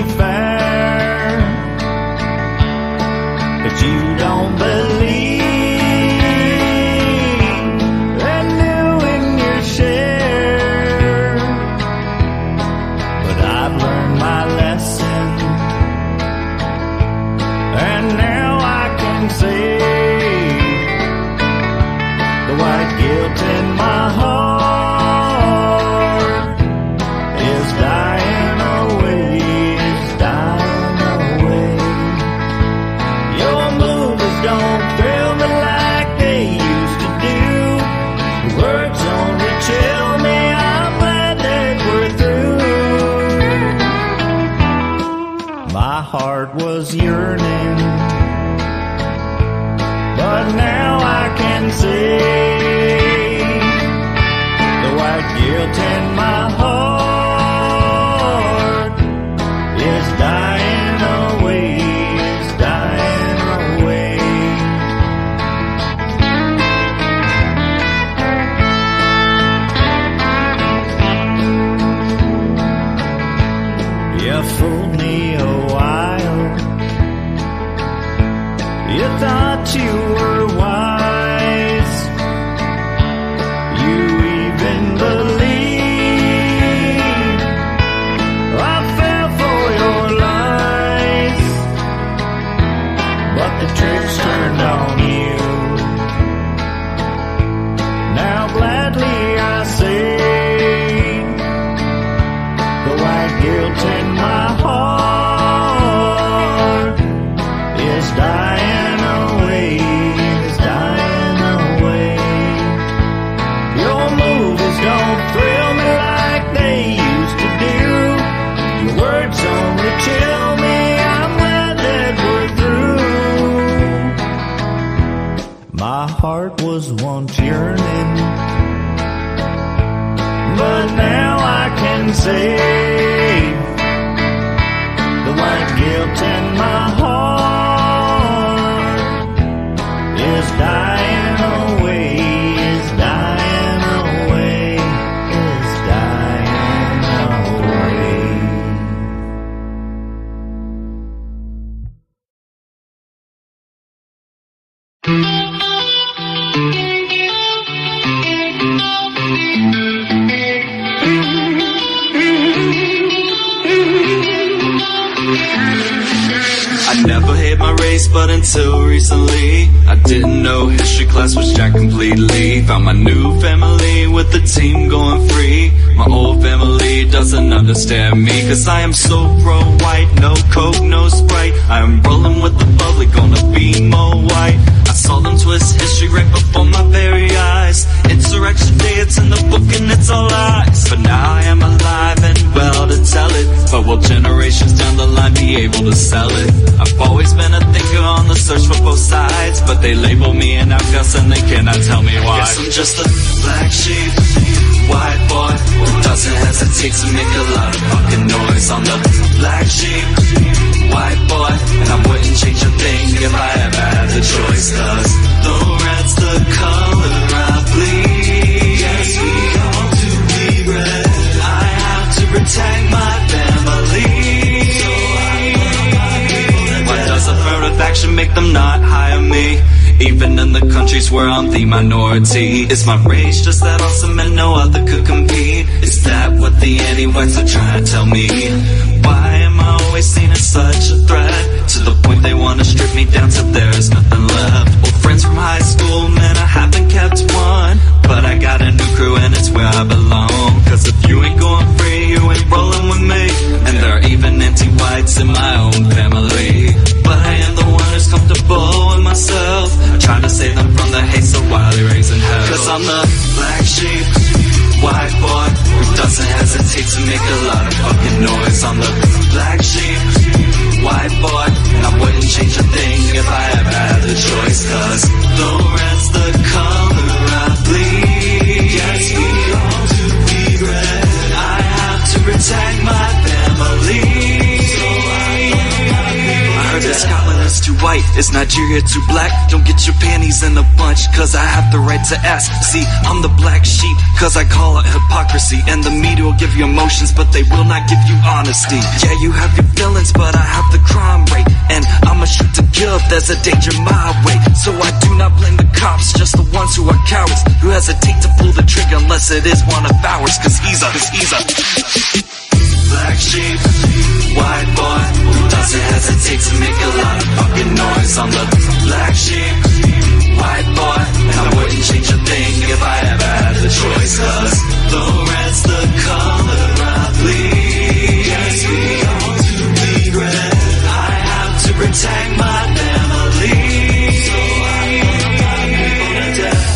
fair, but you don't believe in doing your share. But I've learned my lesson, and now I can say the white guilt in my heart is dying away, is dying away. Your movies don't thrill me like they used to do. The words only chill me, I'm glad that we're through. My heart was yearning, but now I can say the white guilt in my heart is dying away, is dying away. You fooled me a while, you thought you were wise, you even believed I fell for your lies, but the tricks turned on you. Now gladly I say the white guilt in my heart is dying away, is dying away. Your movies don't thrill me like they used to do. Your words only chill me, I'm glad that we're through. My heart was once yearning, but now I can say the white guilt in my heart is dying away, is dying away, is dying away. I never hate my race, but until recently I didn't know history class was jacked completely. Found my new family with the team going free. My old family doesn't understand me, cause I am so pro-white. No coke, no Sprite, I am rolling with the bubbly, gonna be more white. I saw them twist history right before my very eyes. Insurrection Day, it's in the book and it's all lies. But now I am alive and well to tell it. But will generations down the line be able to sell it? I've always been a thinker on the search for both sides, but they label me an outcast and they cannot tell me why. Guess I'm just a black sheep, white boy who doesn't hesitate to make a lot of fucking noise. I'm the black sheep, white boy, and I wouldn't change a thing if I ever had the choice. Cause the red's the color I bleed. Yes, we all do bleed red. I have to protect my family. So I love my people. Why does affirmative action make them not hire me? Even in the countries where I'm the minority. Is my race just that awesome and no other could compete? Is that what the anti-whites are trying to tell me? Why am I always seen as such a threat? To the point they wanna strip me down till there's nothing left. Old friends from high school, man, I haven't kept one, but I got a new crew and it's where I belong. Cause if you ain't going free, you ain't rolling with me. And there are even anti-whites in my own family, but I am the one who's comfortable with myself. I try to save them from the hate so wildly raising hell. Cause I'm the black sheep, white boy who doesn't hesitate to make a lot of fucking noise. I'm the black sheep, white boy, and I wouldn't change a thing if I ever had the choice. Cause the red's the color I bleed. Yes, we all do bleed red. I have to protect my family. So I heard that Scotland has 2 too white? Is Nigeria too black? Don't get your panties in a bunch, cause I have the right to ask. See, I'm the black sheep, cause I call it hypocrisy. And the media will give you emotions, but they will not give you honesty. Yeah, you have your feelings, but I have the crime rate. And I'ma shoot to kill if there's a danger my way. So I do not blame the cops, just the ones who are cowards, who hesitate to pull the trigger unless it is one of ours. Cause he's a black sheep, white boy who doesn't hesitate to make a lot of fucking noise. I'm the black sheep, white boy, and I wouldn't change a thing if I ever had the choice. Cause the red's the color I bleed. Yes, we all do bleed red. I have to protect my family, so I put my people to death.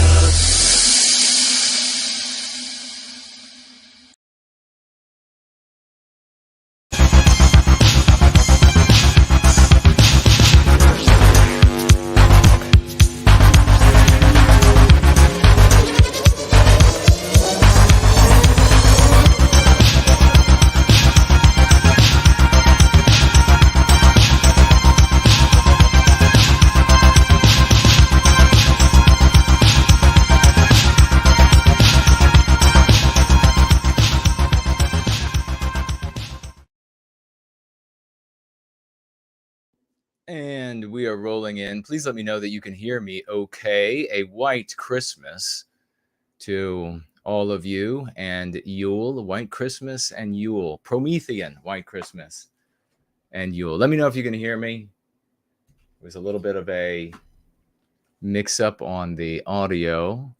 And we are rolling in. Please let me know that you can hear me okay. A white Christmas to all of you, and Yule, white Christmas and Yule, Promethean white Christmas and Yule. Let me know if you can hear me. It was a little bit of a mix-up on the audio,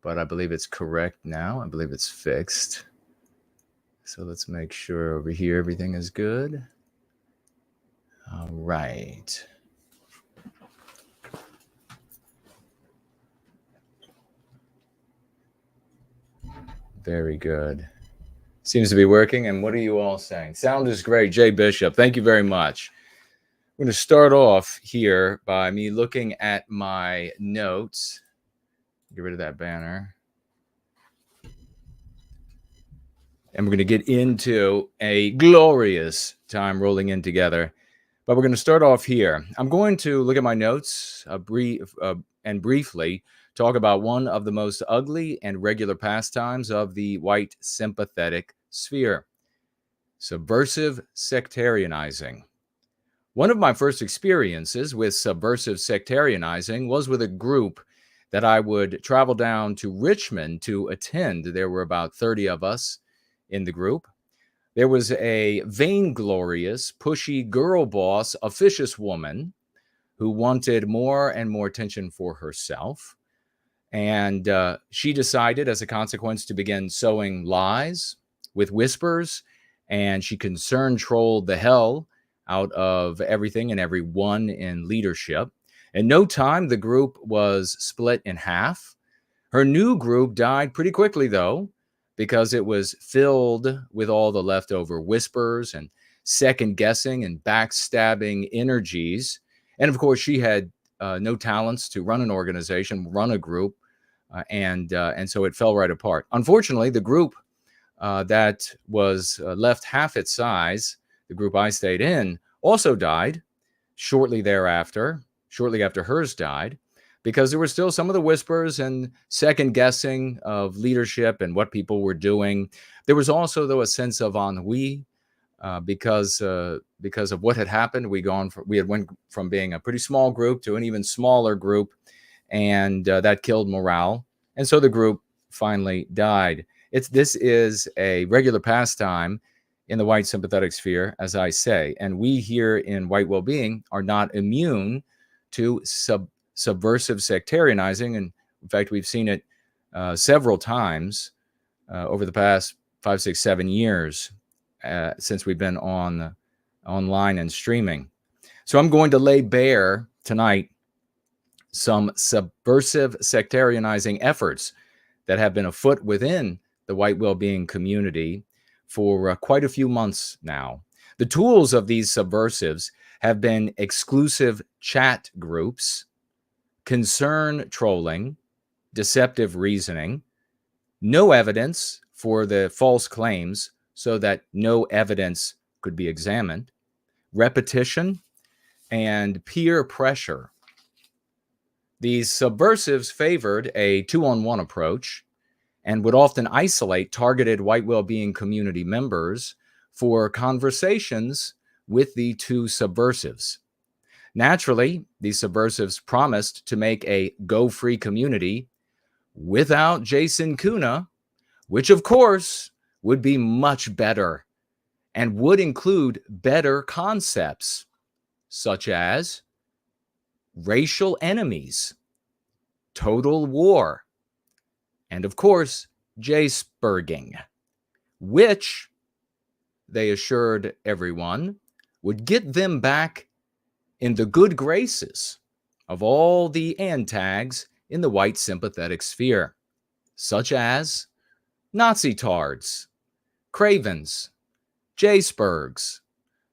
but I believe it's correct now. I believe it's fixed. So let's make sure over here everything is good. All right. Very good. Seems to be working. And what are you all saying? Sound is great. Jay Bishop, thank you very much. We're going to start off here by me looking at my notes. Get rid of that banner. And we're going to get into a glorious time rolling in together. But we're going to start off here. I'm going to look at my notes and briefly talk about one of the most ugly and regular pastimes of the white sympathetic sphere: subversive sectarianizing. One of my first experiences with subversive sectarianizing was with a group that I would travel down to Richmond to attend. There were about 30 of us in the group. There was a vainglorious, pushy girl boss, officious woman who wanted more and more attention for herself. And she decided, as a consequence, to begin sowing lies with whispers. And she concern-trolled the hell out of everything and everyone in leadership. In no time, the group was split in half. Her new group died pretty quickly, though, because it was filled with all the leftover whispers and second-guessing and backstabbing energies. And, of course, she had no talents to run an organization, run a group, and so it fell right apart. Unfortunately, the group that was left half its size, the group I stayed in, also died shortly thereafter, shortly after hers died, because there were still some of the whispers and second guessing of leadership and what people were doing. There was also, though, a sense of ennui because of what had happened. We had went from being a pretty small group to an even smaller group, and that killed morale. And so the group finally died. This is a regular pastime in the white sympathetic sphere, as I say, and we here in White Wellbeing are not immune to subversive sectarianizing. And in fact, we've seen it several times over the past 5, 6, 7 years since we've been online and streaming. So I'm going to lay bare tonight some subversive sectarianizing efforts that have been afoot within the White Wellbeing community for quite a few months now. The tools of these subversives have been exclusive chat groups, concern trolling, deceptive reasoning, no evidence for the false claims so that no evidence could be examined, repetition, and peer pressure. These subversives favored a two-on-one approach and would often isolate targeted white well-being community members for conversations with the two subversives. Naturally, these subversives promised to make a go-free community without Jason Kuna, which of course would be much better and would include better concepts such as racial enemies, total war, and of course, J-spurging, which they assured everyone would get them back in the good graces of all the antags in the white sympathetic sphere, such as Nazi tards, cravens, J-spurgs,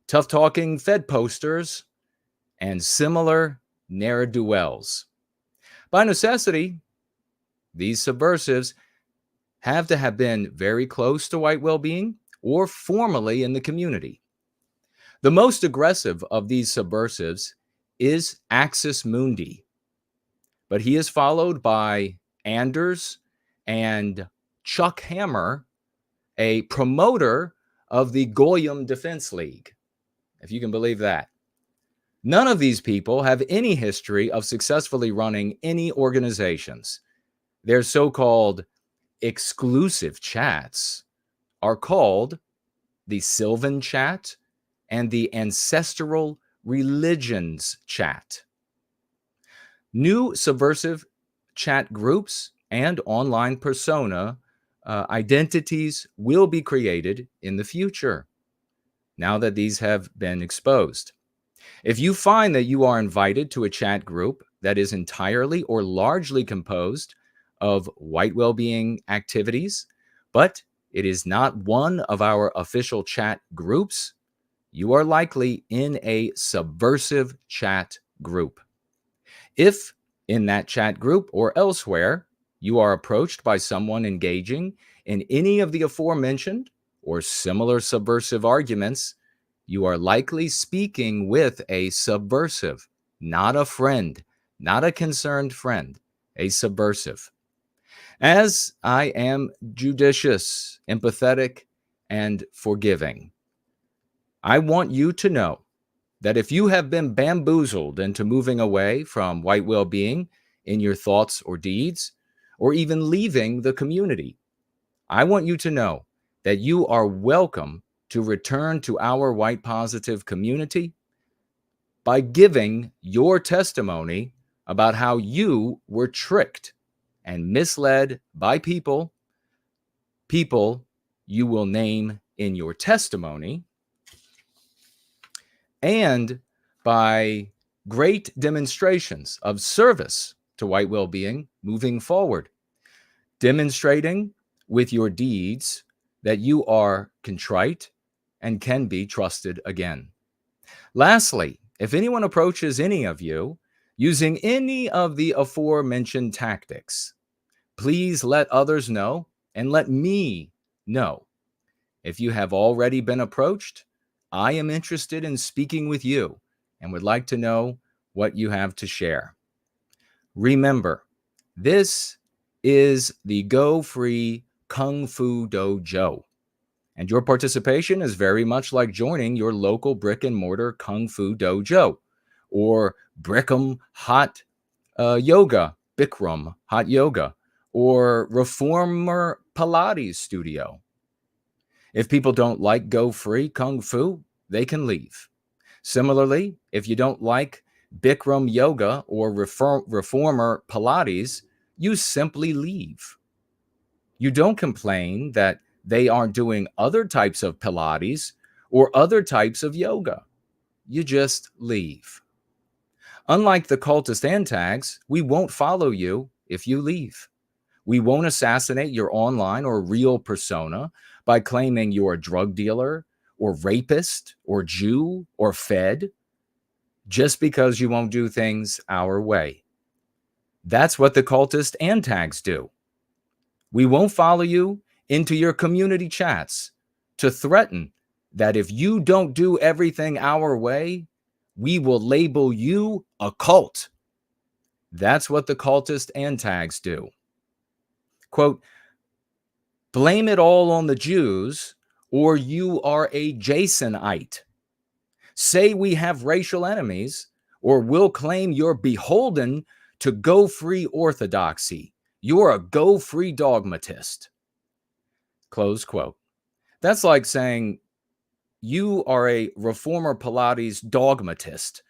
tough-talking Fed posters, and similar ne'er-do-wells. By necessity, these subversives have to have been very close to white well-being or formally in the community. The most aggressive of these subversives is Axis Mundi, but he is followed by Anders and Chuck Hammer, a promoter of the Goyim Defense League, if you can believe that. None of these people have any history of successfully running any organizations. Their so-called exclusive chats are called the Sylvan Chat and the Ancestral Religions Chat. New subversive chat groups and online persona identities will be created in the future, now that these have been exposed. If you find that you are invited to a chat group that is entirely or largely composed of white well-being activities, but it is not one of our official chat groups, you are likely in a subversive chat group. If in that chat group or elsewhere, you are approached by someone engaging in any of the aforementioned or similar subversive arguments, you are likely speaking with a subversive, not a friend, not a concerned friend, a subversive. As I am judicious, empathetic, and forgiving, I want you to know that if you have been bamboozled into moving away from white well-being in your thoughts or deeds, or even leaving the community, I want you to know that you are welcome to return to our white positive community by giving your testimony about how you were tricked and misled by people you will name in your testimony, and by great demonstrations of service to white well-being moving forward, demonstrating with your deeds that you are contrite and can be trusted again. Lastly, if anyone approaches any of you using any of the aforementioned tactics, please let others know and let me know. If you have already been approached, I am interested in speaking with you and would like to know what you have to share. Remember, this is the Go Free Kung Fu Dojo, and your participation is very much like joining your local brick and mortar Kung Fu Dojo or Bikram Hot Yoga, or Reformer Pilates Studio. If people don't like Go Free Kung Fu, they can leave. Similarly, if you don't like Bikram Yoga or Reformer Pilates, you simply leave. You don't complain that they aren't doing other types of Pilates or other types of yoga. You just leave. Unlike the cultist antags, we won't follow you if you leave. We won't assassinate your online or real persona by claiming you're a drug dealer or rapist or Jew or Fed just because you won't do things our way. That's what the cultist antags do. We won't follow you into your community chats to threaten that if you don't do everything our way, we will label you a cult. That's what the cultist and tags do. Quote, blame it all on the Jews, or you are a Jasonite. Say we have racial enemies, or we'll claim you're beholden to go-free orthodoxy. You're a go-free dogmatist. Close quote. That's like saying you are a reformer Pilates dogmatist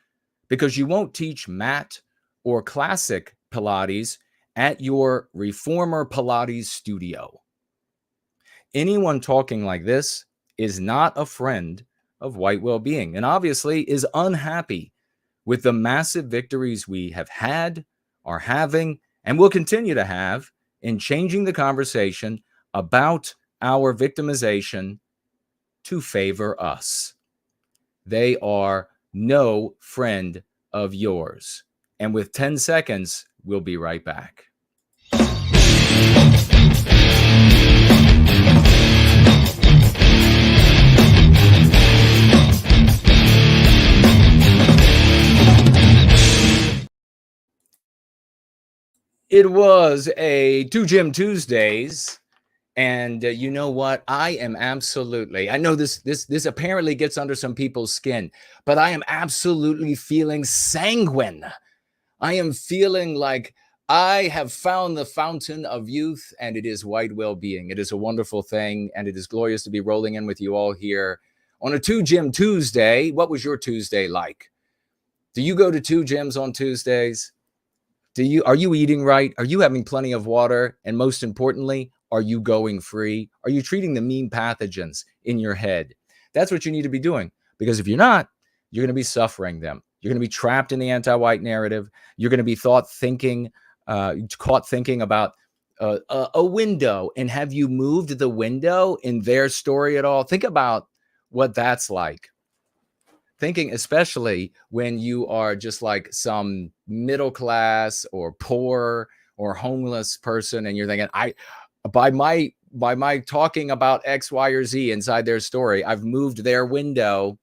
because you won't teach mat or classic Pilates at your reformer Pilates studio. Anyone talking like this is not a friend of white well-being and obviously is unhappy with the massive victories we have had, are having, and will continue to have in changing the conversation about our victimization to favor us. They are no friend of yours. And with 10 seconds, we'll be right back. It was a Two Gym Tuesdays, and you know what? I know this apparently gets under some people's skin, but I am absolutely feeling sanguine. I am feeling like I have found the fountain of youth, and it is white well-being. It is a wonderful thing, and it is glorious to be rolling in with you all here on a Two Gym Tuesday. What was your Tuesday like? Do you go to two gyms on Tuesdays? Are you eating right? Are you having plenty of water? And most importantly, are you going free? Are you treating the mean pathogens in your head? That's what you need to be doing, because if you're not, you're going to be suffering them. You're going to be trapped in the anti-white narrative. You're going to be caught thinking about a window. And have you moved the window in their story at all? Think about what that's like. Thinking, especially when you are just like some middle class or poor or homeless person, and you're thinking, by my talking about X, Y, or Z inside their story, I've moved their window.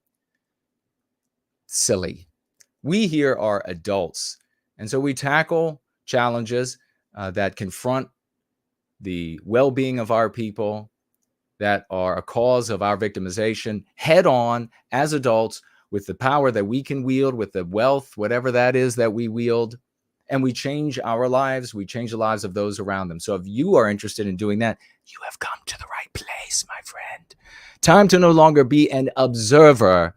Silly. We here are adults, and so we tackle challenges that confront the well-being of our people, that are a cause of our victimization, head on as adults, with the power that we can wield, with the wealth, whatever that is that we wield, and we change our lives. We change the lives of those around them. So if you are interested in doing that, you have come to the right place, my friend. Time to no longer be an observer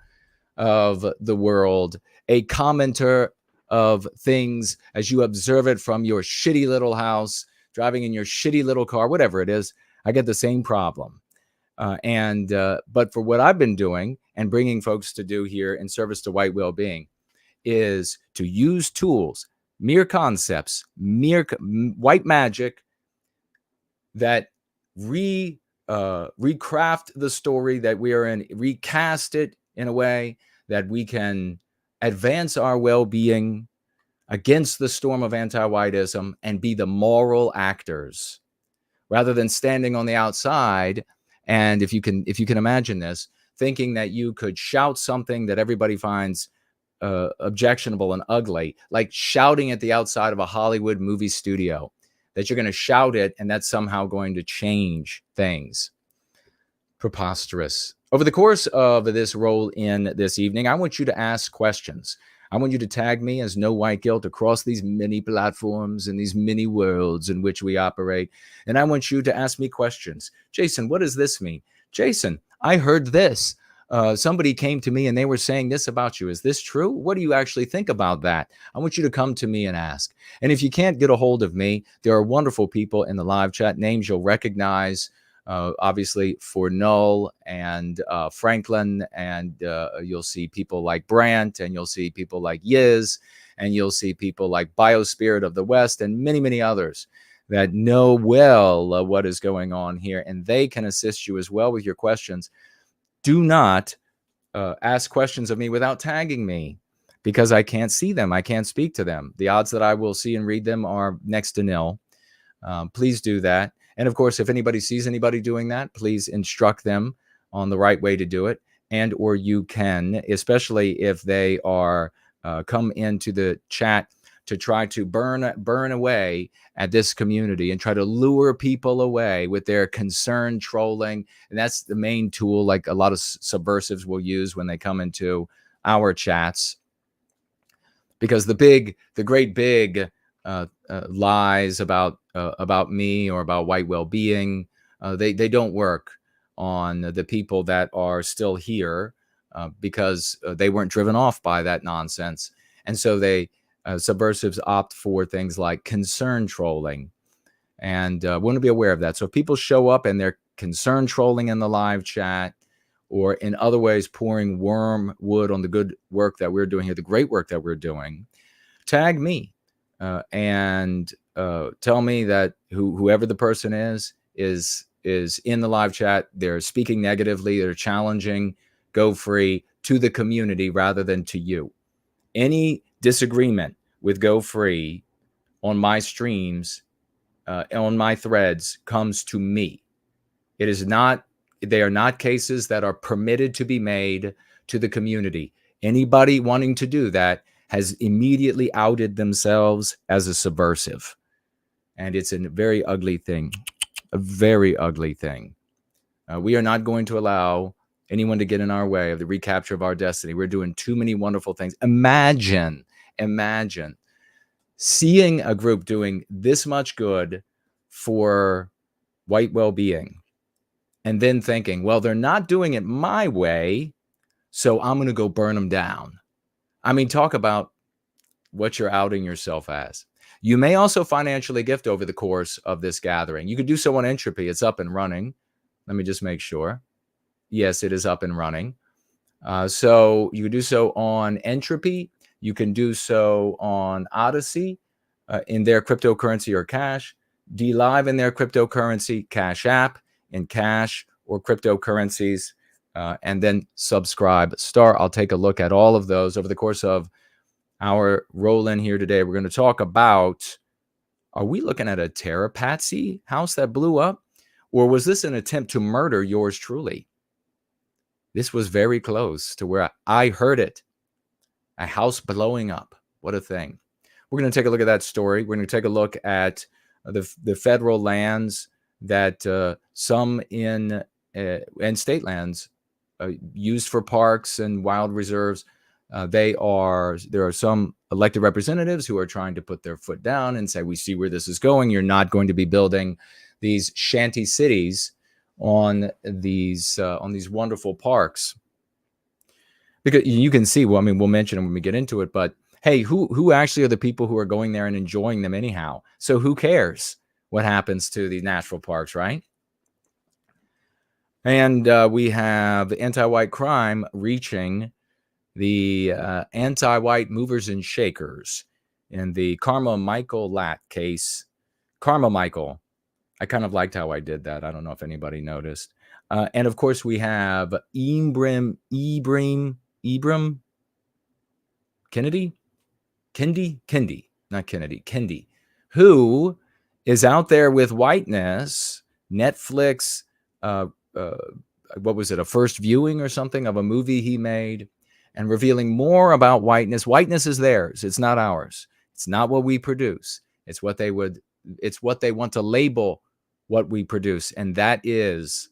of the world, a commenter of things as you observe it from your shitty little house, driving in your shitty little car, whatever it is. I get the same problem. But for what I've been doing and bringing folks to do here in service to white well-being is to use tools, mere concepts, mere white magic that recraft the story that we are in, recast it in a way that we can advance our well-being against the storm of anti-whiteism and be the moral actors rather than standing on the outside. And if you can imagine this, thinking that you could shout something that everybody finds objectionable and ugly, like shouting at the outside of a Hollywood movie studio, that you're going to shout it and that's somehow going to change things. Preposterous. Over the course of this roll in this evening, I want you to ask questions. I want you to tag me as No White Guilt across these many platforms and these many worlds in which we operate. And I want you to ask me questions. Jason, what does this mean? Jason, I heard this. Somebody came to me and they were saying this about you. Is this true? What do you actually think about that? I want you to come to me and ask. And if you can't get a hold of me, there are wonderful people in the live chat, names you'll recognize. Obviously for Null and Franklin, and you'll see people like Brandt, and you'll see people like Yiz, and you'll see people like Biospirit of the West, and many, many others that know well what is going on here, and they can assist you as well with your questions. Do not ask questions of me without tagging me, because I can't see them. I can't speak to them. The odds that I will see and read them are next to nil. Please do that. And of course, if anybody sees anybody doing that, please instruct them on the right way to do it. and or you can, especially if they are come into the chat to try to burn away at this community and try to lure people away with their concern trolling. And that's the main tool like a lot of subversives will use when they come into our chats, because the great big lies about me or about white well-being, they don't work on the people that are still here, because they weren't driven off by that nonsense. And so they subversives opt for things like concern trolling, and want to be aware of that. So if people show up and they're concern trolling in the live chat, or in other ways pouring wormwood on the good work that we're doing here, the great work that we're doing, tag me and tell me that whoever the person is in the live chat, they're speaking negatively, they're challenging Go Free to the community rather than to you. Any disagreement with Go Free on my streams, on my threads, comes to me. It is not, they are not cases that are permitted to be made to the community. Anybody wanting to do that has immediately outed themselves as a subversive. And it's a very ugly thing, a very ugly thing. We are not going to allow anyone to get in our way of the recapture of our destiny. We're doing too many wonderful things. Imagine seeing a group doing this much good for white well-being and then thinking, well, they're not doing it my way, so I'm going to go burn them down. I mean, talk about what you're outing yourself as. You may also financially gift over the course of this gathering. You could do so on Entropy. It's up and running. Let me just make sure. Yes, it is up and running. So you can do so on Entropy. You can do so on Odyssey in their cryptocurrency or cash. DLive in their cryptocurrency, Cash App in cash or cryptocurrencies. And then subscribe. I'll take a look at all of those over the course of our roll in here today. We're going to talk about, are we looking at a Terra Patsy house that blew up? Or was this an attempt to murder yours truly? This was very close to where I heard it. A house blowing up. What a thing. We're going to take a look at that story. We're going to take a look at the federal lands that some in and state lands used for parks and wild reserves. There are some elected representatives who are trying to put their foot down and say, we see where this is going. You're not going to be building these shanty cities on these wonderful parks. Because you can see, well, I mean, we'll mention them when we get into it, but hey, who actually are the people who are going there and enjoying them anyhow? So who cares what happens to the natural parks, right? And we have anti-white crime reaching the anti-white movers and shakers in the Carmichael Latt case. Carmichael, I kind of liked how I did that. I don't know if anybody noticed. And of course, we have Ibram, Kendi, who is out there with Whiteness, Netflix, what was it, a first viewing or something of a movie he made, and revealing more about Whiteness. Whiteness is theirs. It's not ours. It's not what we produce. It's what they want to label what we produce. And that is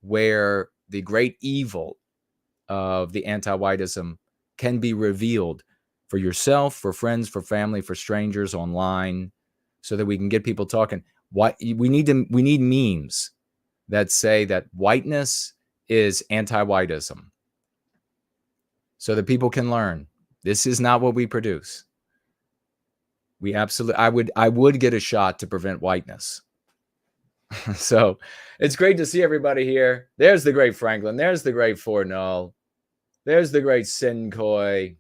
where the great evil of the anti-whiteism can be revealed for yourself, for friends, for family, for strangers online, so that we can get people talking. We need memes that say that whiteness is anti-whiteism, so that people can learn this is not what we produce. I would get a shot to prevent whiteness. So it's great to see everybody here. There's the great Franklin. There's the great Fornull. There's the great Sinkoi.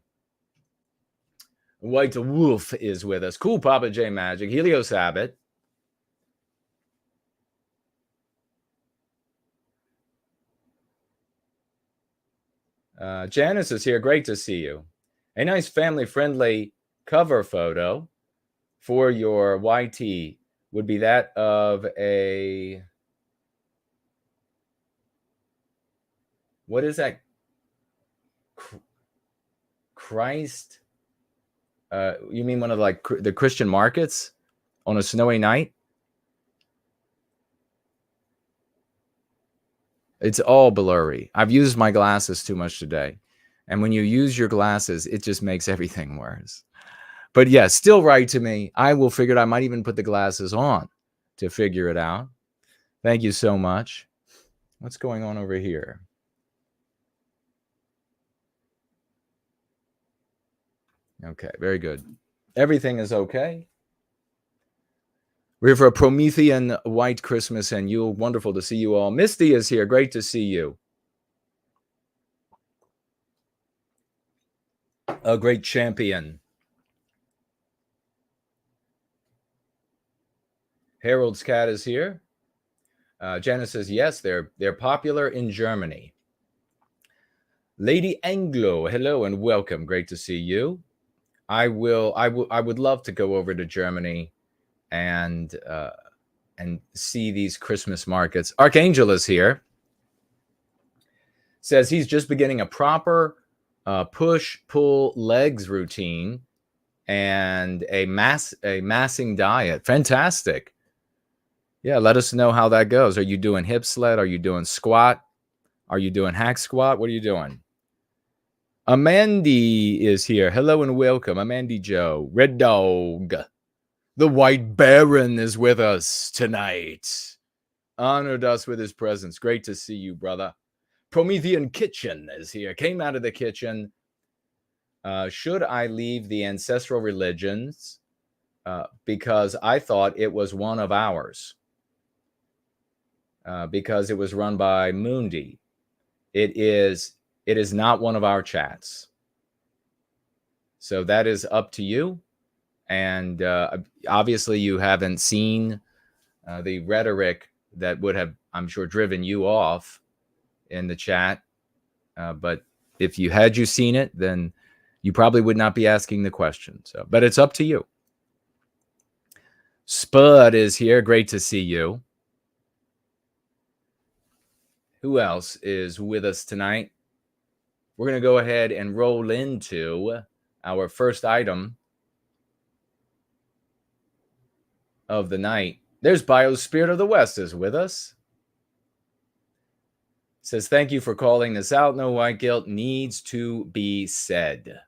White Wolf is with us. Cool Papa J Magic. Helios Abbott. Janice is here. Great to see you. A nice family-friendly cover photo for your YT would be that of a... What is that? Christ. You mean one of the Christian markets on a snowy night? It's all blurry. I've used my glasses too much today. And when you use your glasses, it just makes everything worse. But yes, still right to me. I will figure it out. I might even put the glasses on to figure it out. Thank you so much. What's going on over here? Okay, very good. Everything is okay. We're here for a Promethean white Christmas and Yule. Wonderful to see you all. Misty is here. Great to see you. A great champion. Harold's cat is here. Janice says, yes, they're popular in Germany. Lady Anglo, hello and welcome. Great to see you. I would love to go over to Germany and see these Christmas markets. Archangel is here. Says he's just beginning a proper push, pull, legs routine and a massing diet. Fantastic. Yeah, let us know how that goes. Are you doing hip sled? Are you doing squat? Are you doing hack squat? What are you doing? Amandy is here. Hello and welcome. Amandy Joe. Red Dog. The White Baron is with us tonight. Honored us with his presence. Great to see you, brother. Promethean Kitchen is here. Came out of the kitchen. Should I leave the ancestral religions? Because I thought it was one of ours. Because it was run by Mundi. It is not one of our chats. So that is up to you. And obviously you haven't seen the rhetoric that would have, I'm sure, driven you off in the chat. But if you had seen it, then you probably would not be asking the question. So, but it's up to you. Spud is here. Great to see you. Who else is with us tonight? We're going to go ahead and roll into our first item of the night. There's Biospirit of the West is with us. Says, thank you for calling this out. No white guilt needs to be said.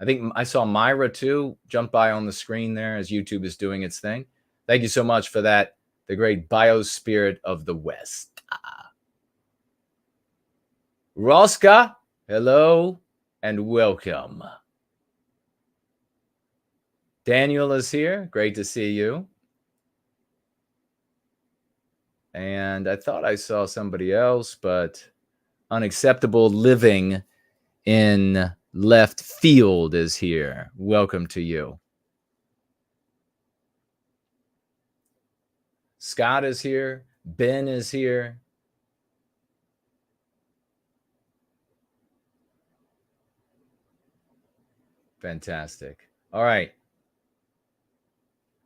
I think I saw Myra too jump by on the screen there as YouTube is doing its thing. Thank you so much for that. The great Biospirit of the West. Roska, hello and welcome. Daniel is here. Great to see you. And I thought I saw somebody else, but Unacceptable Living in Left Field is here. Welcome to you. Scott is here. Ben is here. Fantastic. All right.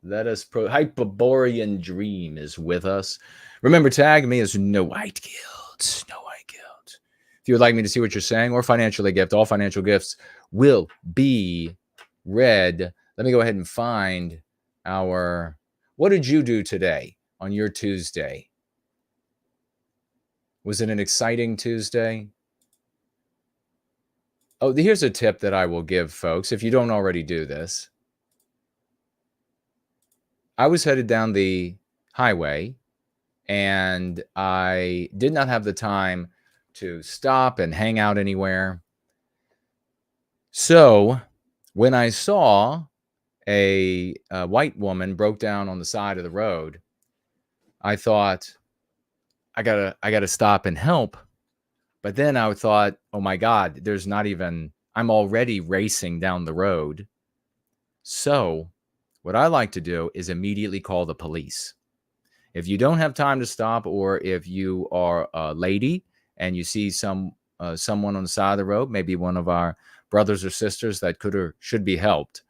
Let us Hyperborean Dream is with us. Remember, tag me as No White Guilt. No White Guilt. If you would like me to see what you're saying or financially gift, all financial gifts will be read. Let me go ahead and find our... What did you do today on your Tuesday? Was it an exciting Tuesday? Oh, here's a tip that I will give folks if you don't already do this. I was headed down the highway and I did not have the time to stop and hang out anywhere. So when I saw a white woman broke down on the side of the road, I thought, I gotta stop and help. But then I thought, oh my God, there's not even, I'm already racing down the road. So what I like to do is immediately call the police. If you don't have time to stop, or if you are a lady and you see someone on the side of the road, maybe one of our brothers or sisters that could or should be helped,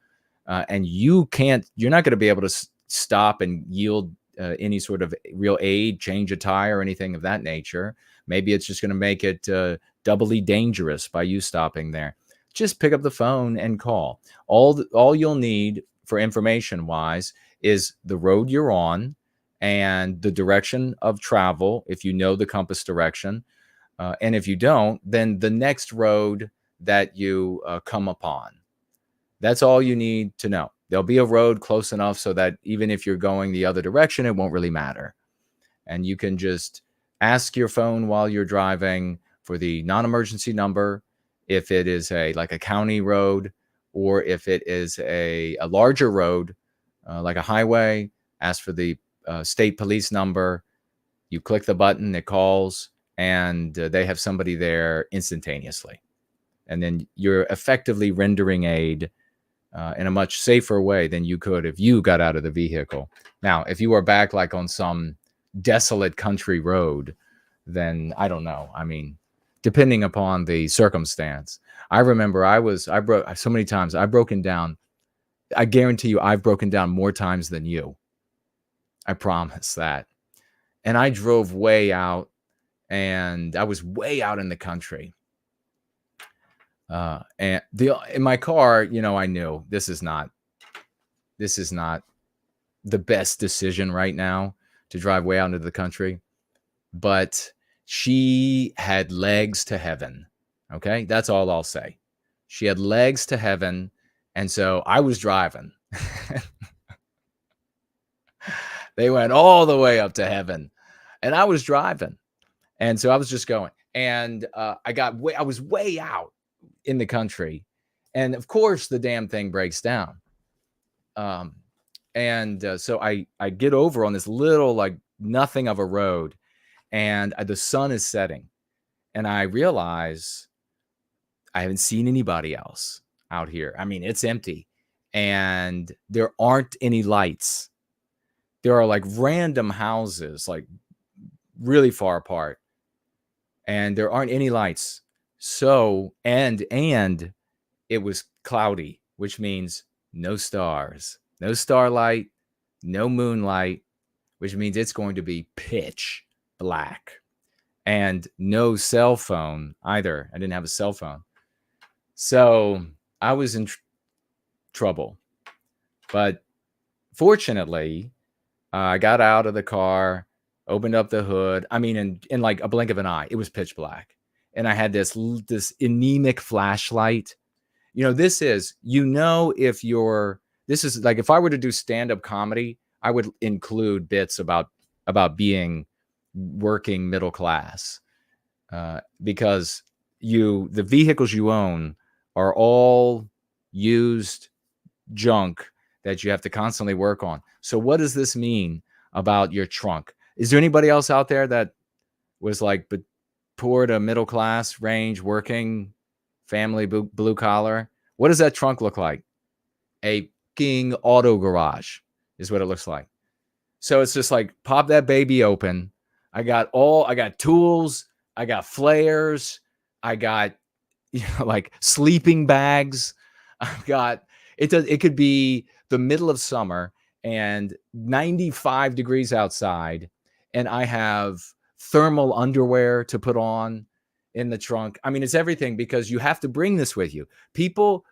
and you're not going to be able to stop and yield any sort of real aid, change a tire or anything of that nature. Maybe it's just going to make it doubly dangerous by you stopping there. just pick up the phone and call. All you'll need for information wise is the road you're on and the direction of travel, if you know the compass direction. And if you don't, then the next road that you come upon. That's all you need to know. There'll be a road close enough so that even if you're going the other direction, it won't really matter. And you can just ask your phone while you're driving for the non-emergency number, if it is like a county road, or if it is a larger road, like a highway, ask for the state police number. You click the button, it calls, and they have somebody there instantaneously. And then you're effectively rendering aid in a much safer way than you could if you got out of the vehicle. Now, if you are back like on some desolate country road, then I don't know. I mean, depending upon the circumstance. I remember I broke so many times. I've broken down. I guarantee you I've broken down more times than you. I promise that. And I drove way out, and I was way out in the country. And in my car, you know, I knew this is not the best decision right now to drive way out into the country, but she had legs to heaven. Okay. That's all I'll say. She had legs to heaven. And so I was driving. They went all the way up to heaven, and I was driving. And so I was just going, and I was way out in the country. And of course the damn thing breaks down. So I get over on this little, like nothing of a road, and the sun is setting, and I realize I haven't seen anybody else out here. I mean, it's empty, and there aren't any lights. There are like random houses, like really far apart, and there aren't any lights. So, and it was cloudy, which means no stars, no starlight, no moonlight, which means it's going to be pitch black, and no cell phone either. I didn't have a cell phone. So I was in trouble, but fortunately, I got out of the car, opened up the hood. I mean, in like a blink of an eye, it was pitch black. And I had this anemic flashlight. You know, this is like, if I were to do stand-up comedy, I would include bits about being working middle class, because the vehicles you own are all used junk that you have to constantly work on. So what does this mean about your trunk? Is there anybody else out there that was like poor to middle class range, working family, blue collar? What does that trunk look like? A king auto garage is what it looks like. So it's just like, pop that baby open. I got tools. I got flares. I got, like sleeping bags. I've got, it could be the middle of summer and 95 degrees outside, and I have thermal underwear to put on in the trunk. I mean, it's everything, because you have to bring this with you. People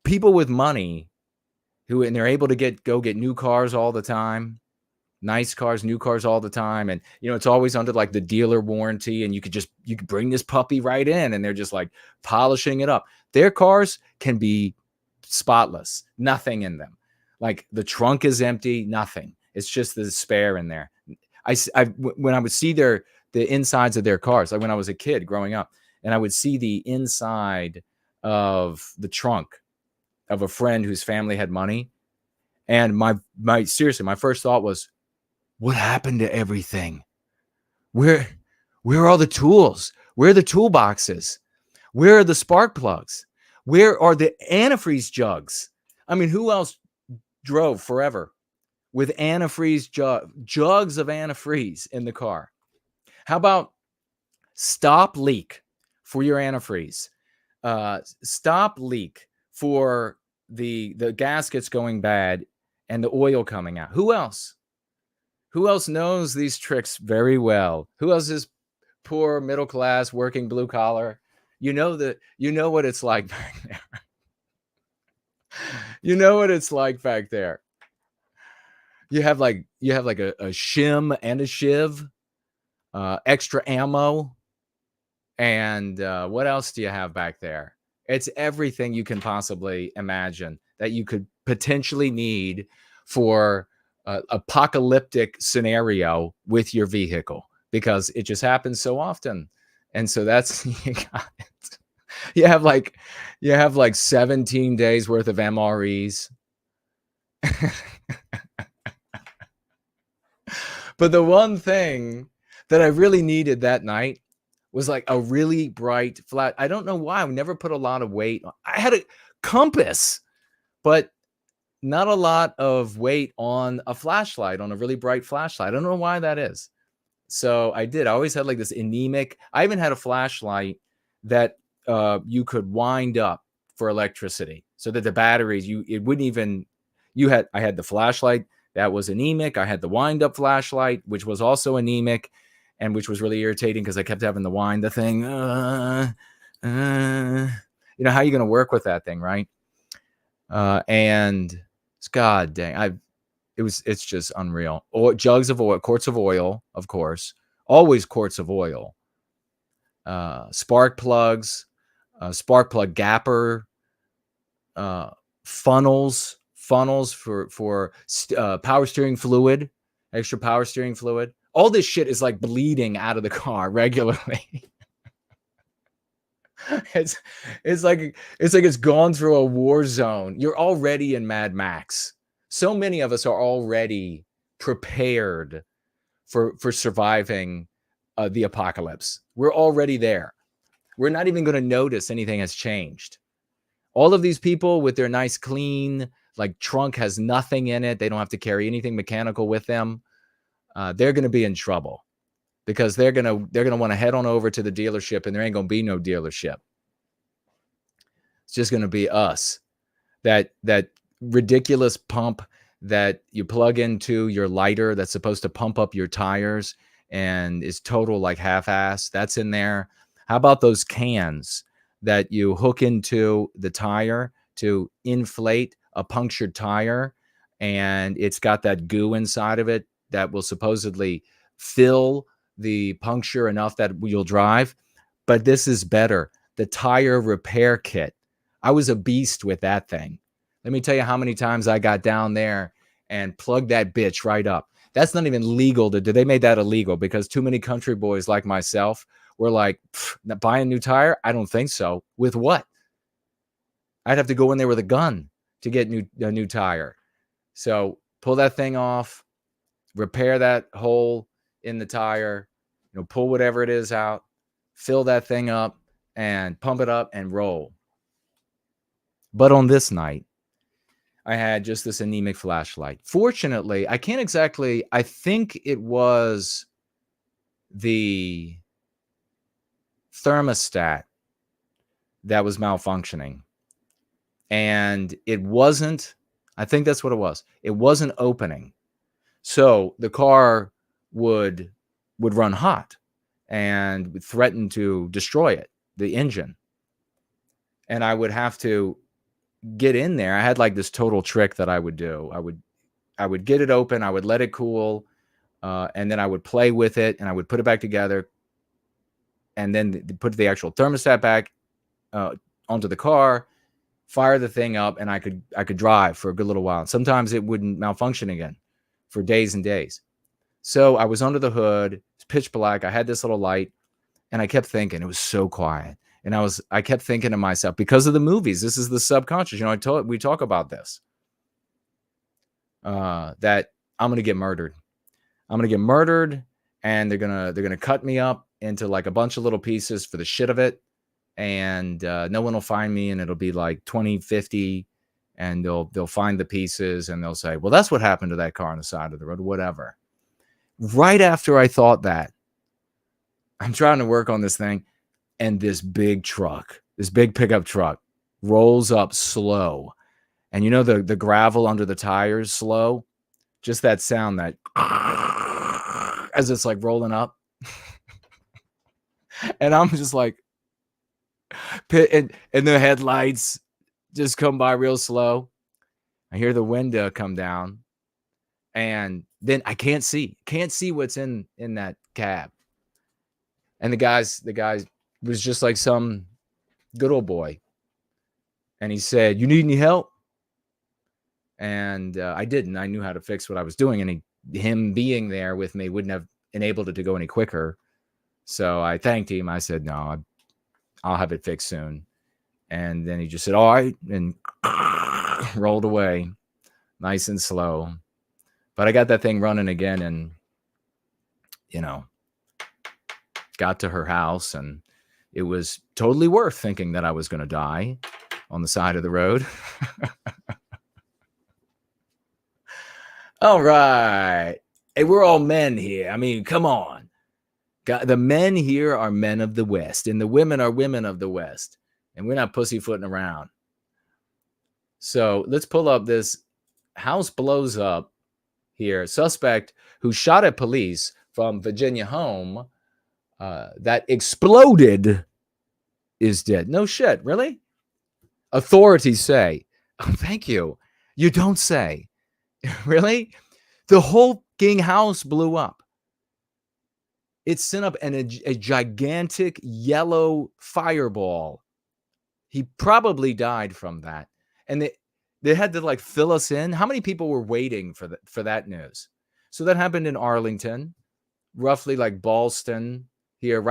with money and they're able to go get new cars all the time, nice cars, new cars all the time. And, it's always under like the dealer warranty, and you could bring this puppy right in, and they're just like polishing it up. Their cars can be spotless, nothing in them. Like the trunk is empty, nothing. It's just the spare in there. When I would see the insides of their cars, like when I was a kid growing up, and I would see the inside of the trunk of a friend whose family had money, and my first thought was, what happened to everything? Where are all the tools? Where are the toolboxes? Where are the spark plugs? Where are the antifreeze jugs? I mean, who else drove forever with antifreeze jugs of antifreeze in the car? How about stop leak for your antifreeze? Stop leak for the gaskets going bad and the oil coming out. Who else knows these tricks very well? Who else is poor, middle class, working blue collar, You know what it's like back there. You know what it's like back there. You have like a shim and a shiv, extra ammo, and what else do you have back there? It's everything you can possibly imagine that you could potentially need for apocalyptic scenario with your vehicle, because it just happens so often. And so that's you got it. You have like 17 days worth of MREs. But the one thing that I really needed that night was like a really bright flat. I don't know why. I never put a lot of weight. I had a compass, but not a lot of weight on a flashlight, on a really bright flashlight. I don't know why that is. So I did. I always had like this anemic. I even had a flashlight that you could wind up for electricity, so that the batteries, it wouldn't even. I had the flashlight that was anemic. I had the wind up flashlight, which was also anemic, and which was really irritating because I kept having to wind the thing. You know, how are you going to work with that thing, right? And God dang, it's just unreal. Or jugs of oil, quarts of oil, of course, always quarts of oil. Spark plugs, spark plug gapper, funnels for power steering fluid, extra power steering fluid. All this shit is like bleeding out of the car regularly. It's like it's gone through a war zone. You're already in Mad Max. So many of us are already prepared for surviving the apocalypse. We're already there. We're not even going to notice anything has changed. All of these people with their nice, clean, like trunk has nothing in it. They don't have to carry anything mechanical with them. They're going to be in trouble, because they're going to want to head on over to the dealership, and there ain't going to be no dealership. It's just going to be us. That ridiculous pump that you plug into your lighter that's supposed to pump up your tires and is total like half-ass, that's in there. How about those cans that you hook into the tire to inflate a punctured tire, and it's got that goo inside of it that will supposedly fill the puncture enough that you'll drive? But this is better. The tire repair kit. I was a beast with that thing. Let me tell you how many times I got down there and plugged that bitch right up. That's not even legal to do. They made that illegal because too many country boys like myself were like, buy a new tire? I don't think so. With what? I'd have to go in there with a gun to get a new tire. So pull that thing off, repair that hole in the tire, pull whatever it is out, fill that thing up, and pump it up and roll. But on this night, I had just this anemic flashlight. Fortunately, I think it was the thermostat that was malfunctioning. And it wasn't, I think that's what it was. It wasn't opening. So the car would run hot and would threaten to destroy it, the engine. And I would have to get in there. I had like this total trick that I would do. I would get it open, I would let it cool, and then I would play with it, and I would put it back together, and then put the actual thermostat back onto the car, fire the thing up, and I could drive for a good little while. Sometimes it wouldn't malfunction again for days and days. So I was under the hood, it's pitch black, I had this little light, and I kept thinking, it was so quiet. And I kept thinking to myself, because of the movies, this is the subconscious. We talk about this, that I'm going to get murdered. I'm going to get murdered, and they're going to cut me up into like a bunch of little pieces for the shit of it. And no one will find me, and it'll be like 2050, and they'll find the pieces, and they'll say, well, that's what happened to that car on the side of the road, whatever. Right after I thought that, I'm trying to work on this thing, and this big pickup truck rolls up slow. And the gravel under the tires slow, just that sound, that as it's like rolling up. And I'm just like, and the headlights just come by real slow. I hear the window come down, and then I can't see what's in that cab. And the guy was just like some good old boy. And he said, "You need any help?" And I didn't. I knew how to fix what I was doing. And him being there with me wouldn't have enabled it to go any quicker. So I thanked him. I said, "No, I'll have it fixed soon." And then he just said, "All right," and rolled away nice and slow. But I got that thing running again and, got to her house, and it was totally worth thinking that I was going to die on the side of the road. All right. Hey, we're all men here. I mean, come on. The men here are men of the West, and the women are women of the West, and we're not pussyfooting around. So let's pull up this house blows up here. Suspect who shot at police from Virginia home that exploded is dead. No shit, really? Authorities say. Oh, thank you. You don't say. Really? The whole fucking house blew up. It sent up a gigantic yellow fireball. He probably died from that. And they had to like fill us in. How many people were waiting for that news? So that happened in Arlington, roughly like Ballston here,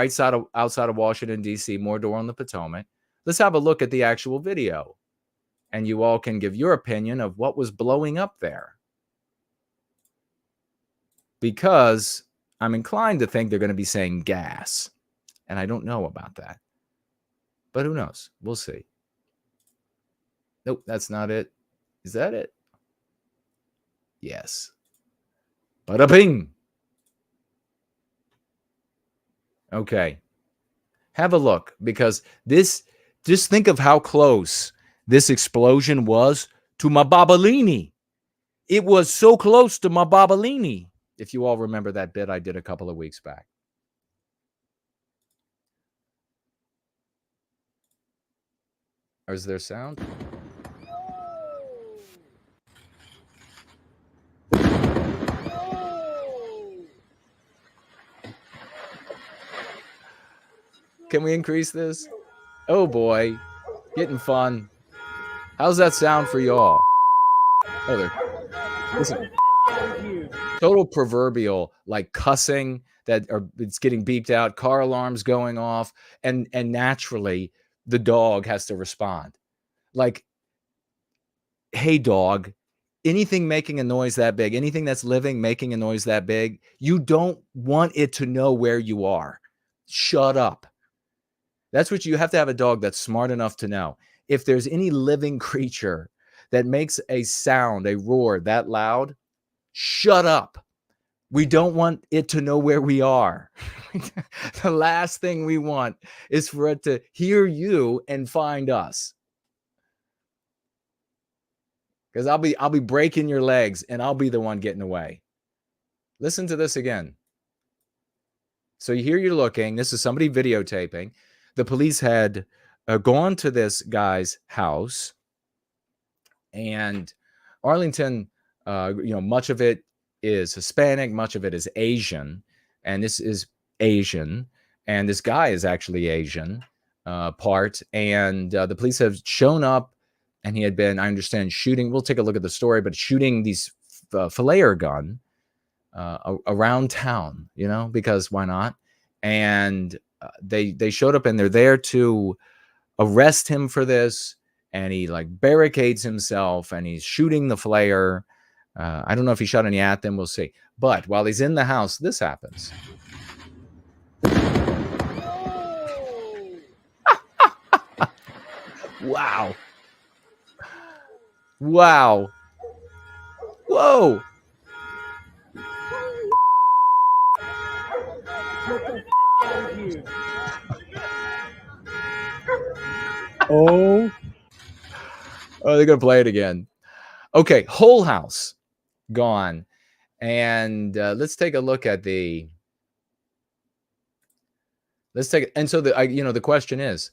outside of Washington, D.C., Mordor on the Potomac. Let's have a look at the actual video. And you all can give your opinion of what was blowing up there. Because I'm inclined to think they're going to be saying gas. And I don't know about that. But who knows? We'll see. Nope, that's not it. Is that it? Yes. Bada bing. Okay. Have a look, because just think of how close this explosion was to my Babalini. It was so close to my Babalini. If you all remember that bit I did a couple of weeks back. Or is there sound? Can we increase this? Oh boy, getting fun. How's that sound for y'all? Oh, there. Listen. Total proverbial, like cussing it's getting beeped out, car alarms going off, and naturally the dog has to respond. Like, hey dog, anything making a noise that big, anything that's living making a noise that big, you don't want it to know where you are. Shut up. That's what you have to have, a dog that's smart enough to know. If there's any living creature that makes a sound, a roar that loud, shut up. We don't want it to know where we are. The last thing we want is for it to hear you and find us. Because I'll be breaking your legs and I'll be the one getting away. Listen to this again. So here you're looking. This is somebody videotaping. The police had gone to this guy's house, and Arlington, much of it is Hispanic, much of it is Asian, and this is Asian, and this guy is actually Asian part, and the police have shown up, and he had been, I understand, shooting. We'll take a look at the story, but shooting these flare gun around town, because why not? And they showed up, and they're there to arrest him for this, and he like barricades himself, and he's shooting the flare. I don't know if he shot any at them. We'll see. But while he's in the house, this happens. Wow. Wow. Whoa. Oh, they're going to play it again. Okay, whole house gone. And let's take a look at and so the question is,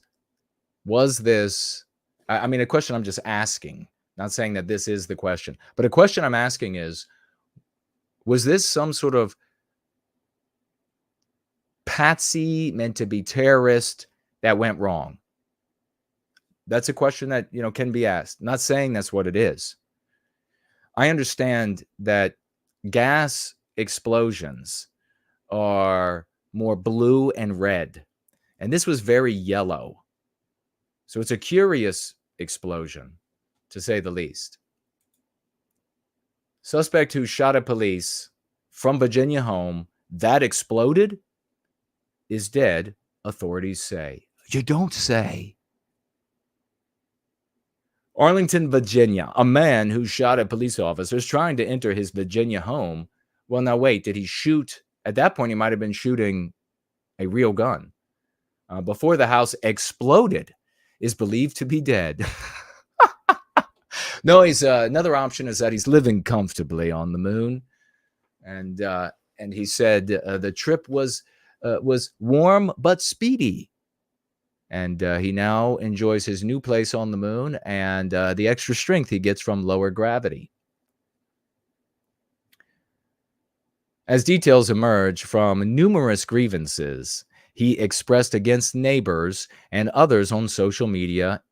Was this, I mean, a question I'm just asking, not saying that this is the question, but a question I'm asking is, was this some sort of patsy meant to be terrorist that went wrong? That's a question that, can be asked. Not saying that's what it is. I understand that gas explosions are more blue and red, and this was very yellow. So it's a curious explosion, to say the least. Suspect who shot at police from Virginia home that exploded is dead, authorities say. You don't say. Arlington, Virginia. A man who shot at police officers trying to enter his Virginia home. Well, now wait, did he shoot? At that point, he might have been shooting a real gun. Before the house exploded, is believed to be dead. No, he's another option is that he's living comfortably on the moon, and he said the trip was warm but speedy, and he now enjoys his new place on the moon and the extra strength he gets from lower gravity. As details emerge from numerous grievances he expressed against neighbors and others on social media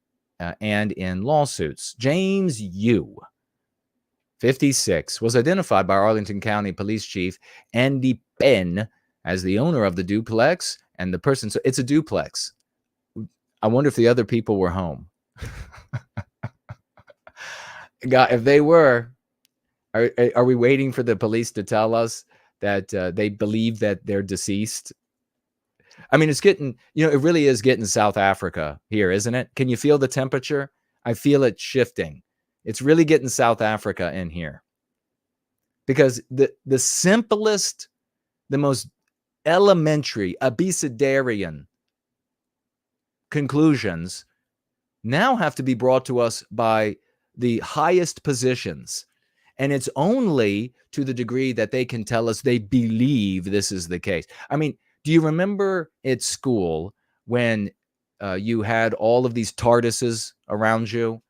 and in lawsuits, James Yu, 56, was identified by Arlington County Police Chief Andy Penn as the owner of the duplex and the person. So it's a duplex. I wonder if the other people were home. God, if they were, are we waiting for the police to tell us that they believe that they're deceased? I mean, it's getting, it really is getting South Africa here, isn't it? Can you feel the temperature? I feel it shifting. It's really getting South Africa in here. Because the simplest, the most elementary, abecedarian conclusions now have to be brought to us by the highest positions. And it's only to the degree that they can tell us they believe this is the case. I mean, do you remember at school when you had all of these TARDISes around you?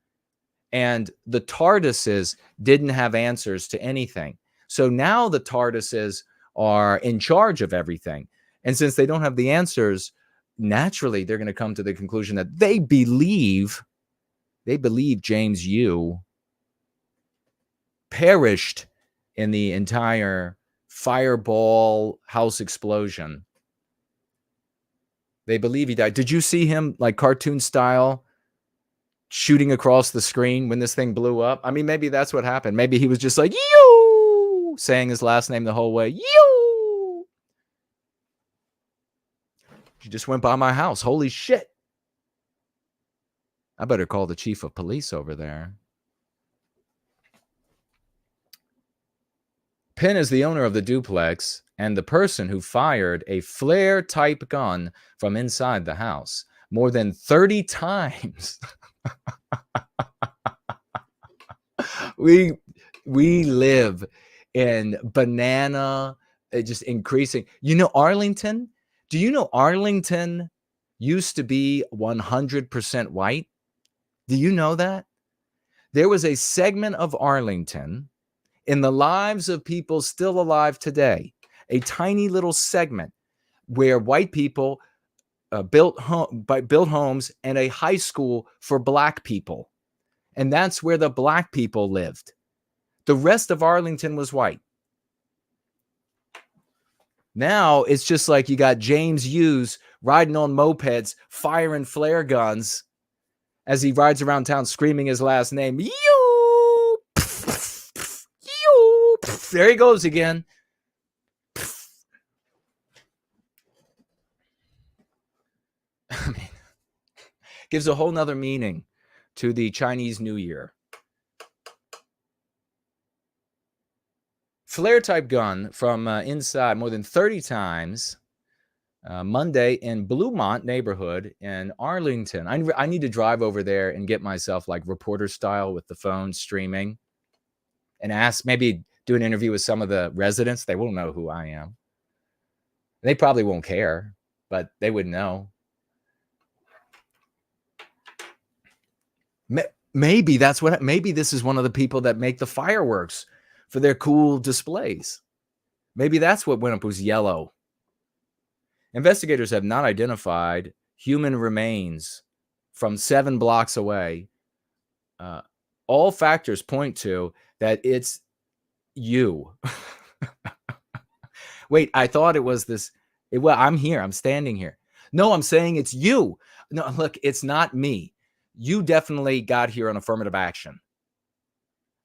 And the TARDISes didn't have answers to anything. So now the TARDISes are in charge of everything. And since they don't have the answers, naturally they're going to come to the conclusion that they believe James Yu perished in the entire fireball house explosion. They believe he died. Did you see him like cartoon style shooting across the screen when this thing blew up? I mean, maybe that's what happened. Maybe he was just like, you, saying his last name the whole way. You just went by my house. Holy shit. I better call the chief of police over there. Penn is the owner of the duplex and the person who fired a flare-type gun from inside the house more than 30 times. We live in banana, just increasing. Arlington? Do you know Arlington used to be 100% white? Do you know that? There was a segment of Arlington in the lives of people still alive today, a tiny little segment where white people built homes and a high school for black people. And that's where the black people lived. The rest of Arlington was white. Now it's just like you got James Hughes riding on mopeds, firing flare guns as he rides around town screaming his last name. You! There he goes again. I mean, gives a whole nother meaning to the Chinese New Year. Flare-type gun from inside more than 30 times Monday in Bluemont neighborhood in Arlington. I need to drive over there and get myself like reporter style with the phone streaming and maybe do an interview with some of the residents. They won't know who I am. They probably won't care, but they would know. Maybe that's what. Maybe this is one of the people that make the fireworks for their cool displays. Maybe that's what went up, was yellow. Investigators have not identified human remains from 7 blocks away. All factors point to that it's you. Wait, I thought it was this. Well, I'm here. I'm standing here. No, I'm saying it's you. No, look, it's not me. You definitely got here on affirmative action.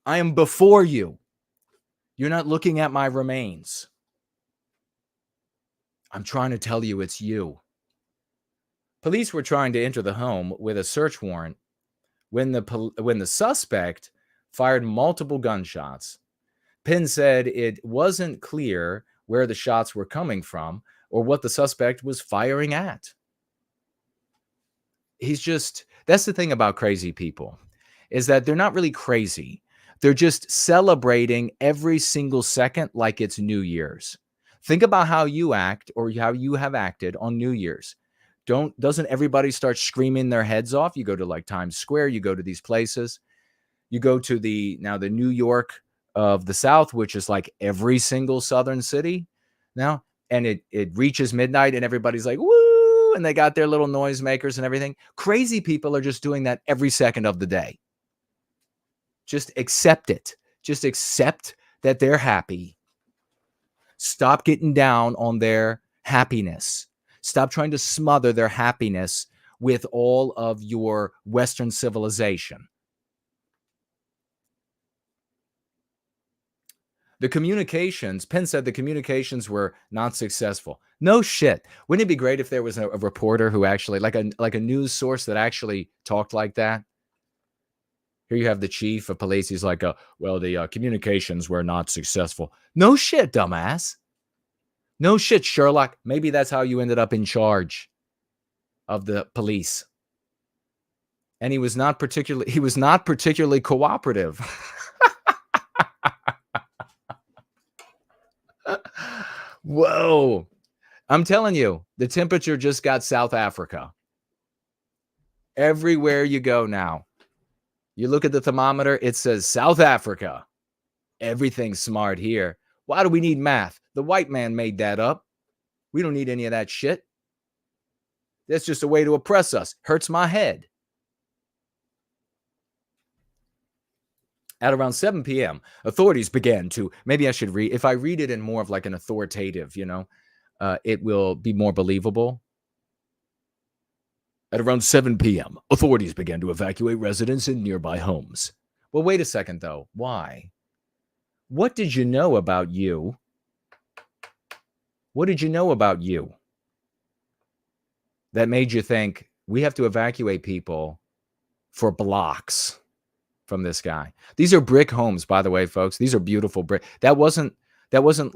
I am before you. You're not looking at my remains. I'm trying to tell you it's you. Police were trying to enter the home with a search warrant when the suspect fired multiple gunshots. Penn said it wasn't clear where the shots were coming from or what the suspect was firing at. That's the thing about crazy people, is that they're not really crazy. They're just celebrating every single second like it's New Year's. Think about how you act or how you have acted on New Year's. Doesn't everybody start screaming their heads off? You go to like Times Square, you go to these places. You go to the New York of the South, which is like every single southern city now, and it reaches midnight and everybody's like, woo, and they got their little noisemakers and everything. Crazy people are just doing that every second of the day. Just accept it. Just accept that they're happy. Stop getting down on their happiness. Stop trying to smother their happiness with all of your Western civilization. Penn said the communications were not successful. No shit. Wouldn't it be great if there was a reporter who actually, like a news source that actually talked like that? Here you have the chief of police. He's like, well, the communications were not successful. No shit, dumbass. No shit, Sherlock. Maybe that's how you ended up in charge of the police. And he was not particularly cooperative. Whoa. I'm telling you, the temperature just got South Africa. Everywhere you go now, you look at the thermometer, it says South Africa. Everything's smart here. Why do we need math? The white man made that up. We don't need any of that shit. That's just a way to oppress us. Hurts my head. At around 7 p.m., authorities began to, maybe I should read, if I read it in more of like an authoritative, it will be more believable. At around 7 p.m., authorities began to evacuate residents in nearby homes. Well, wait a second, though. Why? What did you know about you? What did you know about you that made you think we have to evacuate people for blocks from this guy? These are brick homes, by the way, folks. These are beautiful brick. That wasn't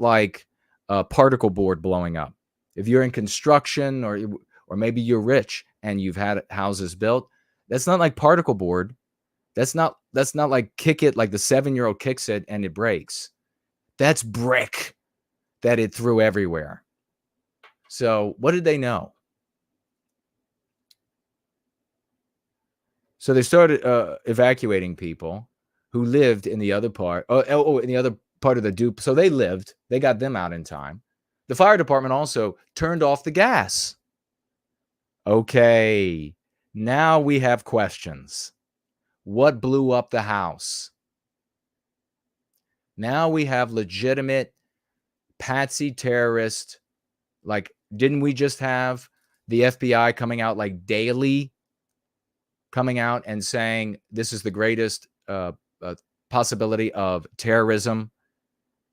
like a particle board blowing up. If you're in construction or maybe you're rich and you've had houses built, that's not like particle board. That's not like kick it like the 7-year-old kicks it and it breaks. That's brick that it threw everywhere. So what did they know? So they started evacuating people who lived in the other part. In the other part of the dupe. So they lived. They got them out in time. The fire department also turned off the gas. Okay, now we have questions. What blew up the house? Now we have legitimate patsy terrorist. Like, didn't we just have the FBI coming out like daily, coming out and saying this is the greatest possibility of terrorism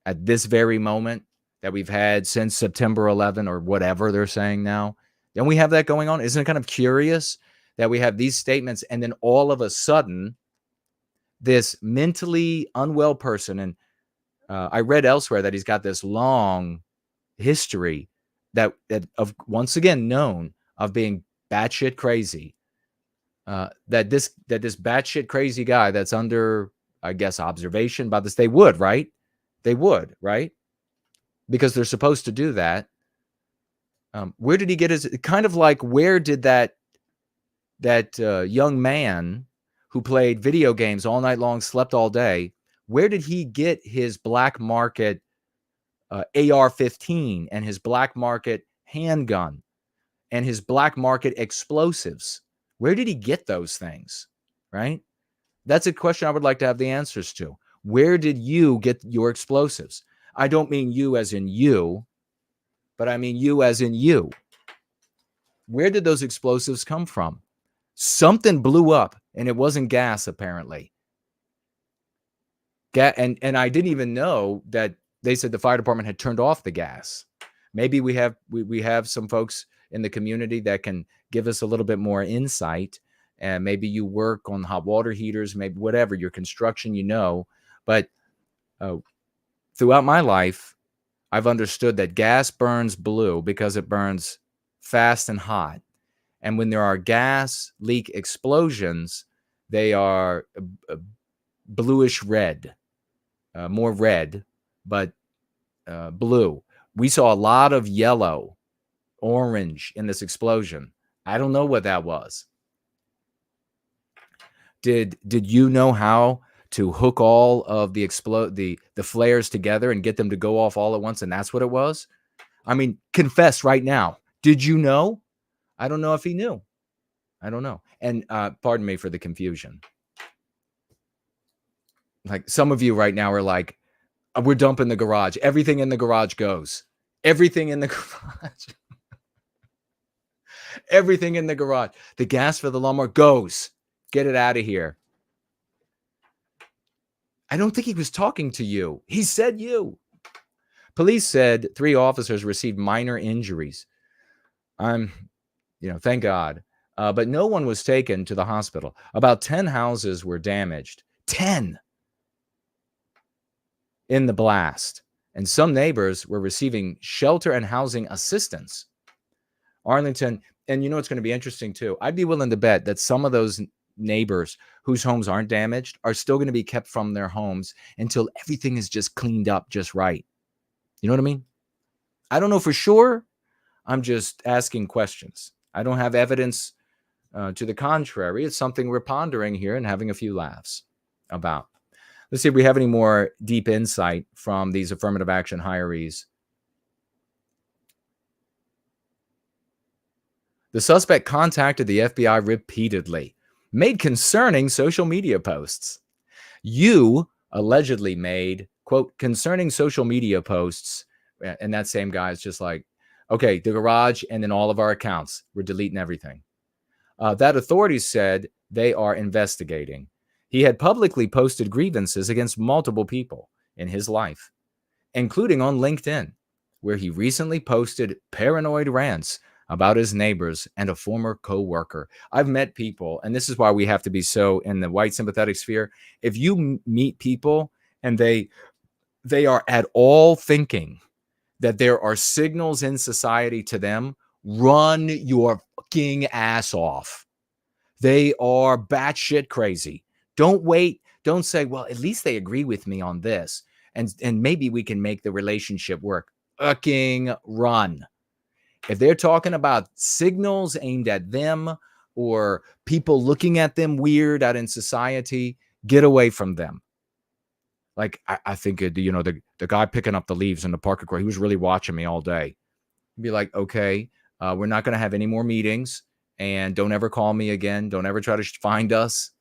at this very moment that we've had since September 11 or whatever they're saying now? Don't we have that going on? Isn't it kind of curious that we have these statements and then all of a sudden this mentally unwell person, and I read elsewhere that he's got this long history that of once again known of being batshit crazy. That this batshit crazy guy that's under, I guess, observation by this, they would, right? Because they're supposed to do that. Where did he get his, kind of like, where did that young man who played video games all night long, slept all day, where did he get his black market AR-15 and his black market handgun and his black market explosives? Where did he get those things, right? That's a question I would like to have the answers to. Where did you get your explosives? I don't mean you as in you, but I mean you as in you. Where did those explosives come from? Something blew up, and it wasn't gas, apparently. And I didn't even know that they said the fire department had turned off the gas. Maybe we have some folks in the community that can give us a little bit more insight. And maybe you work on hot water heaters, maybe whatever, your construction, But throughout my life, I've understood that gas burns blue because it burns fast and hot. And when there are gas leak explosions, they are bluish red, more red, but blue. We saw a lot of yellow, orange in this explosion. I don't know what that was. Did you know how to hook all of the flares together and get them to go off all at once, and that's what it was? I mean, confess right now. Did you know? I don't know if he knew. I don't know. And pardon me for the confusion. Like some of you right now are like, we're dumping the garage. Everything in the garage goes. Everything in the garage. Everything in the garage. The gas for the lawnmower goes. Get it out of here. I don't think he was talking to you. He said you. Police said 3 officers received minor injuries. Thank God. But no one was taken to the hospital. About 10 houses were damaged. 10 in the blast. And some neighbors were receiving shelter and housing assistance. Arlington, and it's going to be interesting too. I'd be willing to bet that some of those neighbors whose homes aren't damaged are still going to be kept from their homes until everything is just cleaned up just right. You know what I mean? I don't know for sure. I'm just asking questions. I don't have evidence to the contrary. It's something we're pondering here and having a few laughs about. Let's see if we have any more deep insight from these affirmative action hirees. The suspect contacted the FBI repeatedly, made concerning social media posts. You allegedly made, quote, concerning social media posts. And that same guy is just like, okay, the garage and then all of our accounts. We're deleting everything. That authorities said they are investigating. He had publicly posted grievances against multiple people in his life, including on LinkedIn, where he recently posted paranoid rants about his neighbors and a former co-worker. I've met people, and this is why we have to be so in the white sympathetic sphere. If you meet people and they are at all thinking that there are signals in society to them, run your fucking ass off. They are batshit crazy. Don't wait. Don't say, well, at least they agree with me on this, and maybe we can make the relationship work. Fucking run. If they're talking about signals aimed at them or people looking at them weird out in society, get away from them. Like, I think, the guy picking up the leaves in the park across, he was really watching me all day. He'd be like, okay, we're not going to have any more meetings, and don't ever call me again. Don't ever try to find us.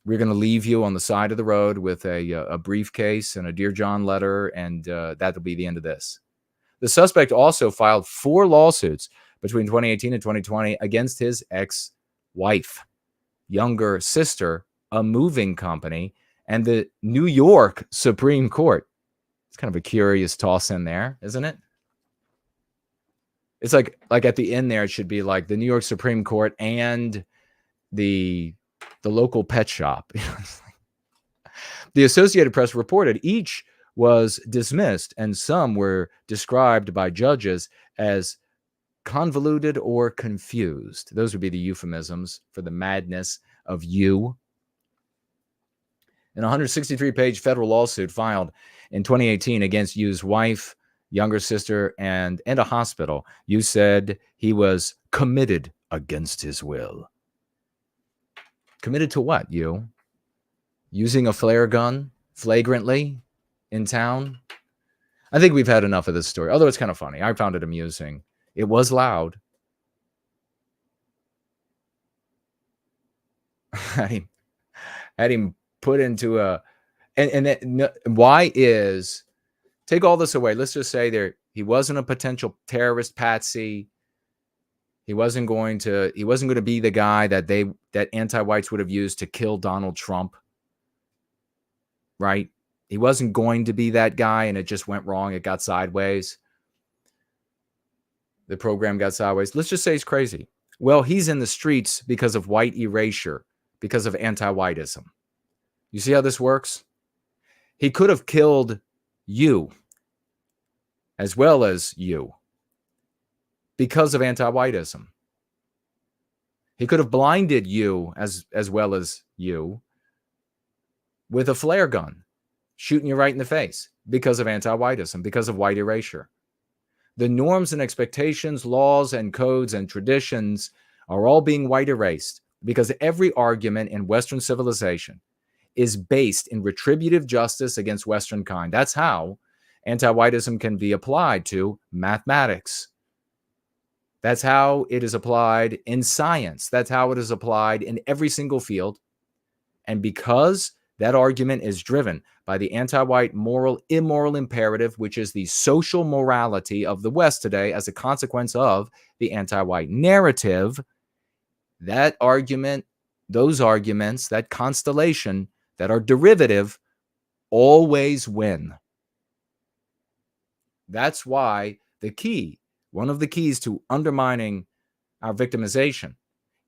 We're going to leave you on the side of the road with a briefcase and a Dear John letter, and that'll be the end of this. The suspect also filed 4 lawsuits between 2018 and 2020 against his ex-wife, younger sister, a moving company, and the New York Supreme Court. It's kind of a curious toss in there, isn't it? It's like at the end there, it should be like the New York Supreme Court and the local pet shop. The Associated Press reported each was dismissed, and some were described by judges as convoluted or confused. Those would be the euphemisms for the madness of you. In a 163-page federal lawsuit filed in 2018 against Yu's wife, younger sister, and a hospital, Yu said he was committed against his will. Committed to what? You using a flare gun flagrantly in town? I think we've had enough of this story, although it's kind of funny. I found it amusing. It was loud. Had him put into a, why is, take all this away. Let's just say he wasn't a potential terrorist patsy. He wasn't going to be the guy that anti-whites would have used to kill Donald Trump. Right? He wasn't going to be that guy, and it just went wrong. It got sideways. The program got sideways. Let's just say he's crazy. Well, he's in the streets because of white erasure, because of anti-whiteism. You see how this works? He could have killed you as well as you because of anti-whiteism. He could have blinded you as well as you with a flare gun, shooting you right in the face because of anti-whiteism, because of white erasure. The norms and expectations, laws and codes and traditions are all being white erased because every argument in Western civilization is based in retributive justice against Western kind. That's how anti-whiteism can be applied to mathematics. That's how it is applied in science. That's how it is applied in every single field. And because that argument is driven by the anti-white immoral imperative, which is the social morality of the West today as a consequence of the anti-white narrative, that argument, those arguments, that constellation that are derivative always win. That's why one of the keys to undermining our victimization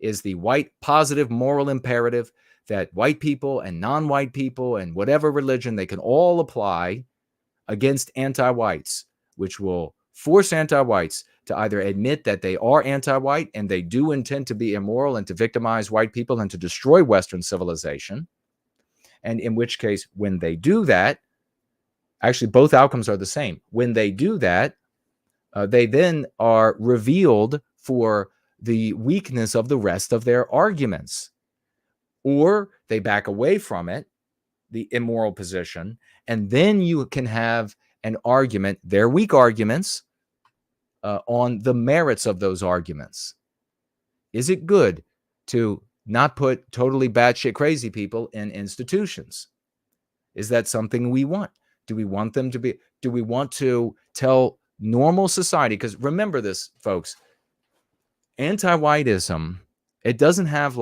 is the white positive moral imperative that white people and non-white people and whatever religion, they can all apply against anti-whites, which will force anti-whites to either admit that they are anti-white and they do intend to be immoral and to victimize white people and to destroy Western civilization. And in which case, when they do that, actually both outcomes are the same. When they do that, they then are revealed for the weakness of the rest of their arguments. Or they back away from it, the immoral position, and then you can have an argument, their weak arguments, on the merits of those arguments. Is it good to not put totally batshit crazy people in institutions? Is that something we want? Do we want them to be? Do we want to tell normal society? Because remember this, folks, anti-whiteism, it doesn't have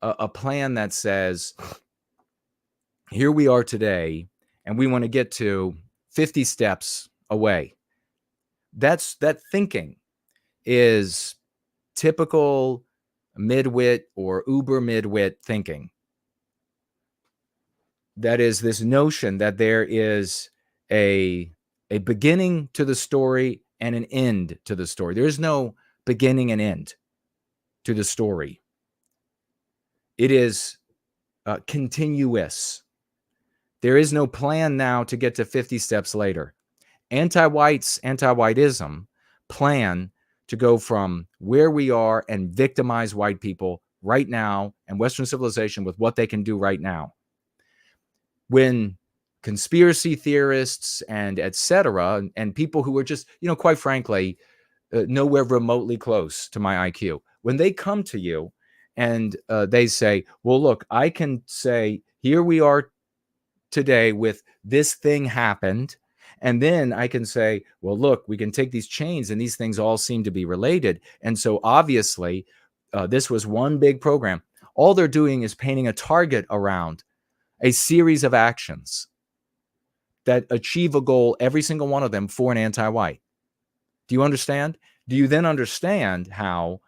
a plan that says, here we are today, and we want to get to 50 steps away. That thinking is typical midwit or uber midwit thinking. That is this notion that there is a beginning to the story and an end to the story. There is no beginning and end to the story. It is continuous. There is no plan now to get to 50 steps later. Anti-whiteism plan to go from where we are and victimize white people right now and Western civilization with what they can do right now. When conspiracy theorists and etc. and people who are just, quite frankly, nowhere remotely close to my IQ, when they come to you and they say, well, look, I can say, here we are today with this thing happened. And then I can say, well, look, we can take these chains and these things all seem to be related. And so obviously, this was one big program. All they're doing is painting a target around a series of actions that achieve a goal, every single one of them, for an anti-white. Do you understand? Do you then understand how,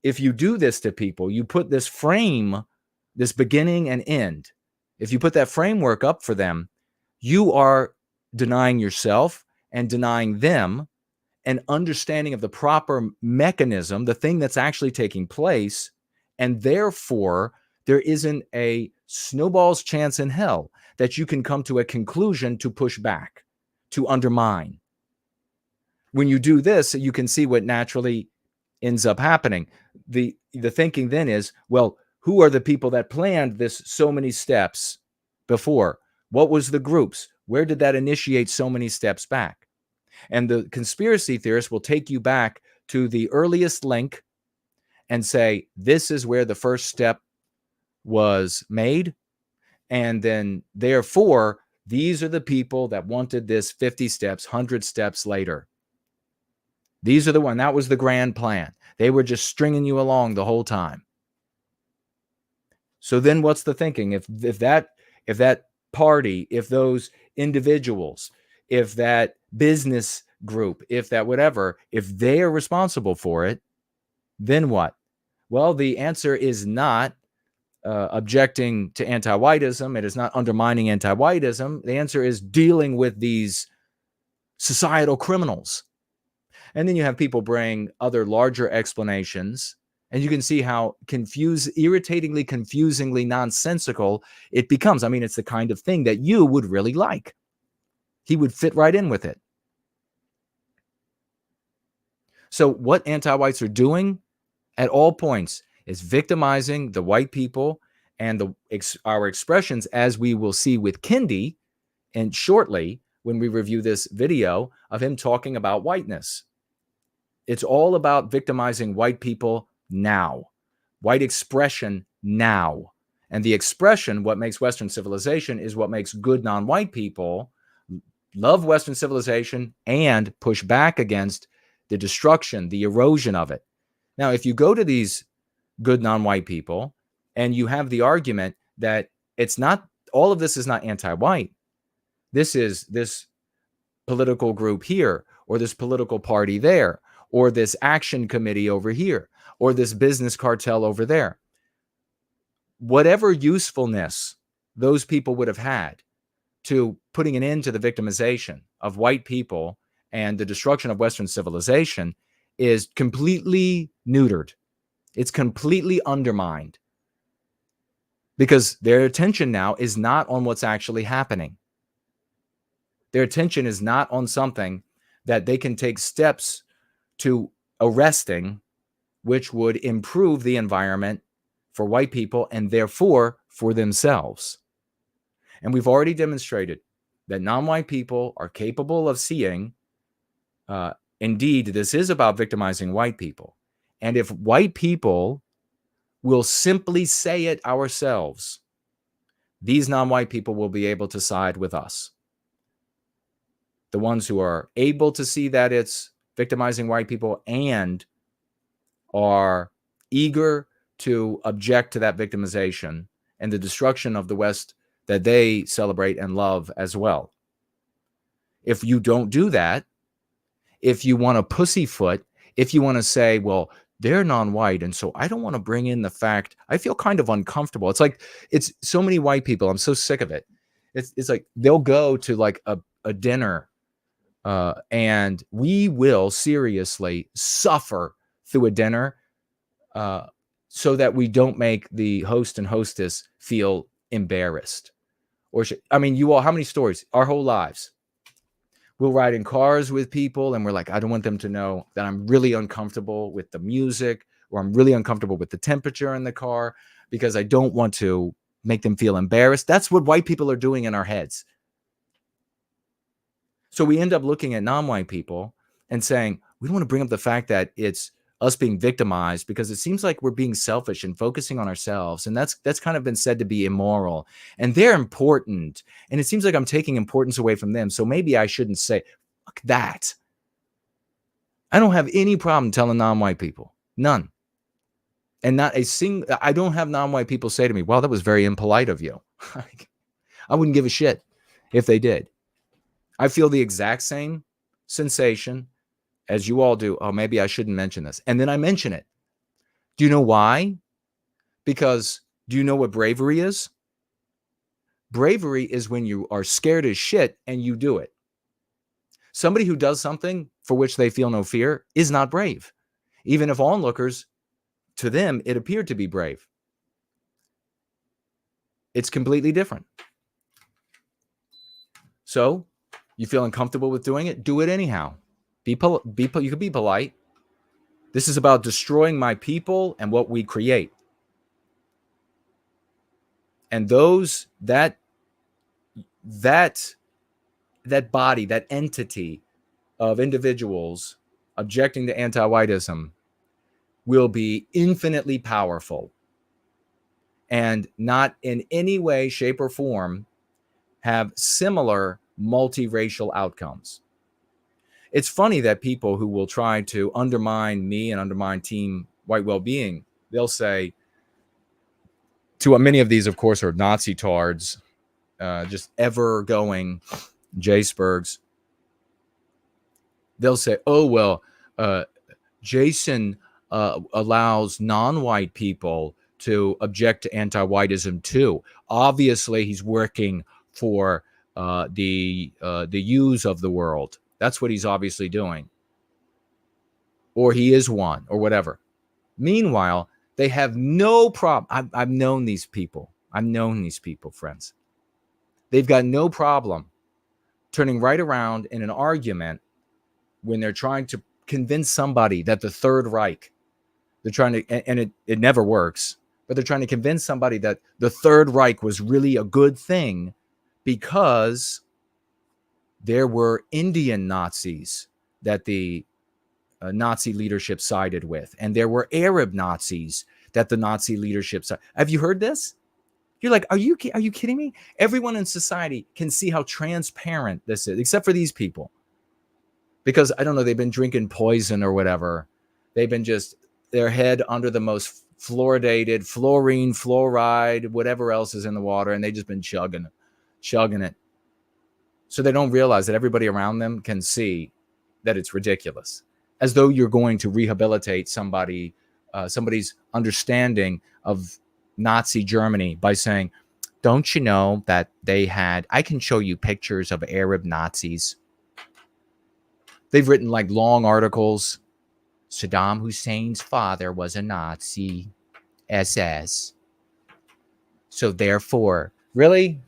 if you do this to people, you put this frame, this beginning and end, if you put that framework up for them, you are denying yourself and denying them an understanding of the proper mechanism, the thing that's actually taking place, and therefore there isn't a snowball's chance in hell that you can come to a conclusion to push back, to undermine. When you do this, you can see what naturally ends up happening. The thinking then is, well, who are the people that planned this so many steps before? What was the groups? Where did that initiate so many steps back? And the conspiracy theorists will take you back to the earliest link and say, this is where the first step was made. And then therefore, these are the people that wanted this 50 steps, 100 steps later. These are the one. That was the grand plan. They were just stringing you along the whole time. So then what's the thinking? If that party, if those individuals, if that business group, if that whatever, if they are responsible for it, then what? Well, the answer is not objecting to anti-whiteism. It is not undermining anti-whiteism. The answer is dealing with these societal criminals. And then you have people bring other larger explanations, and you can see how irritatingly, confusingly nonsensical it becomes. I mean, it's the kind of thing that you would really like. He would fit right in with it. So what anti-whites are doing at all points is victimizing the white people, and our expressions, as we will see with Kendi, and shortly when we review this video of him talking about whiteness. It's all about victimizing white people now, white expression now. And the expression, what makes Western civilization, is what makes good non-white people love Western civilization and push back against the destruction, the erosion of it. Now, if you go to these good non-white people and you have the argument that it's not, all of this is not anti-white. This is this political group here, or this political party there, or this action committee over here, or this business cartel over there. Whatever usefulness those people would have had to putting an end to the victimization of white people and the destruction of Western civilization is completely neutered. It's completely undermined, because their attention now is not on what's actually happening. Their attention is not on something that they can take steps to arresting, which would improve the environment for white people and therefore for themselves. And we've already demonstrated that non-white people are capable of seeing, indeed, this is about victimizing white people. And if white people will simply say it ourselves, these non-white people will be able to side with us. The ones who are able to see that it's victimizing white people and are eager to object to that victimization and the destruction of the West that they celebrate and love as well. If you don't do that, if you want to pussyfoot, if you want to say, well, they're non-white, and so I don't want to bring in the fact, I feel kind of uncomfortable. It's like, it's so many white people, I'm so sick of it. It's like they'll go to like a dinner, and we will seriously suffer through a dinner so that we don't make the host and hostess feel embarrassed. Or I mean, you all, how many stories? Our whole lives. We'll ride in cars with people and we're like, I don't want them to know that I'm really uncomfortable with the music, or I'm really uncomfortable with the temperature in the car, because I don't want to make them feel embarrassed. That's what white people are doing in our heads. So we end up looking at non-white people and saying, we don't want to bring up the fact that it's us being victimized, because it seems like we're being selfish and focusing on ourselves. And that's kind of been said to be immoral, and they're important. And it seems like I'm taking importance away from them. So maybe I shouldn't say, fuck that. I don't have any problem telling non-white people, none. And not a single, I don't have non-white people say to me, well, that was very impolite of you. I wouldn't give a shit if they did. I feel the exact same sensation as you all do. Oh, maybe I shouldn't mention this. And then I mention it. Do you know why? Because do you know what bravery is? Bravery is when you are scared as shit and you do it. Somebody who does something for which they feel no fear is not brave. Even if onlookers, to them, it appeared to be brave. It's completely different. So you feel uncomfortable with doing it? Do it anyhow. You could be polite. This is about destroying my people and what we create. And those that body, that entity of individuals objecting to anti-whiteism will be infinitely powerful and not in any way, shape, or form have similar multiracial outcomes. It's funny that people who will try to undermine me and undermine Team White Wellbeing, they'll say, many of these, of course, are Nazi tards, just ever-going J-Spurgs. They'll say, oh, well, Jason allows non-white people to object to anti-whiteism too. Obviously, he's working for the yous of the world. That's what he's obviously doing. Or he is one, or whatever. Meanwhile, they have no problem. I've known these people. I've known these people, friends. They've got no problem turning right around in an argument when they're trying to convince somebody that the Third Reich, they're trying to, and it never works, but they're trying to convince somebody that the Third Reich was really a good thing because there were Indian Nazis that the Nazi leadership sided with, and there were Arab Nazis that the Nazi leadership sided. Have you heard this? You're like, are you kidding me? Everyone in society can see how transparent this is, except for these people. Because, I don't know, they've been drinking poison or whatever. They've been just, their head under the most fluoridated, fluorine, fluoride, whatever else is in the water, and they've just been chugging it. So they don't realize that everybody around them can see that it's ridiculous. As though you're going to rehabilitate somebody's understanding of Nazi Germany by saying, don't you know that I can show you pictures of Arab Nazis. They've written like long articles. Saddam Hussein's father was a Nazi, SS. So therefore, really?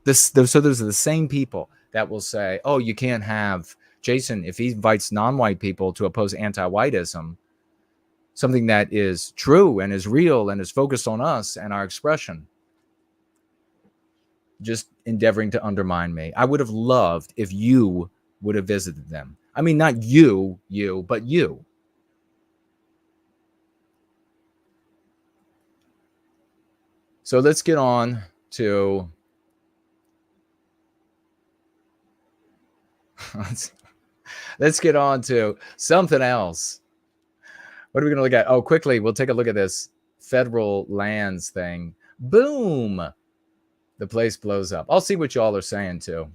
So those are the same people that will say, oh, you can't have Jason, if he invites non-white people to oppose anti-whiteism, something that is true and is real and is focused on us and our expression, just endeavoring to undermine me. I would have loved if you would have visited them. I mean, not you, but you. So let's get on to let's get on to something else. What are we going to look at? Oh, quickly, we'll take a look at this federal lands thing. Boom! The place blows up. I'll see what y'all are saying, too.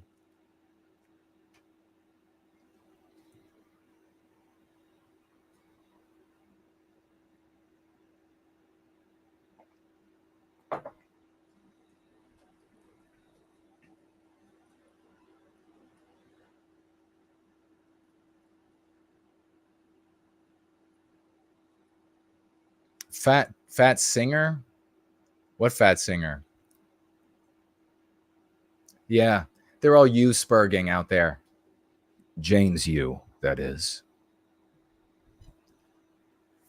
Fat singer? What fat singer? Yeah, they're all U-spurging out there. James U, that is.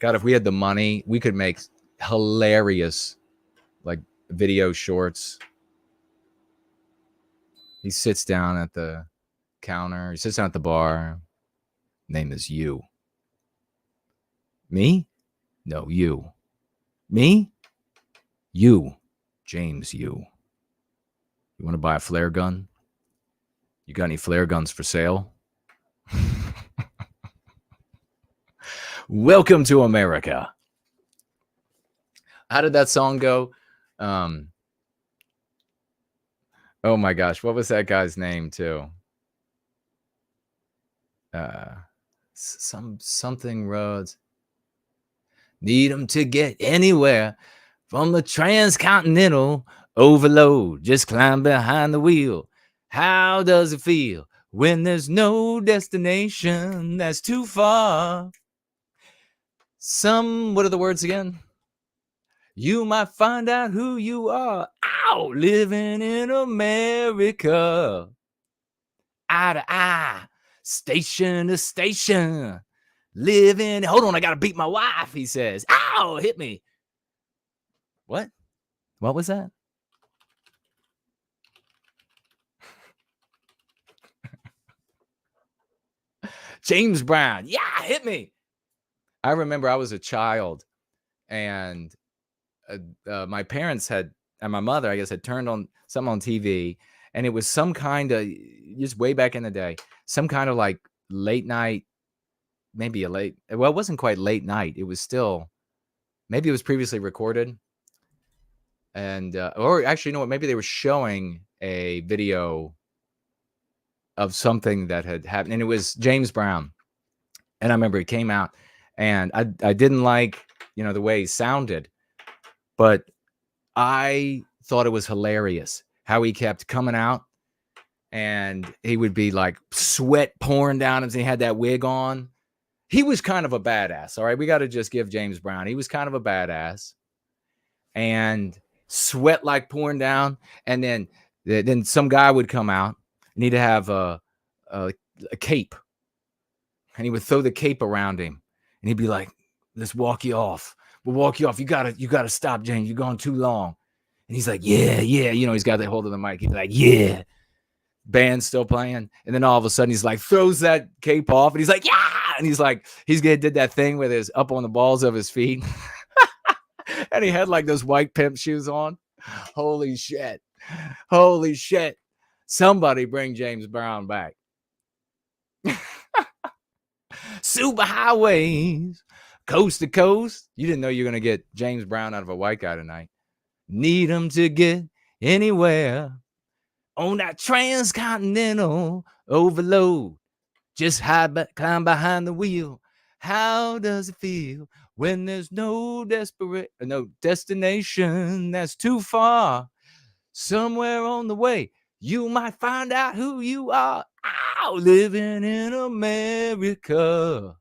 God, if we had the money, we could make hilarious, like, video shorts. He sits down at the counter. He sits down at the bar. Name is you. Me? No, you. Me? You. James you. You want to buy a flare gun? You got any flare guns for sale? Welcome to America. How did that song go? Oh my gosh, what was that guy's name too? Something roads. Need them to get anywhere from the transcontinental overload. Just climb behind the wheel. How does it feel when there's no destination that's too far? What are the words again? You might find out who you are. Ow! Living in America. Eye to eye. Station to station. living. Hold on, I got to beat my wife, he says. Ow, hit me. What? What was that? James Brown. Yeah, hit me. I remember I was a child, and my parents had, and my mother, I guess, had turned on something on TV, and it was some kind of, just way back in the day, some kind of like late night, maybe a late, well, it wasn't quite late night. It was still, maybe it was previously recorded. And, or actually, you know what? Maybe they were showing a video of something that had happened, and it was James Brown. And I remember it came out, and I didn't like, the way he sounded, but I thought it was hilarious how he kept coming out, and he would be like sweat pouring down him, and he had that wig on. He was kind of a badass. All right. We got to just give James Brown. He was kind of a badass, and sweat like pouring down. And then some guy would come out, and he'd have a cape, and he would throw the cape around him, and he'd be like, let's walk you off. We'll walk you off. You gotta stop, James. You're going too long. And he's like, yeah. He's got that hold of the mic. He's like, yeah. Band's still playing. And then all of a sudden he's like, throws that cape off, and he's like, yeah. And he's like, did that thing with his up on the balls of his feet. And he had like those white pimp shoes on. Holy shit. Somebody bring James Brown back. Super highways, coast to coast. You didn't know you were going to get James Brown out of a white guy tonight. Need him to get anywhere on that transcontinental overload. Just climb behind the wheel. How does it feel when there's no destination that's too far? Somewhere on the way, you might find out who you are. Ow, living in America.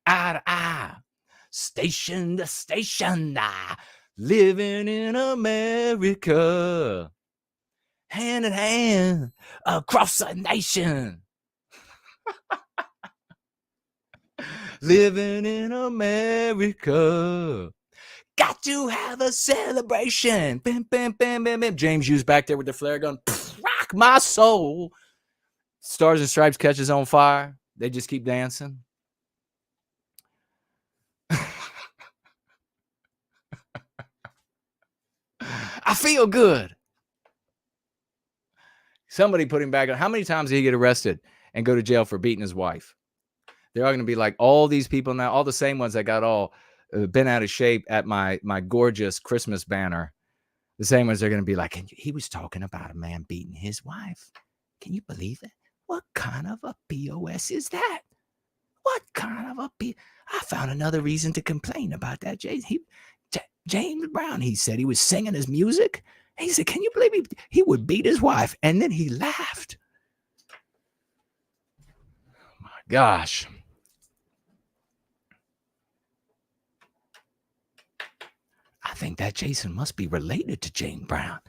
Eye to eye, station to station, living in America. Hand in hand across the nation. Living in America. Got to have a celebration. Bam, bam, bam, bam, bam. James Hughes back there with the flare gun. Rock my soul. Stars and Stripes catches on fire. They just keep dancing. I feel good. Somebody put him back on. How many times did he get arrested and go to jail for beating his wife? They're all going to be like all these people now, all the same ones that got all bent out of shape at my gorgeous Christmas banner. The same ones are going to be like, he was talking about a man beating his wife. Can you believe it? What kind of a POS is that? What kind of a I found another reason to complain about that. James Brown, he said he was singing his music. He said, can you believe he would beat his wife? And then he laughed. Oh my gosh. I think that Jason must be related to James Brown.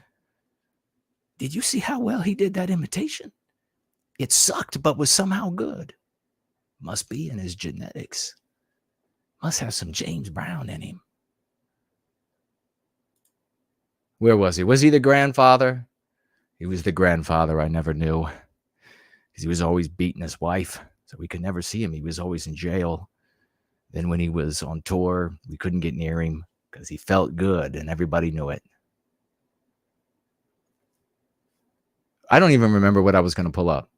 Did you see how well he did that imitation? It sucked, but was somehow good. Must be in his genetics. Must have some James Brown in him. Where was he? Was he the grandfather? He was the grandfather I never knew. Because he was always beating his wife, so we could never see him. He was always in jail. Then when he was on tour, we couldn't get near him because he felt good and everybody knew it. I don't even remember what I was going to pull up.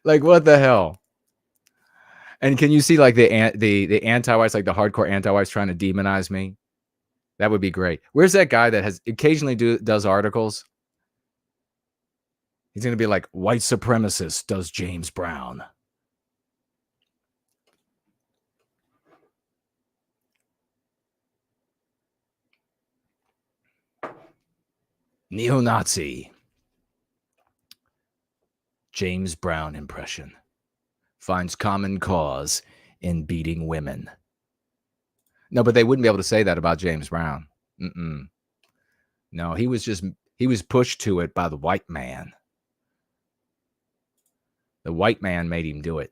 Like, what the hell? And can you see like the anti-whites, like the hardcore anti-whites trying to demonize me? That would be great. Where's that guy that has occasionally does articles? He's going to be like, white supremacist does James Brown. Neo-Nazi. James Brown impression. Finds common cause in beating women. No, but they wouldn't be able to say that about James Brown. No, he was He was pushed to it by the white man. The white man made him do it.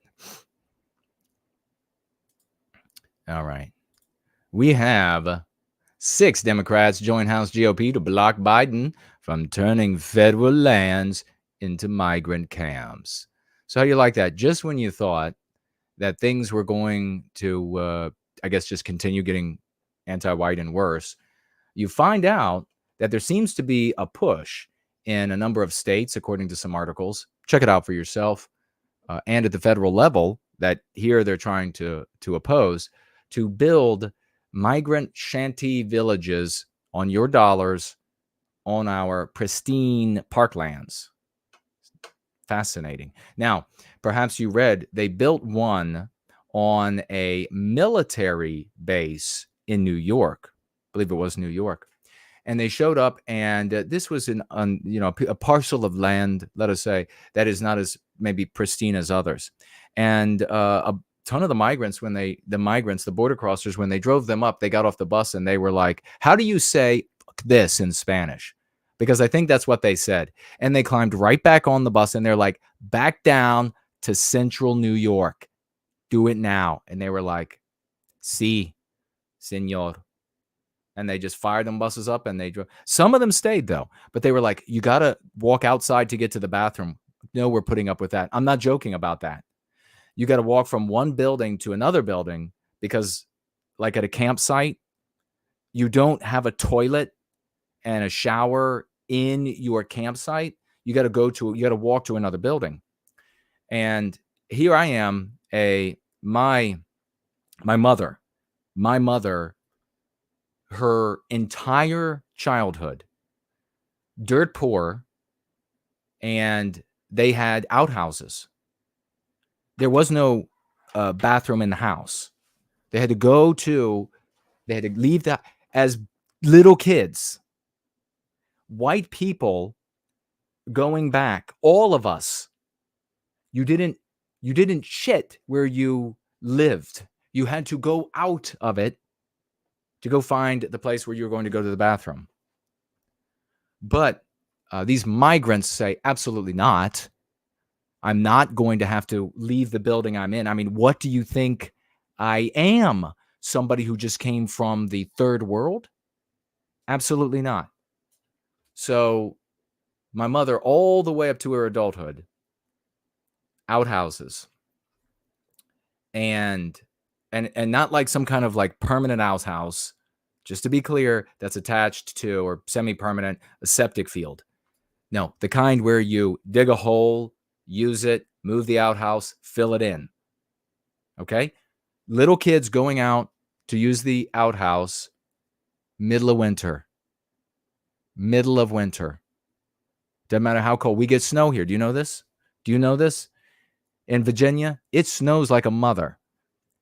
All right. We have 6 Democrats join House GOP to block Biden from turning federal lands into migrant camps. So how do you like that? Just when you thought that things were going to, I guess, just continue getting anti-white and worse, you find out that there seems to be a push in a number of states, according to some articles. Check it out for yourself. And at the federal level, that here they're trying to oppose, to build migrant shanty villages on your dollars on our pristine parklands. Fascinating. Now, perhaps you read they built one on a military base in New York. I believe it was New York. And they showed up, and this was a parcel of land, let us say, that is not as maybe pristine as others. And a ton of the migrants, the border crossers, when they drove them up, they got off the bus and they were like, how do you say this in Spanish? Because I think that's what they said. And they climbed right back on the bus and they're like, back down to central New York. Do it now. And they were like, sí, señor. And they just fired them buses up and they drove. Some of them stayed though, but they were like, you got to walk outside to get to the bathroom. No, we're putting up with that. I'm not joking about that. You got to walk from one building to another building because, like at a campsite, you don't have a toilet and a shower in your campsite. You got to walk to another building. And here I am, my mother, her entire childhood, dirt poor, and they had outhouses. There was no bathroom in the house. They had to leave that as little kids. White people going back, all of us, you didn't shit where you lived. You had to go out of it to go find the place where you were going to go to the bathroom. But these migrants say, absolutely not. I'm not going to have to leave the building I'm in. I mean, what do you think I am? Somebody who just came from the third world? Absolutely not. So my mother, all the way up to her adulthood, outhouses. And not like some kind of like permanent outhouse, just to be clear, that's attached to or semi-permanent, a septic field. No, the kind where you dig a hole, use it, move the outhouse, fill it in. Okay? Little kids going out to use the outhouse middle of winter. Doesn't matter how cold. We get snow here. Do you know this? In Virginia, it snows like a mother.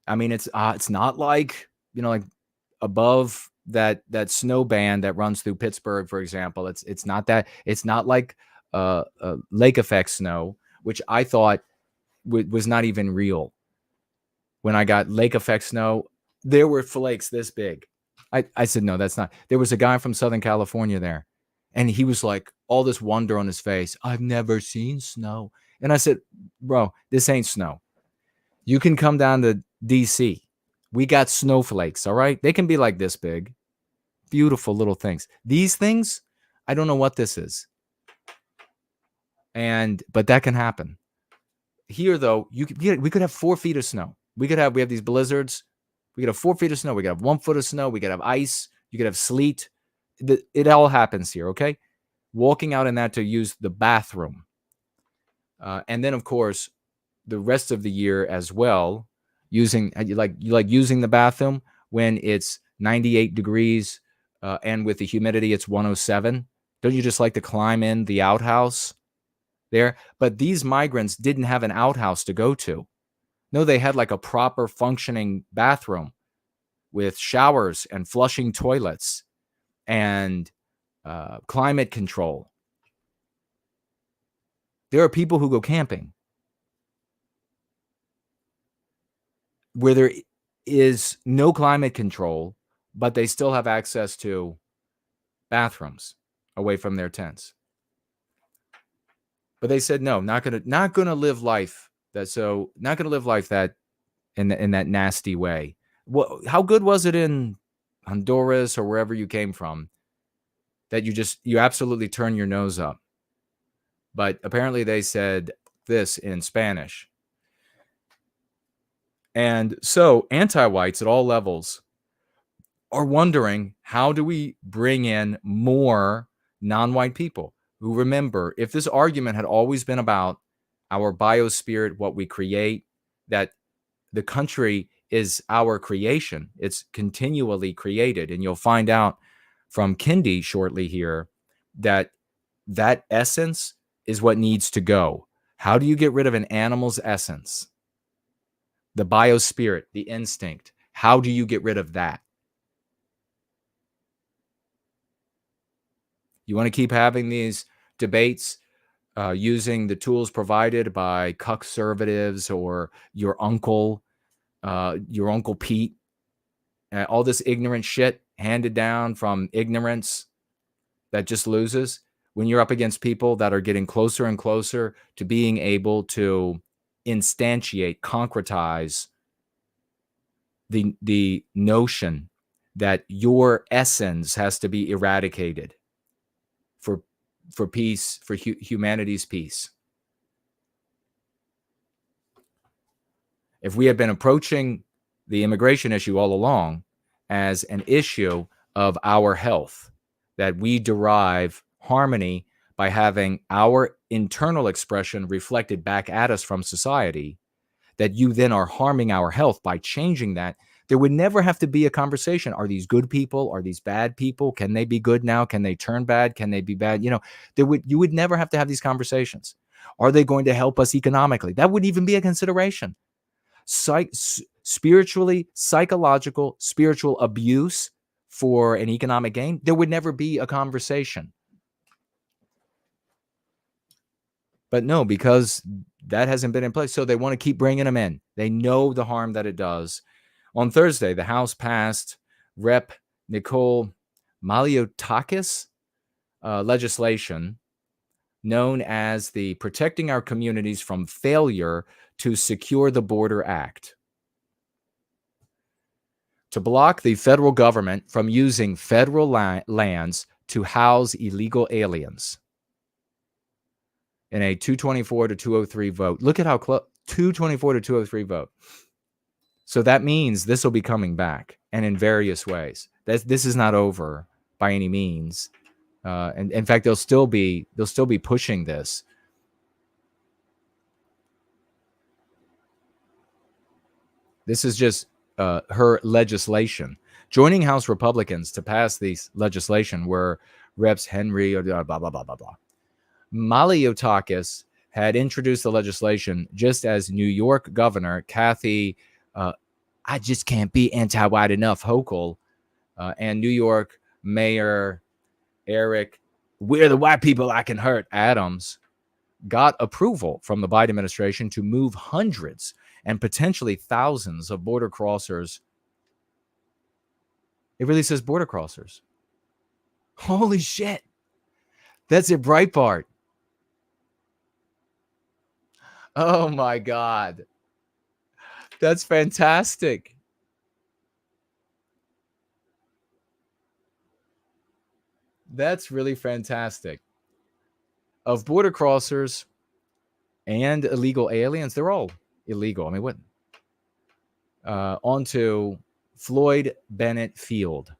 I mean, it's not like, like above that snow band that runs through Pittsburgh, for example. It's not that. It's not like lake effect snow, which I thought was not even real. When I got lake effect snow, there were flakes this big. I said, no, that's not. There was a guy from Southern California there, and he was like, all this wonder on his face. I've never seen snow. And I said, bro, this ain't snow. You can come down to DC. We got snowflakes, all right? They can be like this big. Beautiful little things. These things, I don't know what this is. But that can happen. Here, though, we could have 4 feet of snow. We have these blizzards. We could have 4 feet of snow. We could have 1 foot of snow. We could have ice. You could have sleet. It all happens here, okay? Walking out in that to use the bathroom. And then, of course, the rest of the year as well, using the bathroom when it's 98 degrees and with the humidity it's 107. Don't you just like to climb in the outhouse there? But these migrants didn't have an outhouse to go to. No, they had like a proper functioning bathroom with showers and flushing toilets and climate control. There are people who go camping where there is no climate control, but they still have access to bathrooms. away from their tents. But they said no, not gonna live life that in that nasty way. How good was it in Honduras or wherever you came from that you absolutely turn your nose up? But apparently they said this in Spanish. And so anti-whites at all levels are wondering, how do we bring in more non-white people who remember, if this argument had always been about our biospirit, what we create, that the country is our creation, it's continually created. And you'll find out from Kendi shortly here that essence is what needs to go. How do you get rid of an animal's essence? The biospirit, the instinct. How do you get rid of that? You want to keep having these debates using the tools provided by conservatives or your Uncle Pete, all this ignorant shit handed down from ignorance that just loses when you're up against people that are getting closer and closer to being able to instantiate, concretize the notion that your essence has to be eradicated for peace, for humanity's peace. If we had been approaching the immigration issue all along as an issue of our health, that we derive harmony by having our internal expression reflected back at us from society, that you then are harming our health by changing that, there would never have to be a conversation. Are these good people? Are these bad people? Can they be good now? Can they turn bad? Can they be bad? You would never have to have these conversations. Are they going to help us economically? That wouldn't even be a consideration. Spiritually, psychological, spiritual abuse for an economic gain, there would never be a conversation. But no, because that hasn't been in place. So they want to keep bringing them in. They know the harm that it does. On Thursday, the House passed Rep. Nicole Maliotakis legislation known as the Protecting Our Communities from Failure to Secure the Border Act, to block the federal government from using federal lands to house illegal aliens. In a 224 to 203 vote. Look at how close, 224 to 203 vote. So that means this will be coming back, and in various ways. This is not over by any means. And in fact, they'll still be pushing this. This is just her legislation. Joining House Republicans to pass this legislation were Reps Henry, blah, blah, blah, blah, blah. Maliotakis had introduced the legislation just as New York Governor Kathy, I just can't be anti-white enough, Hochul, and New York Mayor Eric, we're the white people I can hurt, Adams, got approval from the Biden administration to move hundreds and potentially thousands of border crossers. It really says border crossers. Holy shit. That's it, Breitbart. Oh my God. That's fantastic. That's really fantastic. Of border crossers and illegal aliens, they're all illegal. I mean, what? Onto Floyd Bennett Field,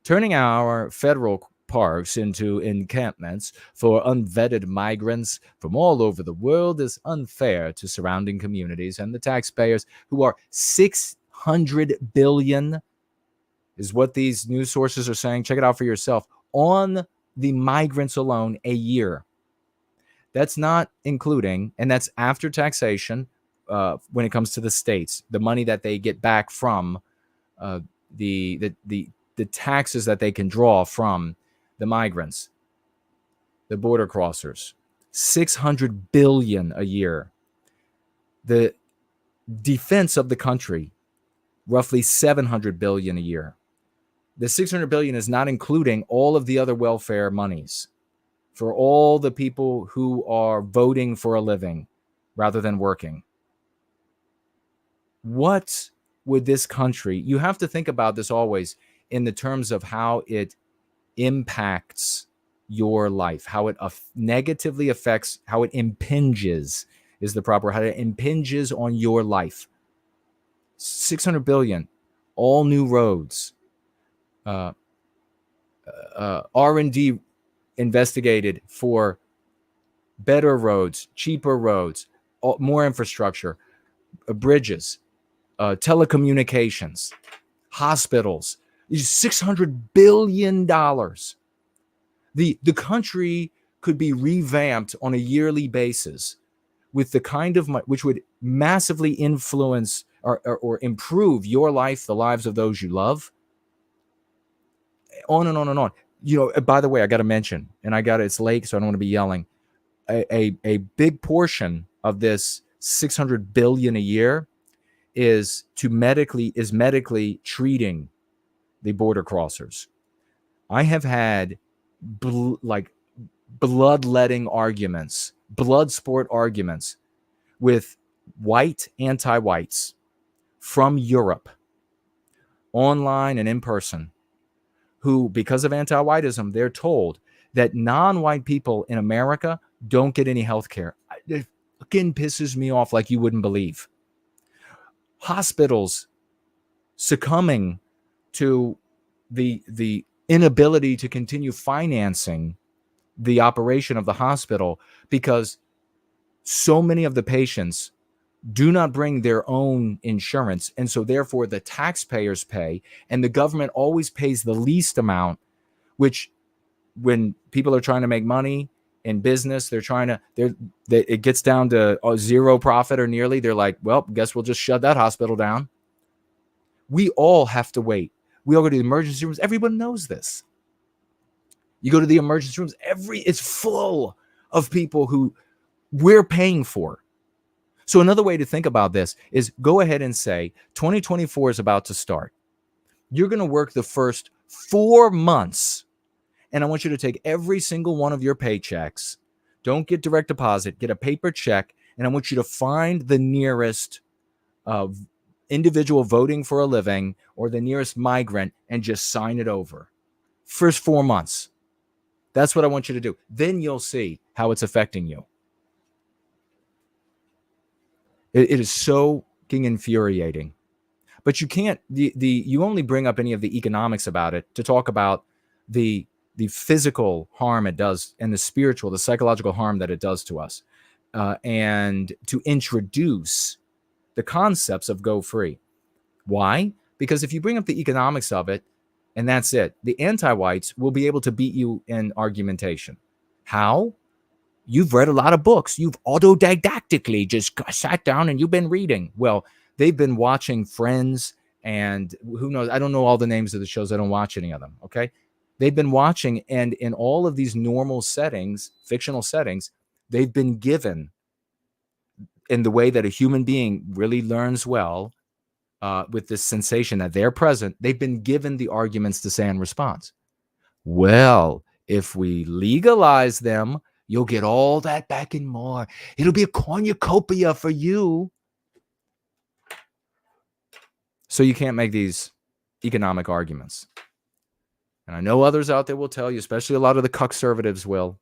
turning our federal parks into encampments for unvetted migrants from all over the world is unfair to surrounding communities and the taxpayers, who are $600 billion, is what these news sources are saying. Check it out for yourself. On the migrants alone a year. That's not including, and that's after taxation when it comes to the states, the money that they get back from the taxes that they can draw from the migrants, the border crossers. $600 billion a year. The defense of the country, roughly $700 billion a year. The $600 billion is not including all of the other welfare monies for all the people who are voting for a living rather than working. What would this country, you have to think about this always in the terms of how it impacts your life, how it negatively affects, how it impinges is the proper, how it impinges on your life. 600 billion, all new roads, R&D investigated for better roads, cheaper roads, more infrastructure, bridges, telecommunications, hospitals. $600 billion. The country could be revamped on a yearly basis with the kind of money which would massively influence or improve your life, the lives of those you love. On and on and on. You know, by the way, I got to mention, and it's late, so I don't want to be yelling. A big portion of this 600 billion a year is medically treating the border crossers. I have had bloodletting arguments, blood sport arguments with white anti-whites from Europe, online and in person, who, because of anti-whiteism, they're told that non-white people in America don't get any health care. It fucking pisses me off like you wouldn't believe. Hospitals succumbing to the inability to continue financing the operation of the hospital because so many of the patients do not bring their own insurance, and so therefore the taxpayers pay, and the government always pays the least amount, which when people are trying to make money in business, it gets down to zero profit or nearly, they're like, well, guess we'll just shut that hospital down. We all have to wait. We all go to the emergency rooms. Everyone knows this. You go to the emergency rooms, it's full of people who we're paying for. So another way to think about this is go ahead and say 2024 is about to start. You're going to work the first 4 months, and I want you to take every single one of your paychecks. Don't get direct deposit, get a paper check, and I want you to find the nearest individual voting for a living or the nearest migrant and just sign it over. First 4 months. That's what I want you to do. Then you'll see how it's affecting you. It is so infuriating. But you can't, you only bring up any of the economics about it to talk about the physical harm it does and the spiritual, the psychological harm that it does to us, and to introduce the concepts of go free. Why? Because if you bring up the economics of it, and that's it, the anti-whites will be able to beat you in argumentation. How? You've read a lot of books. You've autodidactically just sat down and you've been reading. Well, they've been watching Friends and who knows? I don't know all the names of the shows. I don't watch any of them. Okay. They've been watching, and in all of these normal settings, fictional settings, they've been given, in the way that a human being really learns well, with this sensation that they're present, they've been given the arguments to say in response. Well, if we legalize them, you'll get all that back and more. It'll be a cornucopia for you. So you can't make these economic arguments. And I know others out there will tell you, especially a lot of the conservatives will.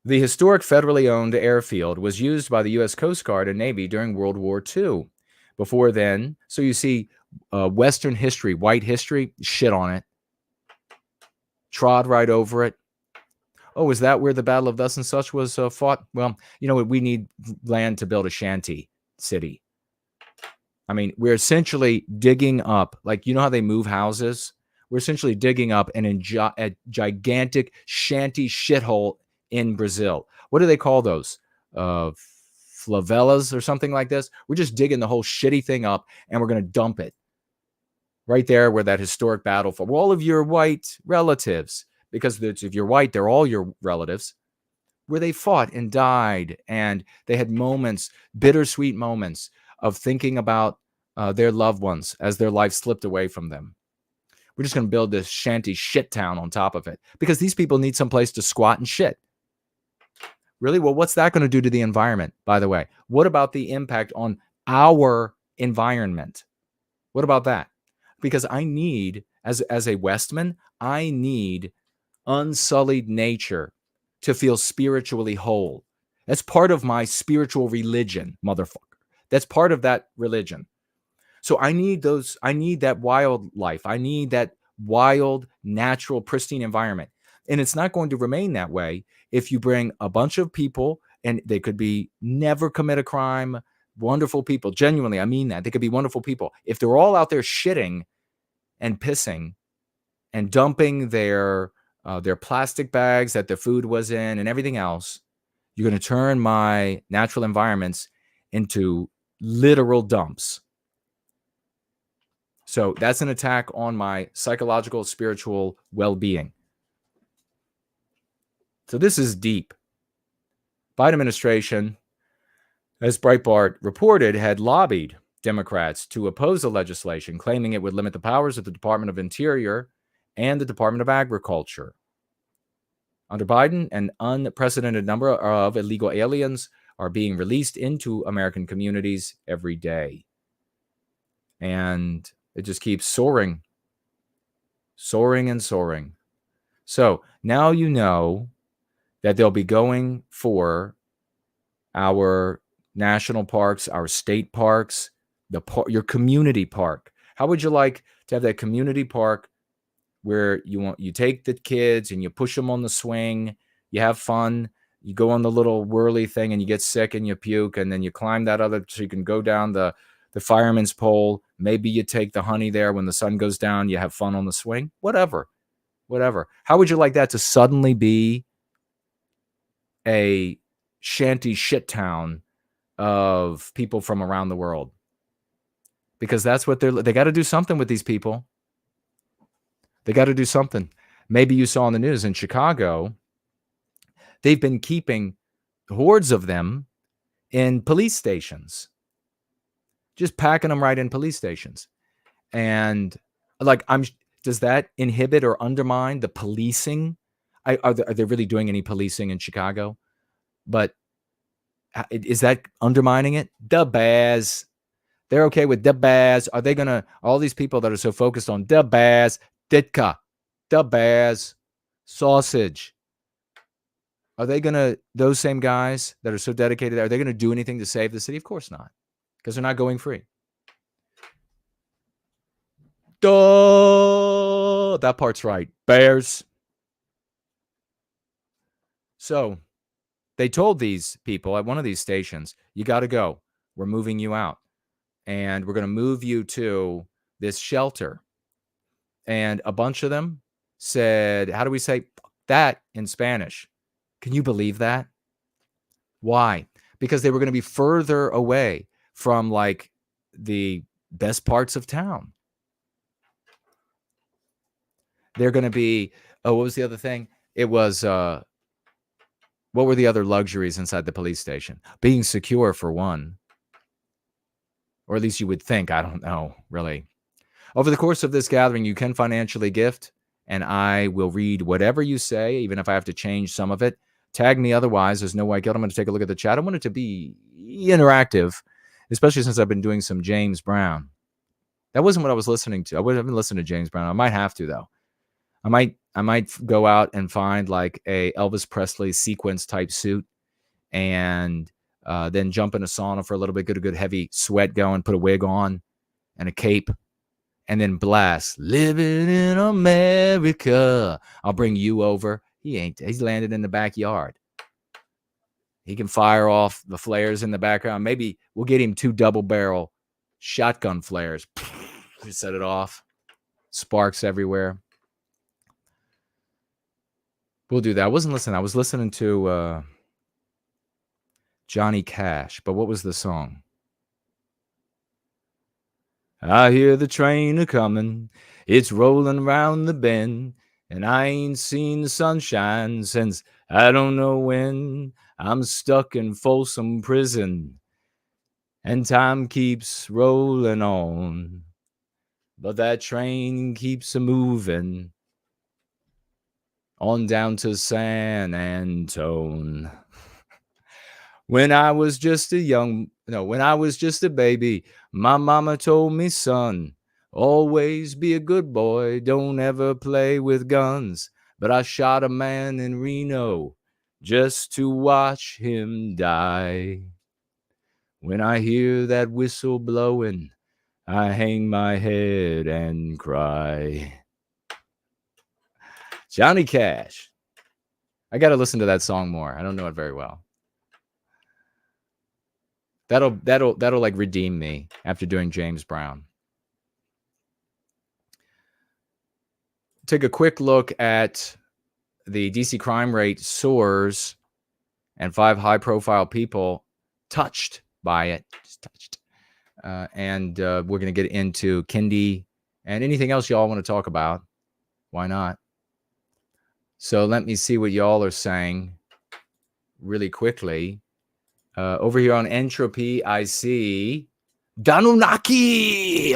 The historic federally owned airfield was used by the U.S. Coast Guard and Navy during World War II. Before then, so you see, Western history, white history, shit on it. Trod right over it. Oh, is that where the Battle of thus and such was fought? Well, you know what? We need land to build a shanty city. I mean, we're essentially digging up, like, you know how they move houses? We're essentially digging up a gigantic shanty shithole in Brazil. What do they call those? Favelas or something like this? We're just digging the whole shitty thing up, and we're going to dump it right there where that historic battle for all of your white relatives, because if you're white, they're all your relatives, where they fought and died, and they had moments, bittersweet moments of thinking about their loved ones as their life slipped away from them. We're just going to build this shanty shit town on top of it because these people need some place to squat and shit. Really? Well, what's that going to do to the environment, by the way? What about the impact on our environment? What about that? Because I need, as a Westman, I need unsullied nature to feel spiritually whole. That's part of my spiritual religion, motherfucker. That's part of that religion. So I need that wildlife. I need that wild, natural, pristine environment. And it's not going to remain that way if you bring a bunch of people, and they could be never commit a crime, wonderful people. Genuinely, I mean that. They could be wonderful people. If they're all out there shitting and pissing and dumping their plastic bags that the food was in and everything else, you're going to turn my natural environments into literal dumps. So that's an attack on my psychological, spiritual well-being. So this is deep. Biden administration, as Breitbart reported, had lobbied Democrats to oppose the legislation, claiming it would limit the powers of the Department of Interior and the Department of Agriculture. Under Biden, an unprecedented number of illegal aliens are being released into American communities every day. And it just keeps soaring and soaring. So now you know that they'll be going for our national parks, our state parks, your community park. How would you like to have that community park where you take the kids and you push them on the swing, you have fun, you go on the little whirly thing and you get sick and you puke, and then you climb that other so you can go down the fireman's pole. Maybe you take the honey there when the sun goes down, you have fun on the swing, whatever. How would you like that to suddenly be a shanty shit town of people from around the world? Because that's what they got to do something with these people. They got to do something. Maybe you saw on the news in Chicago, they've been keeping hordes of them in police stations, just packing them right in police stations. And does that inhibit or undermine the policing? Are they really doing any policing in Chicago? But is that undermining it? The bears. They're okay with the bears. Are they going to, all these people that are so focused on the bears, Ditka, the bears, sausage, are they going to, those same guys that are so dedicated, are they going to do anything to save the city? Of course not, because they're not going free. Duh, that part's right. Bears. So they told these people at one of these stations, you got to go. We're moving you out. And we're going to move you to this shelter. And a bunch of them said, how do we say that in Spanish? Can you believe that? Why? Because they were going to be further away from like the best parts of town. They're going to be, what was the other thing? It was, what were the other luxuries inside the police station? Being secure, for one. Or at least you would think. I don't know, really. Over the course of this gathering, you can financially gift, and I will read whatever you say, even if I have to change some of it. Tag me otherwise. There's no white guilt. I'm going to take a look at the chat. I want it to be interactive, especially since I've been doing some James Brown. That wasn't what I was listening to. I wouldn't have been listening to James Brown. I might have to, though. I might go out and find like a Elvis Presley sequence type suit and then jump in a sauna for a little bit, get a good heavy sweat going, put a wig on and a cape, and then blast "Living in America." I'll bring you over. He's landed in the backyard. He can fire off the flares in the background. Maybe we'll get him 2 double-barrel shotgun flares. Set it off. Sparks everywhere. We'll do that. I wasn't listening. I was listening to Johnny Cash. But what was the song? I hear the train a-coming. It's rolling around the bend. And I ain't seen the sunshine since I don't know when. I'm stuck in Folsom Prison. And time keeps rolling on. but that train keeps a moving on down to San Antone. When I was just a baby, my mama told me, son, always be a good boy, don't ever play with guns. But I shot a man in Reno just to watch him die. When I hear that whistle blowing, I hang my head and cry. Johnny Cash. I got to listen to that song more. I don't know it very well. That'll like redeem me after doing James Brown. Take a quick look at the DC crime rate soars and 5 high-profile people touched by it. Just touched. And we're going to get into Kendi and anything else y'all want to talk about. Why not? So let me see what y'all are saying really quickly. Over here on Entropy, I see Danunaki.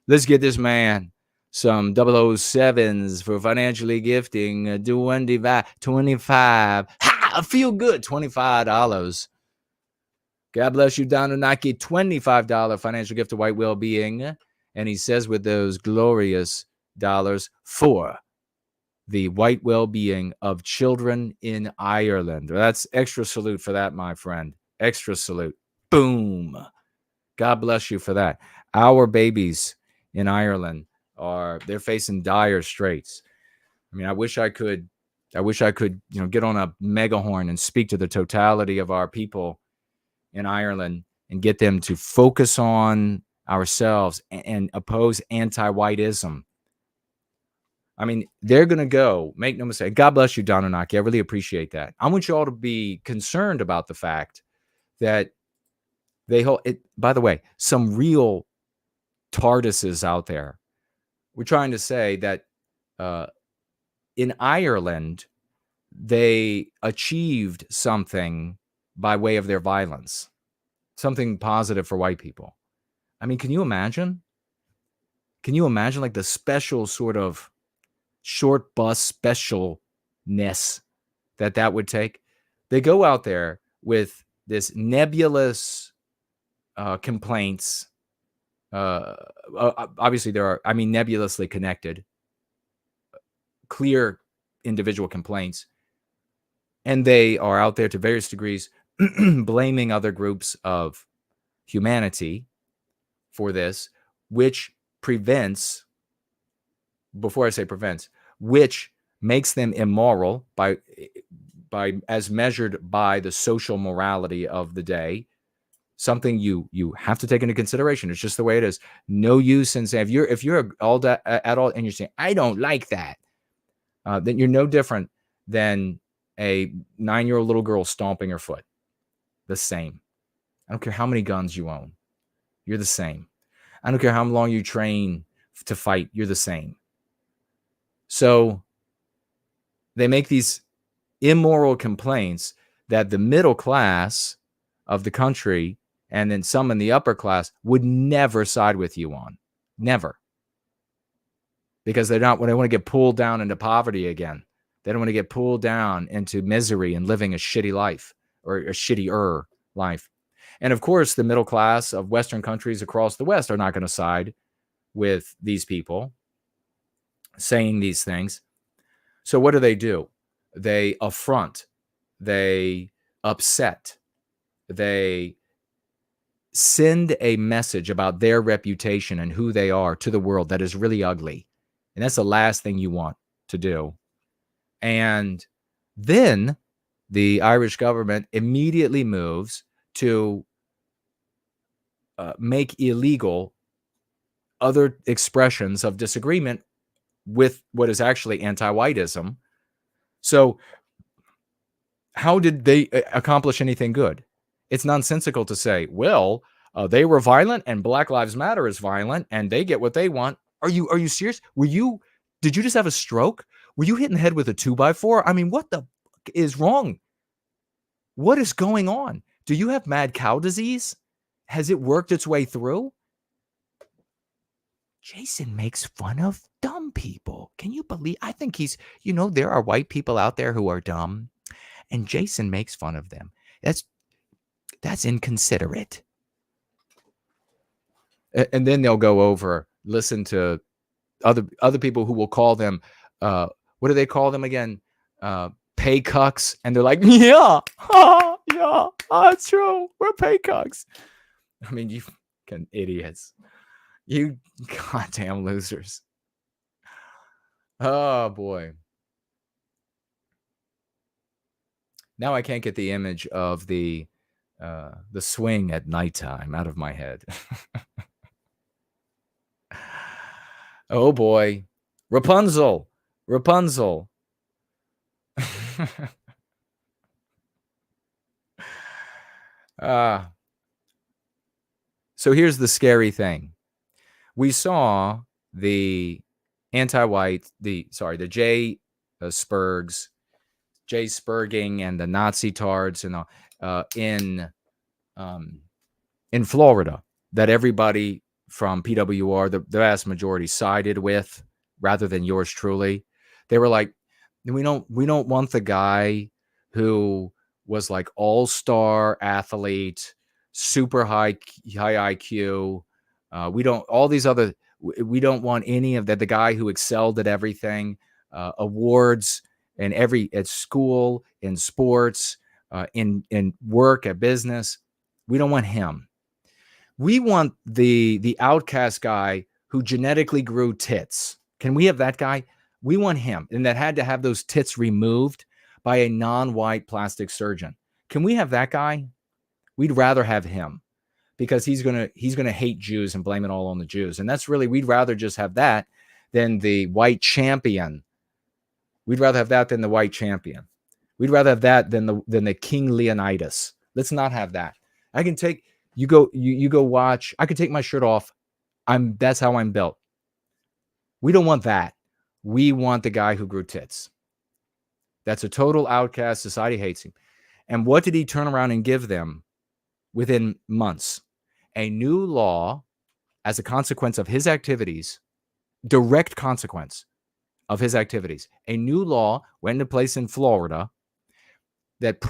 Let's get this man some 007s for financially gifting. 25. Ha! Feel good. $25. God bless you, Danunaki. $25 financial gift to White Wellbeing. And he says with those glorious dollars for the white well-being of children in Ireland. That's extra salute for that, my friend. Extra salute. Boom. God bless you for that. Our babies in Ireland they're facing dire straits. I mean, I wish I could, get on a megahorn and speak to the totality of our people in Ireland and get them to focus on ourselves and oppose anti-whiteism. I mean, they're going to go, make no mistake. God bless you, Dononaki. I really appreciate that. I want you all to be concerned about the fact that they hold it. By the way, some real TARDISes out there. We're trying to say that in Ireland, they achieved something by way of their violence, something positive for white people. I mean, can you imagine? Can you imagine like the special sort of short bus specialness that would take? They go out there with this nebulous complaints. Obviously there are, nebulously connected, clear individual complaints. And they are out there to various degrees blaming other groups of humanity for this, which prevents, before I say prevents, which makes them immoral by as measured by the social morality of the day. Something you have to take into consideration. It's just the way it is. No use in saying if you're an adult and you're saying I don't like that, then you're no different than a 9-year-old little girl stomping her foot. The same. I don't care how many guns you own. You're the same. I don't care how long you train to fight. You're the same. So they make these immoral complaints that the middle class of the country and then some in the upper class would never side with you on. Never. Because they want to get pulled down into poverty again. They don't want to get pulled down into misery and living a shitty life or a shittier life. And of course, the middle class of Western countries across the West are not going to side with these people saying these things. So what do? They affront. They upset. They send a message about their reputation and who they are to the world that is really ugly. And that's the last thing you want to do. And then the Irish government immediately moves to make illegal other expressions of disagreement with what is actually anti-whiteism. So how did they accomplish anything good? It's nonsensical to say, well, they were violent and Black Lives Matter is violent and they get what they want. Are you serious? Did you just have a stroke? Were you hit in the head with a 2x4? I mean, what the fuck is wrong? What is going on? Do you have mad cow disease? Has it worked its way through? Jason makes fun of dumb people. Can you believe? I think there are white people out there who are dumb, and Jason makes fun of them. That's inconsiderate. And then they'll go over, listen to other people who will call them, what do they call them again? Pay cucks. And they're like, yeah, that's true. We're pay cucks. I mean, you fucking idiots. You goddamn losers. Oh, boy. Now I can't get the image of the swing at nighttime out of my head. Oh, boy. Rapunzel. So here's the scary thing. We saw the anti-white, the J Spurgs, J Spurging and the Nazi tards and in Florida that everybody from PWR, the vast majority, sided with rather than yours truly. They were like, we don't want the guy who was like all-star athlete, super high IQ. We don't want any of that. The guy who excelled at everything, awards at school, in sports, in work, at business. We don't want him. We want the outcast guy who genetically grew tits. Can we have that guy? We want him, and that had to have those tits removed by a non-white plastic surgeon. Can we have that guy? We'd rather have him because he's gonna hate Jews and blame it all on the Jews. And that's really, we'd rather just have that than the white champion. We'd rather have that than the white champion. We'd rather have that than the King Leonidas. Let's not have that. I can take you go watch. I could take my shirt off. That's how I'm built. We don't want that. We want the guy who grew tits. That's a total outcast. Society hates him. And what did he turn around and give them within months? A new law as a consequence of his activities, direct consequence of his activities. A new law went into place in Florida that these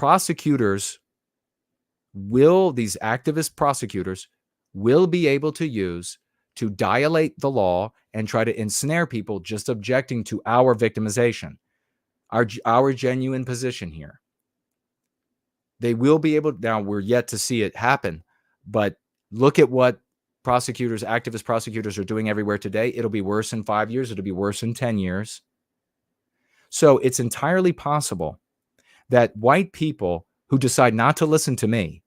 activist prosecutors will be able to use to dilate the law and try to ensnare people just objecting to our victimization, our genuine position here. They will be able, now we're yet to see it happen, but look at what activist prosecutors are doing everywhere today. It'll be worse in 5 years. It'll be worse in 10 years. So it's entirely possible that white people who decide not to listen to me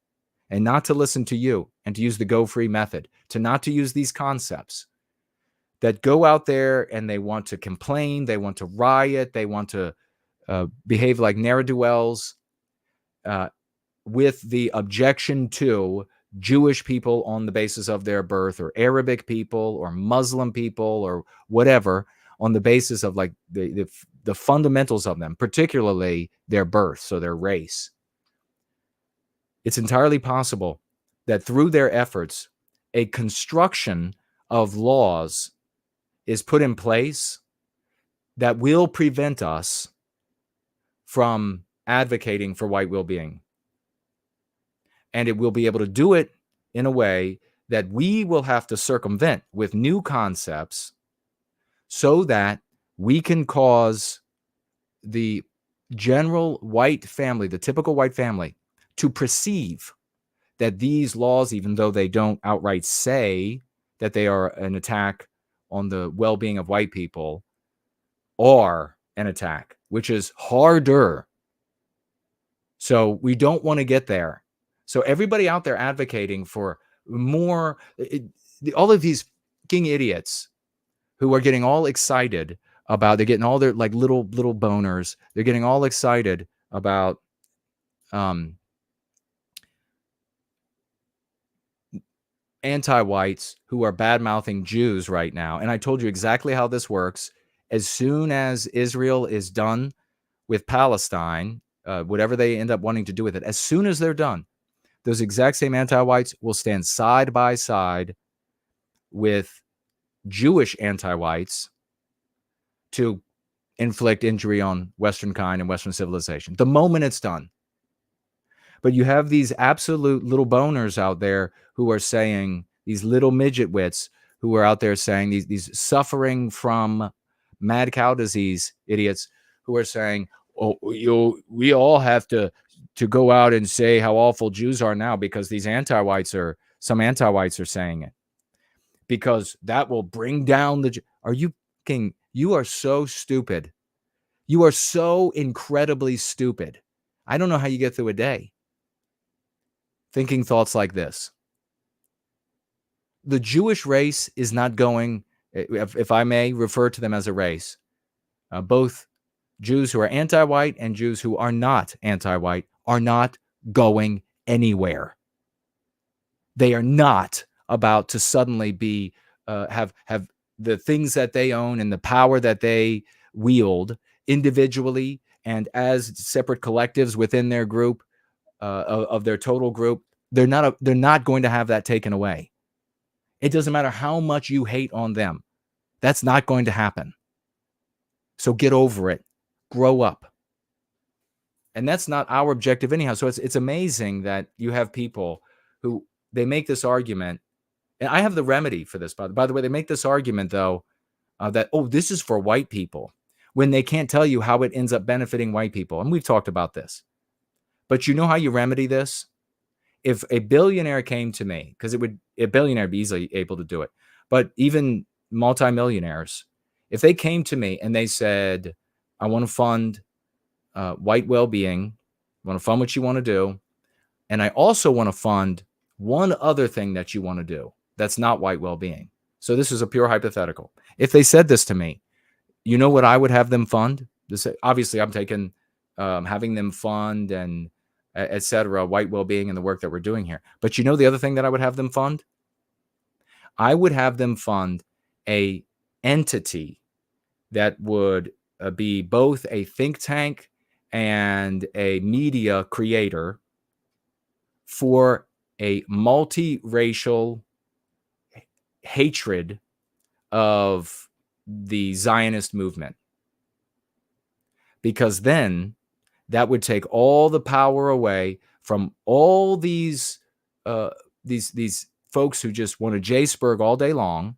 and not to listen to you and to use the go free method, to not to use these concepts, that go out there and they want to complain, they want to riot, they want to behave like ne'er-do-wells with the objection to Jewish people on the basis of their birth, or Arabic people or Muslim people or whatever, on the basis of like the fundamentals of them, particularly their birth, so their race. It's entirely possible that through their efforts, a construction of laws is put in place that will prevent us from advocating for white well-being. And it will be able to do it in a way that we will have to circumvent with new concepts so that we can cause the general white family, the typical white family, to perceive that these laws, even though they don't outright say that they are an attack on the well-being of white people, are an attack, which is harder. So we don't want to get there. So everybody out there advocating for more, all of these fucking idiots who are getting all excited about, they're getting all their like little boners. They're getting all excited about anti-whites who are bad-mouthing Jews right now. And I told you exactly how this works. As soon as Israel is done with Palestine, whatever they end up wanting to do with it, as soon as they're done, those exact same anti-whites will stand side by side with Jewish anti-whites to inflict injury on Western kind and Western civilization. The moment it's done. But you have these absolute little boners out there who are saying, these little midget wits who are out there saying, these suffering from mad cow disease idiots who are saying, oh, we all have to go out and say how awful Jews are now because some anti-whites are saying it. Because that will bring down are you kidding? You are so stupid. You are so incredibly stupid. I don't know how you get through a day thinking thoughts like this. The Jewish race is not going, if I may refer to them as a race, both Jews who are anti-white and Jews who are not anti-white are not going anywhere. They are not about to suddenly be have the things that they own and the power that they wield individually and as separate collectives within their group, of their total group. They're not going to have that taken away. It doesn't matter how much you hate on them. That's not going to happen. So get over it. Grow up. And that's not our objective anyhow. So it's amazing that you have people who they make this argument. And I have the remedy for this. By the way, they make this argument, though, that, this is for white people, when they can't tell you how it ends up benefiting white people. And we've talked about this. But you know how you remedy this? If a billionaire came to me, because a billionaire would be easily able to do it, but even multimillionaires, if they came to me and they said, I want to fund white well-being, I want to fund what you want to do, and I also want to fund one other thing that you want to do that's not white well-being. So this is a pure hypothetical. If they said this to me, you know what I would have them fund? Obviously, I'm taking having them fund and et cetera, white well-being and the work that we're doing here. But you know the other thing that I would have them fund? I would have them fund a entity that would be both a think tank and a media creator for a multiracial hatred of the Zionist movement. Because then that would take all the power away from all these folks who just want to J-Spurg all day long.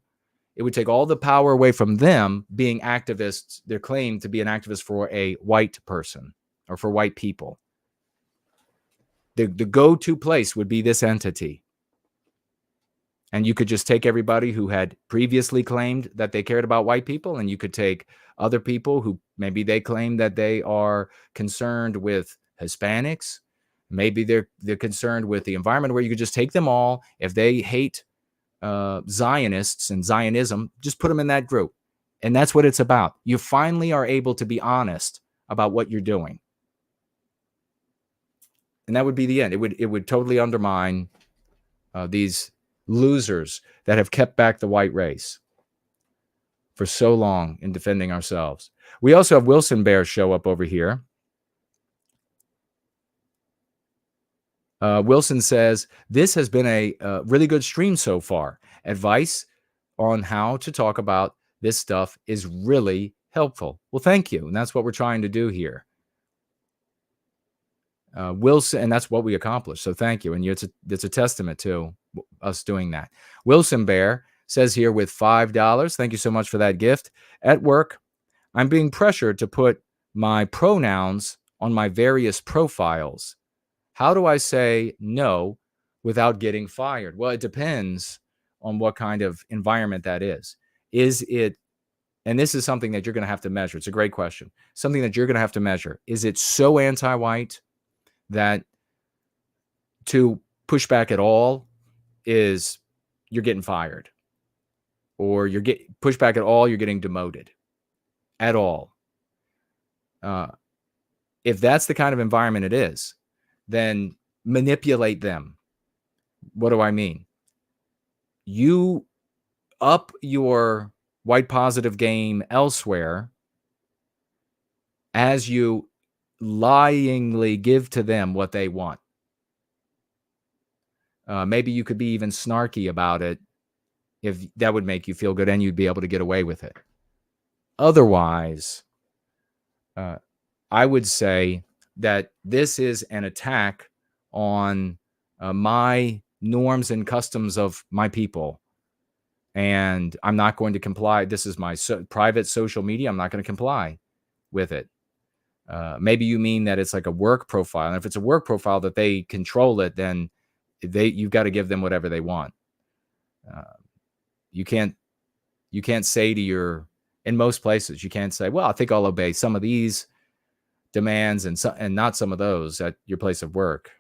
It would take all the power away from them being activists. Their claim to be an activist for a white person or for white people. The go-to place would be this entity. And you could just take everybody who had previously claimed that they cared about white people, and you could take other people who maybe they claim that they are concerned with Hispanics. Maybe they're concerned with the environment, where you could just take them all. If they hate Zionists and Zionism, just put them in that group. And that's what it's about. You finally are able to be honest about what you're doing. And that would be the end. It would totally undermine these losers that have kept back the white race for so long in defending ourselves. We also have Wilson Bear show up over here. Wilson says, this has been a really good stream so far. Advice on how to talk about this stuff is really helpful. Well, thank you. And that's what we're trying to do here. Wilson, and that's what we accomplished. So thank you. And it's a testament to us doing that. Wilson Bear says here with $5. Thank you so much for that gift. At work, I'm being pressured to put my pronouns on my various profiles. How do I say no without getting fired? Well, it depends on what kind of environment that is. Is it, and this is something that you're going to have to measure. It's a great question. Something that you're going to have to measure. Is it so anti-white that to push back at all is you're getting fired, or you're push back at all, you're getting demoted at all? If that's the kind of environment it is, then manipulate them. What do I mean? You up your white positive game elsewhere as you lyingly give to them what they want. Maybe you could be even snarky about it if that would make you feel good and you'd be able to get away with it. Otherwise, I would say that this is an attack on my norms and customs of my people. And I'm not going to comply. This is my private social media. I'm not going to comply with it. Maybe you mean that it's like a work profile. And if it's a work profile that they control it, then you've got to give them whatever they want. You can't say to in most places, you can't say, well, I think I'll obey some of these demands and not some of those at your place of work,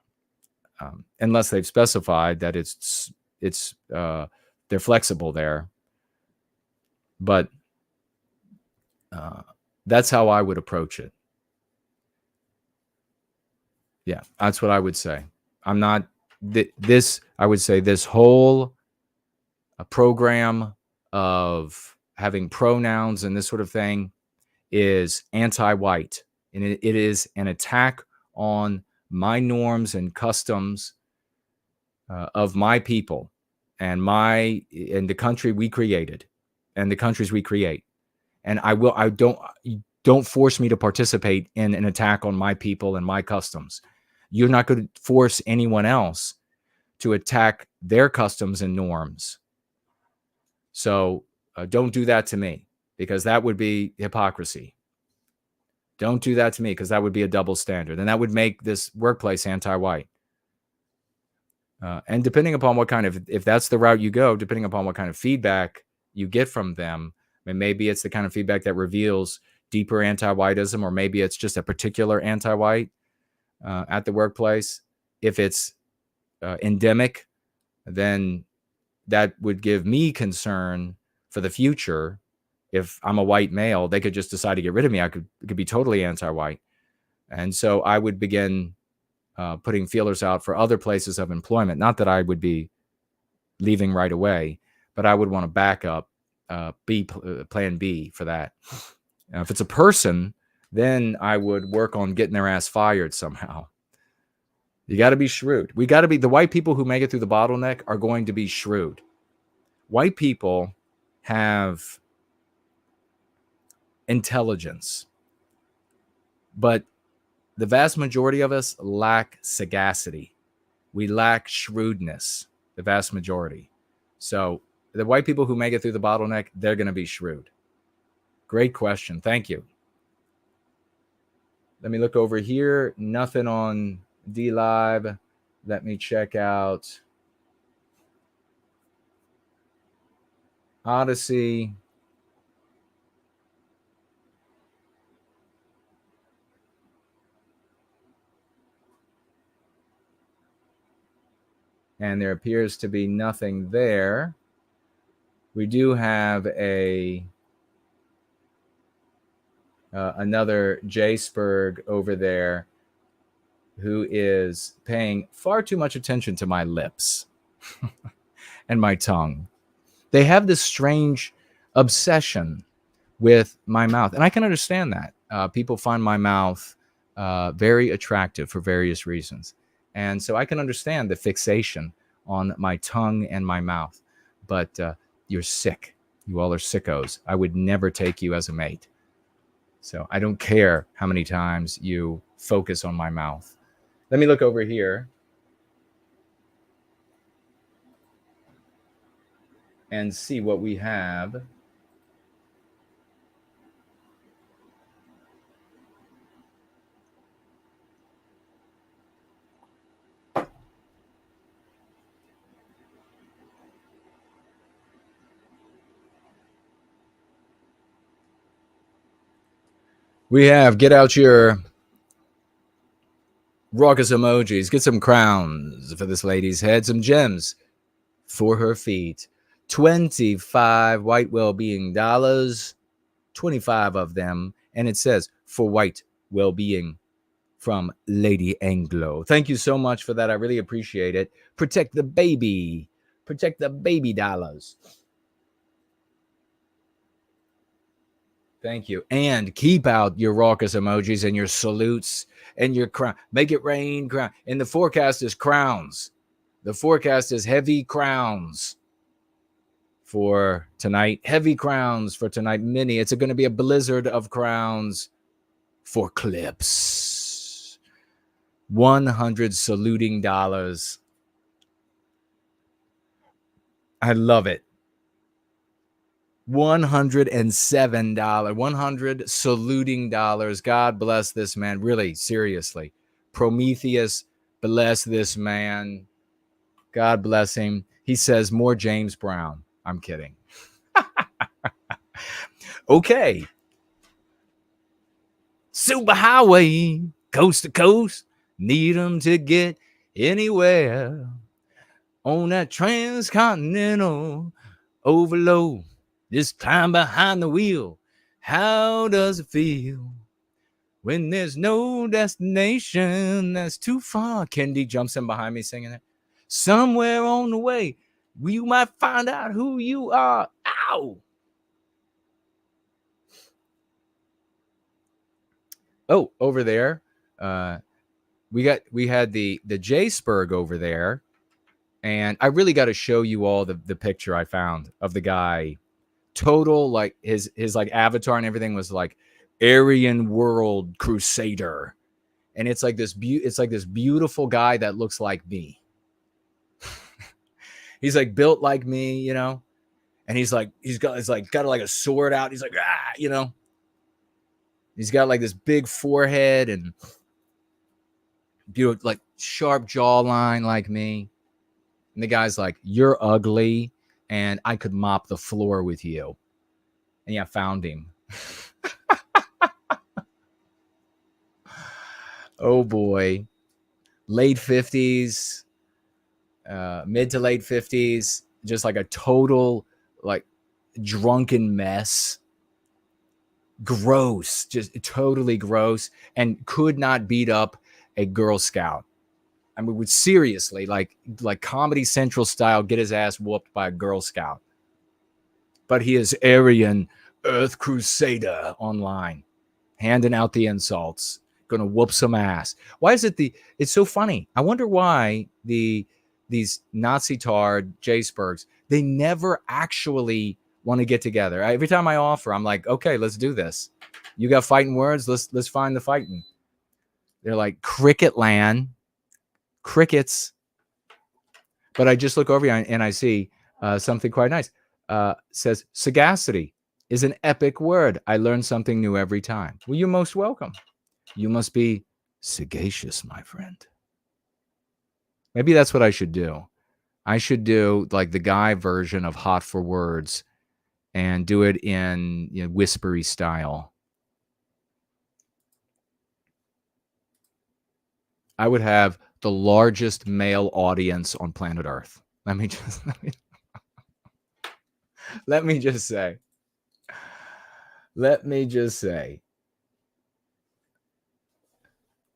unless they've specified that it's they're flexible there. But that's how I would approach it. Yeah, that's what I would say. I'm not I would say this whole program of having pronouns and this sort of thing is anti-white. And it is an attack on my norms and customs of my people and the country we created and the countries we create. And don't force me to participate in an attack on my people and my customs. You're not going to force anyone else to attack their customs and norms. So don't do that to me, because that would be hypocrisy. Don't do that to me, because that would be a double standard, and that would make this workplace anti-white. And depending upon if that's the route you go, depending upon what kind of feedback you get from them, and maybe it's the kind of feedback that reveals deeper anti-whiteism, or maybe it's just a particular anti-white at the workplace. If it's endemic, then that would give me concern for the future. If I'm a white male, they could just decide to get rid of me. It could be totally anti-white. And so I would begin putting feelers out for other places of employment. Not that I would be leaving right away, but I would want to back up plan B for that. If it's a person, then I would work on getting their ass fired somehow. You got to be shrewd. The white people who make it through the bottleneck are going to be shrewd. White people have intelligence, but the vast majority of us lack sagacity. We lack shrewdness, the vast majority. So the white people who make it through the bottleneck, they're going to be shrewd. Great question. Thank you. Let me look over here. Nothing on DLive. Let me check out Odyssey. And there appears to be nothing there. We do have another J Spurg over there who is paying far too much attention to my lips and my tongue. They have this strange obsession with my mouth. And I can understand that. People find my mouth very attractive for various reasons. And so I can understand the fixation on my tongue and my mouth. But you're sick. You all are sickos. I would never take you as a mate. So I don't care how many times you focus on my mouth. Let me look over here and see what we have. We have, get out your raucous emojis, get some crowns for this lady's head, some gems for her feet. 25 white well-being dollars, 25 of them, and it says for white well-being from Lady Anglo. Thank you so much for that. I really appreciate it. Protect the baby dollars. Thank you. And keep out your raucous emojis and your salutes and your crown. Make it rain crown. And the forecast is crowns. The forecast is heavy crowns for tonight. Heavy crowns for tonight. Mini. It's going to be a blizzard of crowns for clips. 100 saluting dollars. I love it. $107. 100 saluting dollars. God bless this man. Really, seriously. Prometheus, bless this man. God bless him. He says more James Brown. I'm kidding. Okay. Superhighway, coast to coast. Need 'em to get anywhere. On that transcontinental overload. Just climb behind the wheel. How does it feel when there's no destination that's too far? Kendi jumps in behind me singing it. Somewhere on the way, you might find out who you are. Ow! Oh, over there, we had the J-Spurg over there, and I really got to show you all the picture I found of the guy. Total, like his like avatar and everything was like Aryan world crusader, and it's like this beautiful guy that looks like me. He's like built like me, you know, and he's got like a sword out. He's like, you know, he's got like this big forehead and beautiful, like sharp jawline like me. And the guy's like, you're ugly, and I could mop the floor with you. And yeah, I found him. Oh boy. Late 50s, mid to late 50s, just like a total like drunken mess. Gross, just totally gross, and could not beat up a Girl Scout. I mean, would seriously, like Comedy Central style, get his ass whooped by a Girl Scout. But he is Aryan Earth Crusader online, handing out the insults, gonna whoop some ass. Why is it it's so funny? I wonder why these Nazi tard J-Spurgs, they never actually want to get together. Every time I offer, I'm like, okay, let's do this. You got fighting words? Let's find the fighting. They're like cricket land. Crickets. But I just look over here and I see something quite nice. Says sagacity is an epic word. I learn something new every time. Well, you're most welcome. You must be sagacious, my friend. Maybe that's what I should do. I should do like the guy version of Hot for Words and do it in, you know, whispery style. I would have the largest male audience on planet Earth. Let me just say.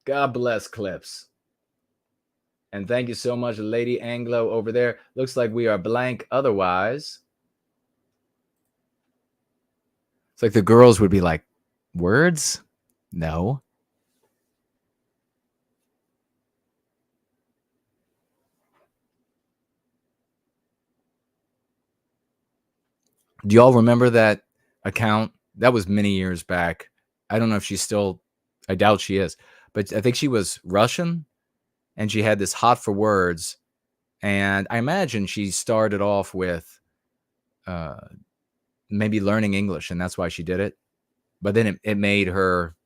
God bless clips. And thank you so much, Lady Anglo over there. Looks like we are blank otherwise. It's like the girls would be like, words? No. Do y'all remember that account? That was many years back. I don't know if she's still, I doubt she is, but I think she was Russian, and she had this Hot for Words, and I imagine she started off with maybe learning English, and that's why she did it. But then it made her,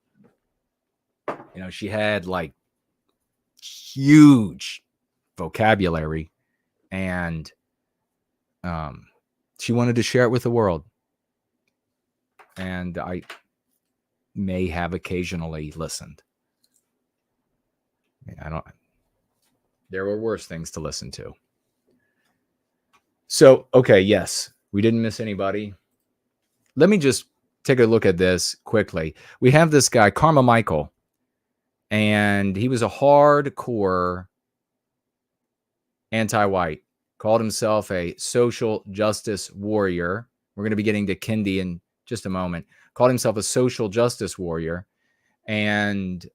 you know, she had like huge vocabulary, and she wanted to share it with the world. And I may have occasionally listened. There were worse things to listen to. So, okay, yes, we didn't miss anybody. Let me just take a look at this quickly. We have this guy, Karma Michael, and he was a hardcore anti-white, called himself a social justice warrior. We're going to be getting to Kendi in just a moment. Called himself a social justice warrior. And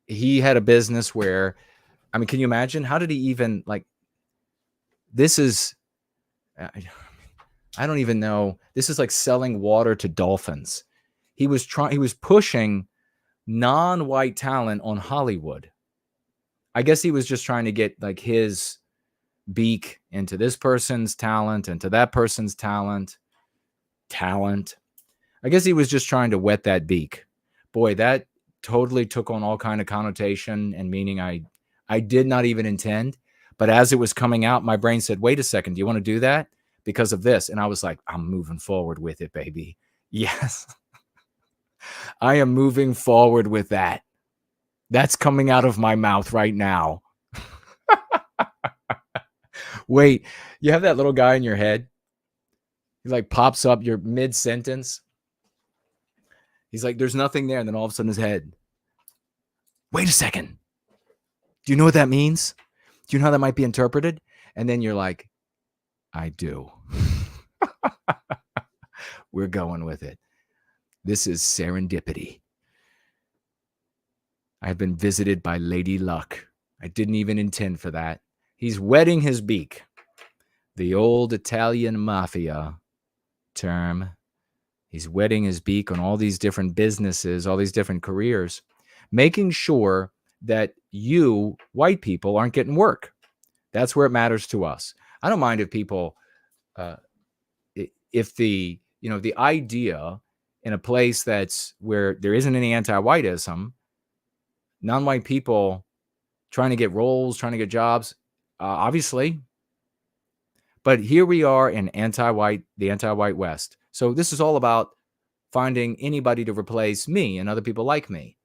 he had a business where, I mean, can you imagine? How did he even, like, this is, I don't even know. This is like selling water to dolphins. He was pushing non-white talent on Hollywood. I guess he was just trying to get like his beak into this person's talent, into that person's talent. I guess he was just trying to wet that beak. Boy, that totally took on all kind of connotation and meaning I did not even intend. But as it was coming out, my brain said, wait a second, do you want to do that? Because of this. And I was like, I'm moving forward with it, baby. Yes. I am moving forward with that. That's coming out of my mouth right now. Wait, you have that little guy in your head? He like pops up your mid-sentence. He's like, there's nothing there. And then all of a sudden his head. Wait a second. Do you know what that means? Do you know how that might be interpreted? And then you're like, I do. We're going with it. This is serendipity. I've been visited by Lady Luck. I didn't even intend for that. He's wetting his beak. The old Italian mafia term. He's wetting his beak on all these different businesses, all these different careers, making sure that you, white people, aren't getting work. That's where it matters to us. I don't mind if people, if the idea in a place that's where there isn't any anti-whiteism, non-white people trying to get roles, trying to get jobs, obviously. But here we are in the anti-white West. So this is all about finding anybody to replace me and other people like me.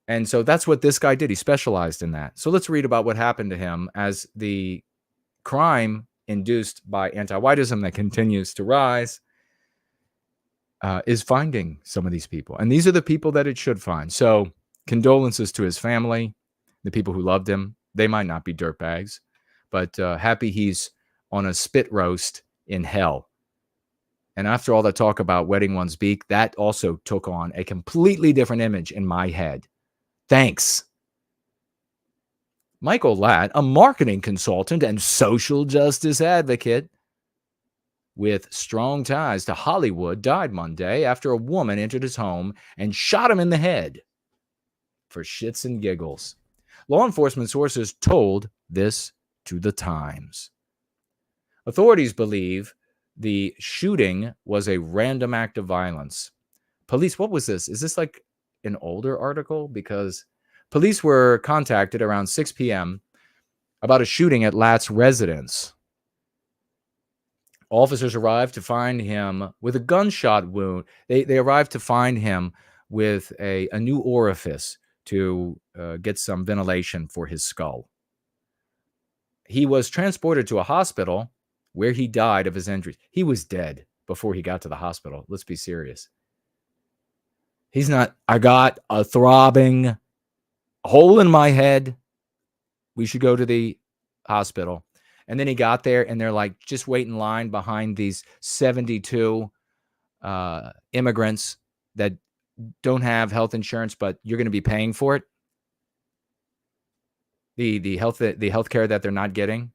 And so that's what this guy did. He specialized in that. So let's read about what happened to him as the crime induced by anti-whiteism that continues to rise is finding some of these people. And these are the people that it should find. So condolences to his family, the people who loved him. They might not be dirtbags, but happy he's on a spit roast in hell. And after all that talk about wetting one's beak, that also took on a completely different image in my head. Thanks. Michael Latt, a marketing consultant and social justice advocate with strong ties to Hollywood, died Monday after a woman entered his home and shot him in the head for shits and giggles. Law enforcement sources told this to the Times. Authorities believe the shooting was a random act of violence. Police, what was this? Is this like an older article? Because police were contacted around 6 p.m. about a shooting at Latt's residence. Officers arrived to find him with a gunshot wound. They arrived to find him with a new orifice to get some ventilation for his skull. He was transported to a hospital where he died of his injuries. He was dead before he got to the hospital. Let's be serious. He's not, I got a throbbing hole in my head. We should go to the hospital. And then he got there and they're like, just wait in line behind these 72 immigrants that don't have health insurance, but you're going to be paying for it. The health care that they're not getting.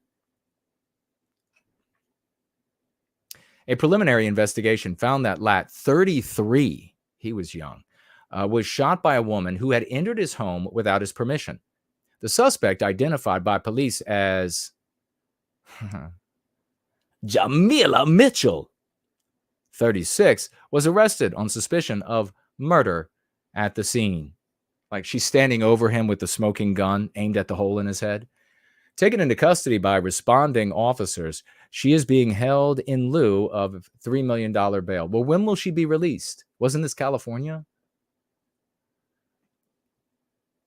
A preliminary investigation found that Latt, 33, he was young, was shot by a woman who had entered his home without his permission. The suspect, identified by police as Jamila Mitchell, 36, was arrested on suspicion of murder at the scene. Like she's standing over him with the smoking gun aimed at the hole in his head. Taken into custody by responding officers, she is being held in lieu of $3 million bail. Well, when will she be released? Wasn't this California?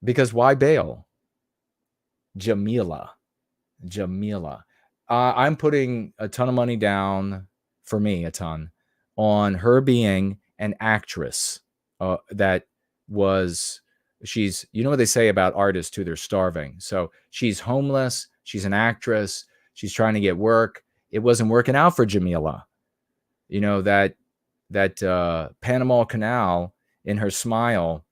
Because why bail? Jamila. I'm putting a ton of money down, for me, a ton, on her being an actress that was... She's, you know what they say about artists too, they're starving. So she's homeless. She's an actress. She's trying to get work. It wasn't working out for Jamila. You know, that Panama Canal in her smile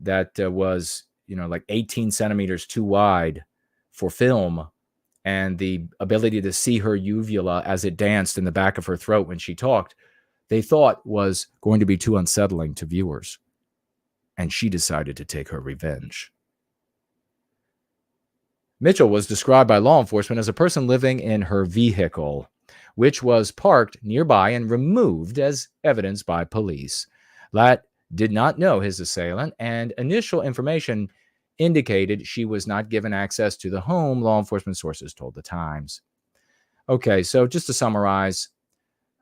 that was, like 18 centimeters too wide for film and the ability to see her uvula as it danced in the back of her throat when she talked, they thought was going to be too unsettling to viewers. And she decided to take her revenge. Mitchell was described by law enforcement as a person living in her vehicle, which was parked nearby and removed as evidence by police. Latt did not know his assailant, and initial information indicated she was not given access to the home, law enforcement sources told the Times. Okay, so just to summarize,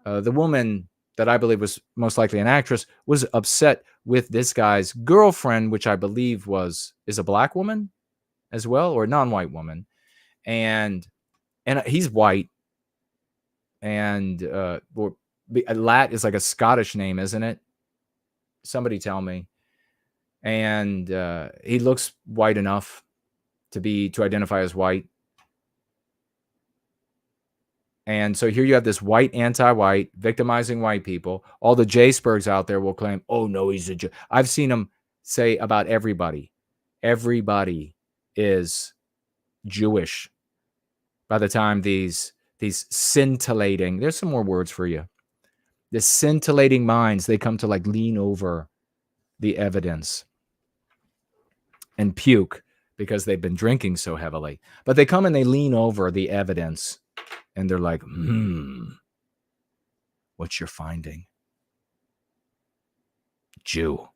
the woman that I believe was most likely an actress was upset with this guy's girlfriend, which I believe is a black woman as well, or a non-white woman, and he's white, and Latt is like a Scottish name, isn't it? Somebody tell me. And he looks white enough to identify as white. And so here you have this white anti-white victimizing white people. All the J-Spurgs out there will claim, "Oh no, he's a Jew." I've seen them say about everybody is Jewish by the time these scintillating, there's some more words for you, the scintillating minds, they come to like lean over the evidence and puke because they've been drinking so heavily. But they come and they lean over the evidence and they're like, what's your finding? Jew.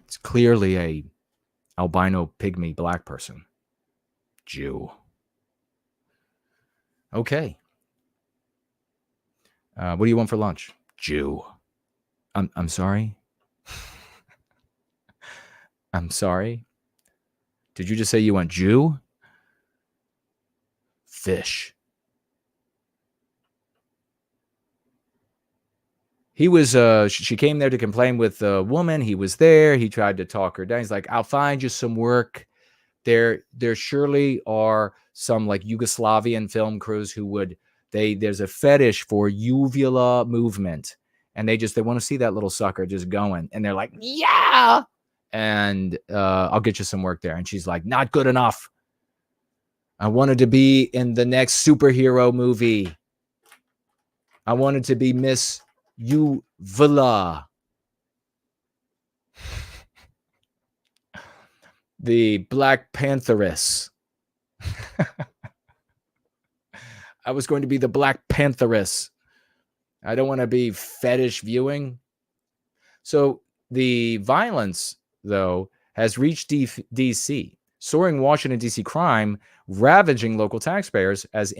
It's clearly a albino pygmy black person. Jew. Okay. What do you want for lunch? Jew. I'm sorry. I'm sorry. Did you just say you want Jew? Fish. He was, she came there to complain with a woman. He was there. He tried to talk her down. He's like, "I'll find you some work." There surely are some like Yugoslavian film crews who would, there's a fetish for uvula movement. And they want to see that little sucker just going. And they're like, "Yeah. And I'll get you some work there." And she's like, "Not good enough. I wanted to be in the next superhero movie. I wanted to be Miss Uvula." The Black Pantheress. I was going to be the Black Pantheress. I don't want to be fetish viewing. So the violence, though, has reached D.C. Soaring Washington, D.C. crime ravaging local taxpayers has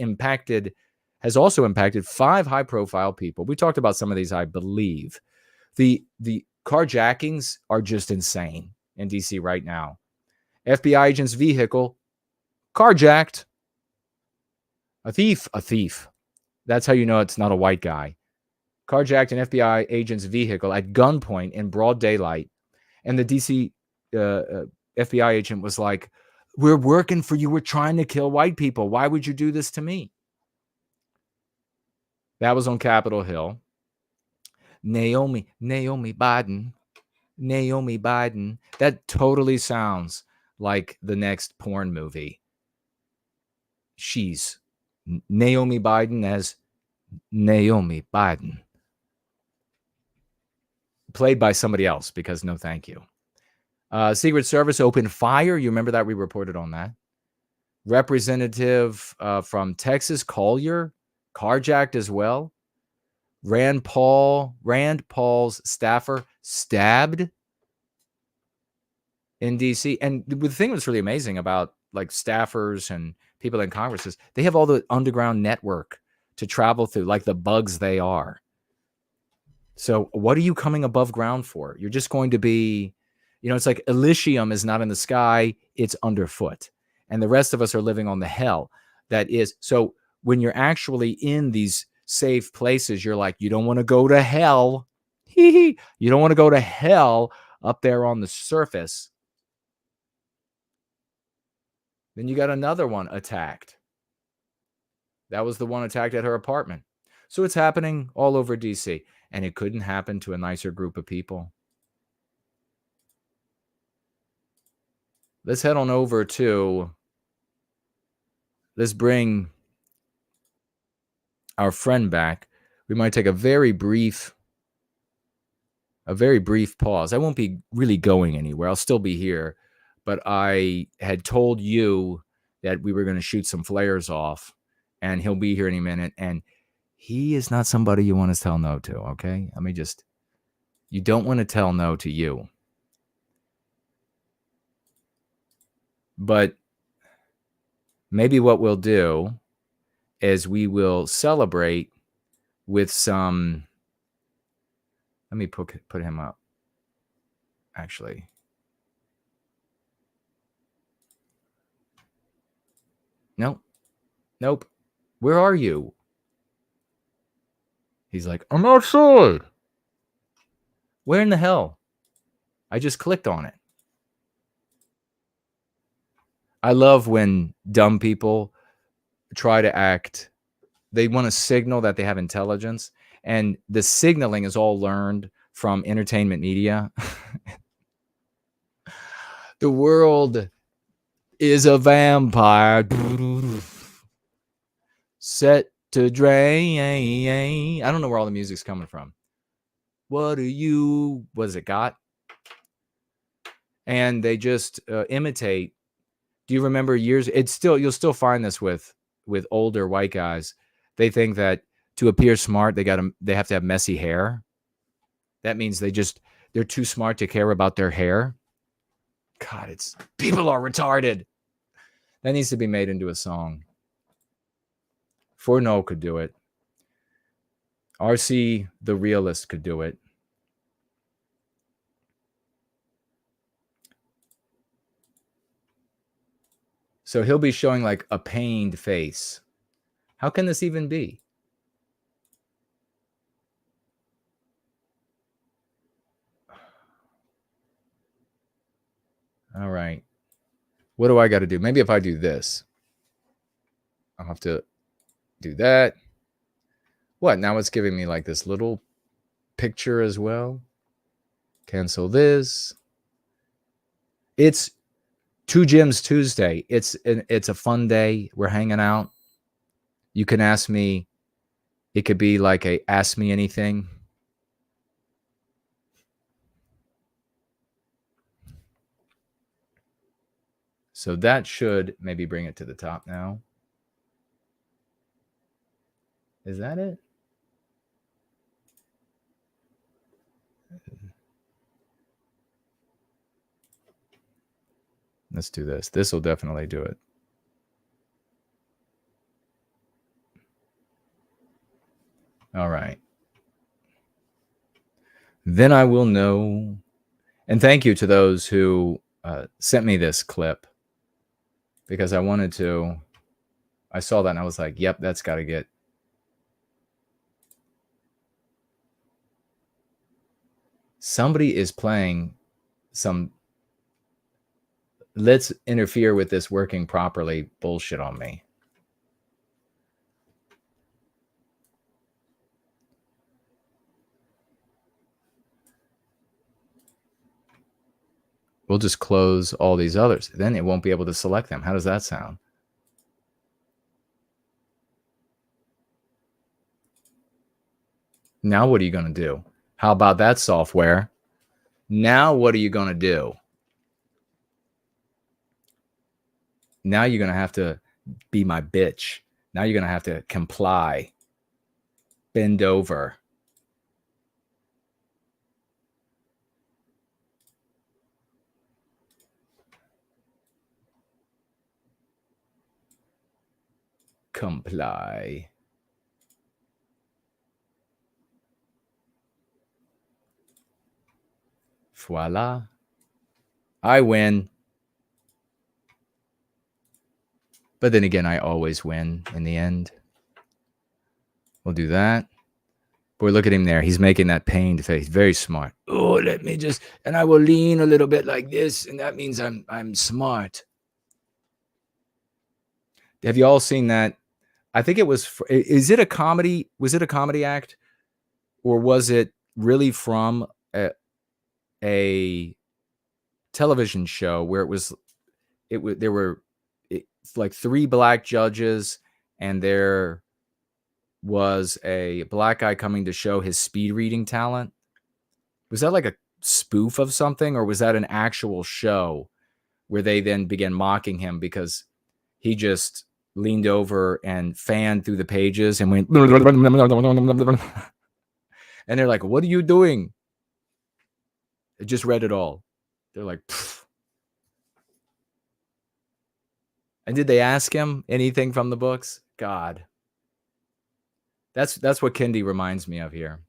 also impacted 5 high-profile people. We talked about some of these, I believe. The carjackings are just insane in D.C. right now. FBI agent's vehicle carjacked. A thief. That's how you know it's not a white guy. Carjacked an FBI agent's vehicle at gunpoint in broad daylight. And the D.C. FBI agent was like, "We're working for you. We're trying to kill white people. Why would you do this to me?" That was on Capitol Hill. Naomi Biden. That totally sounds like the next porn movie. She's Naomi Biden as Naomi Biden. Played by somebody else, because no thank you. Secret Service opened fire. You remember that? We reported on that. Representative from Texas, Collier, carjacked as well. Rand Paul's staffer stabbed in D.C. And the thing that's really amazing about like staffers and people in Congress is they have all the underground network to travel through, like the bugs they are. So what are you coming above ground for? You're just going to be, it's like Elysium is not in the sky, it's underfoot. And the rest of us are living on the hell that is. So when you're actually in these safe places, you're like, you don't want to go to hell. You don't want to go to hell up there on the surface. Then you got another one attacked. That was the one attacked at her apartment. So it's happening all over DC. And it couldn't happen to a nicer group of people. let's head on over to, let's bring our friend back. We might take a very brief pause. I won't be really going anywhere. I'll still be here, but I had told you that we were going to shoot some flares off, and he'll be here any minute. And he is not somebody you want to tell no to, okay? I mean, you don't want to tell no to you. But maybe what we'll do is we will celebrate with some, let me put him up, actually. Nope. Where are you? He's like, I'm outside. Where in the hell? I just clicked on it. I love when dumb people try to act, they want to signal that they have intelligence, and the signaling is all learned from entertainment media. The world is a vampire set to drain. I don't know where all the music's coming from. What is it got? And they just imitate. Do you remember years? You'll still find this with older white guys. They think that to appear smart, they have to have messy hair. That means they're too smart to care about their hair. God, people are retarded. That needs to be made into a song. Fourneau could do it. RC, the Realist, could do it. So he'll be showing like a pained face. How can this even be? All right. What do I got to do? Maybe if I do this, I'll have to do that. What? Now it's giving me like this little picture as well. Cancel this. It's Two Gyms Tuesday. It's a fun day. We're hanging out. You can ask me. It could be like a ask me anything. So that should maybe bring it to the top now. Is that it? Let's do this. This will definitely do it. All right. Then I will know. And thank you to those who sent me this clip, because I wanted to. I saw that and I was like, yep, that's got to get. Somebody is playing some let's interfere with this working properly bullshit on me. We'll just close all these others. Then it won't be able to select them. How does that sound? Now what are you going to do? How about that software? Now what are you going to do? Now you're going to have to be my bitch. Now you're going to have to comply. Bend over. Comply. Voila. I win. But then again, I always win in the end. We'll do that. Boy, look at him there. He's making that pained face. Very smart. Oh, let me just, and I will lean a little bit like this, and that means I'm smart. Have you all seen that? I think it was, is it a comedy? Was it a comedy act? Or was it really from a television show where it was, there were like 3 black judges, and there was a black guy coming to show his speed reading talent. Was that like a spoof of something, or was that an actual show where they then began mocking him because he just leaned over and fanned through the pages and went and they're like, what are you doing? I just read it all. They're like, pfft. And did they ask him anything from the books? God. That's what Kendi reminds me of here.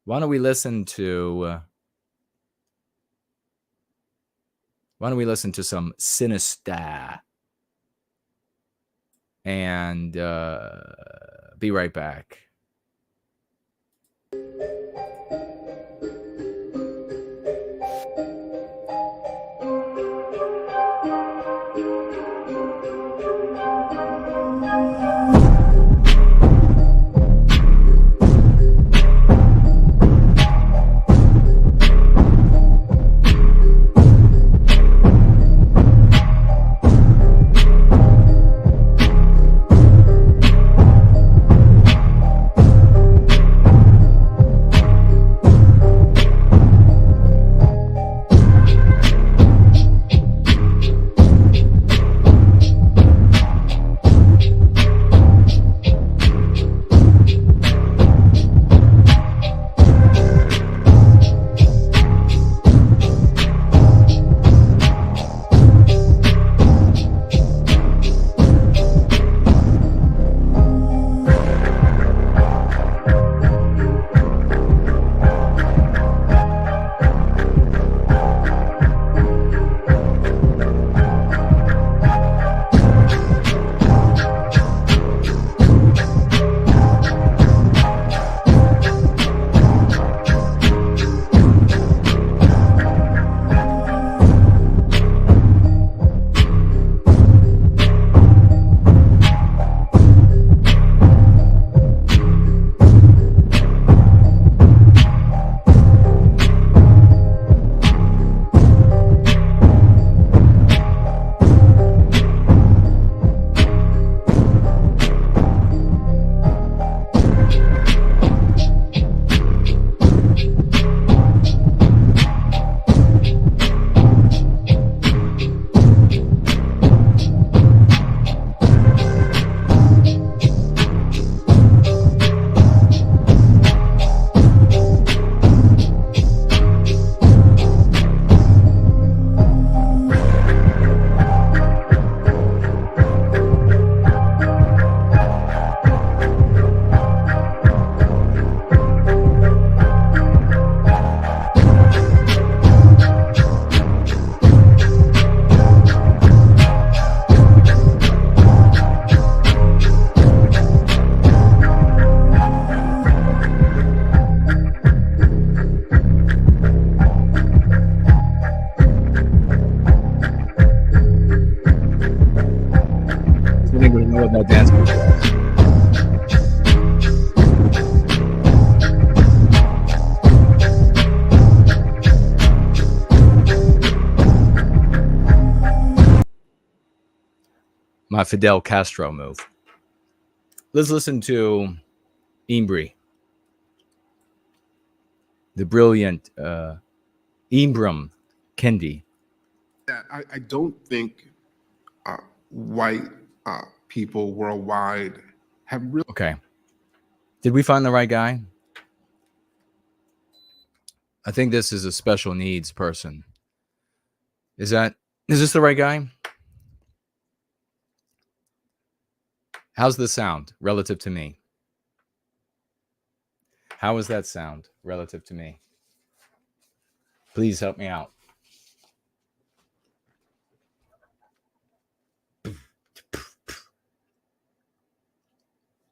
Why don't we listen to some Sinister and be right back. That dance move was. My Fidel Castro move. Let's listen to Ibram, the brilliant Ibram Kendi. I don't think white people worldwide have really. Okay. Did we find the right guy? I think this is a special needs person. Is this the right guy? How's the sound relative to me? How is that sound relative to me? Please help me out.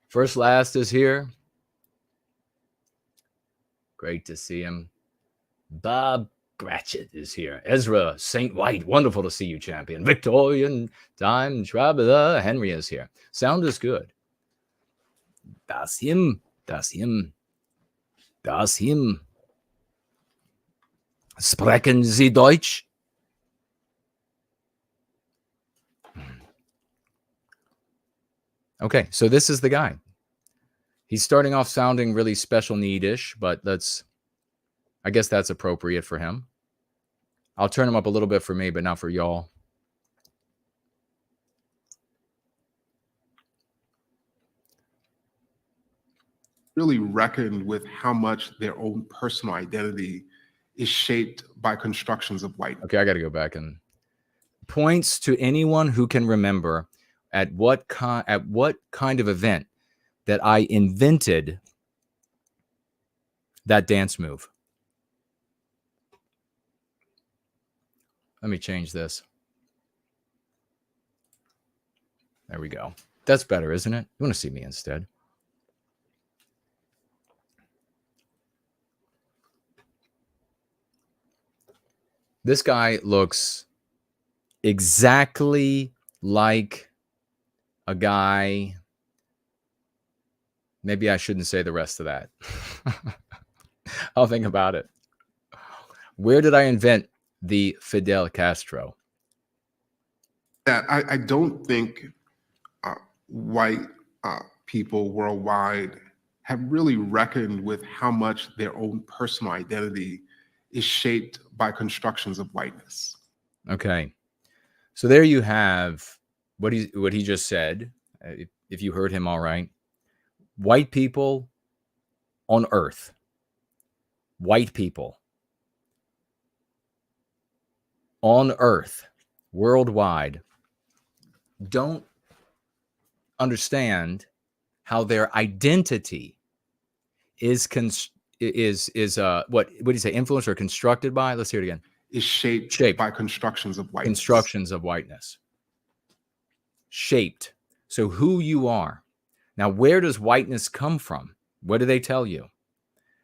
First Last is here. Great to see him. Bob Gratchett is here. Ezra St. White, wonderful to see you, champion. Victorian Time Traveler Henry is here. Sound is good. Das him. Sprechen Sie Deutsch? Okay, so this is the guy. He's starting off sounding really special need-ish, but I guess that's appropriate for him. I'll turn him up a little bit for me, but not for y'all. Really reckoned with how much their own personal identity is shaped by constructions of white. Okay, I got to go back and points to anyone who can remember at what kind of event that I invented that dance move. Let me change this. There we go. That's better, isn't it? You want to see me instead. This guy looks exactly like a guy. Maybe I shouldn't say the rest of that. I'll think about it. Where did I invent the Fidel Castro? That I don't think white people worldwide have really reckoned with how much their own personal identity is shaped by constructions of whiteness. Okay. So there you have what he just said. If you heard him all right. White people on Earth. White people on Earth, worldwide, don't understand how their identity is what do you say, influenced or constructed by? Let's hear it again. Is shaped by constructions of whiteness. Constructions of whiteness. Shaped. So who you are. Now, where does whiteness come from? What do they tell you?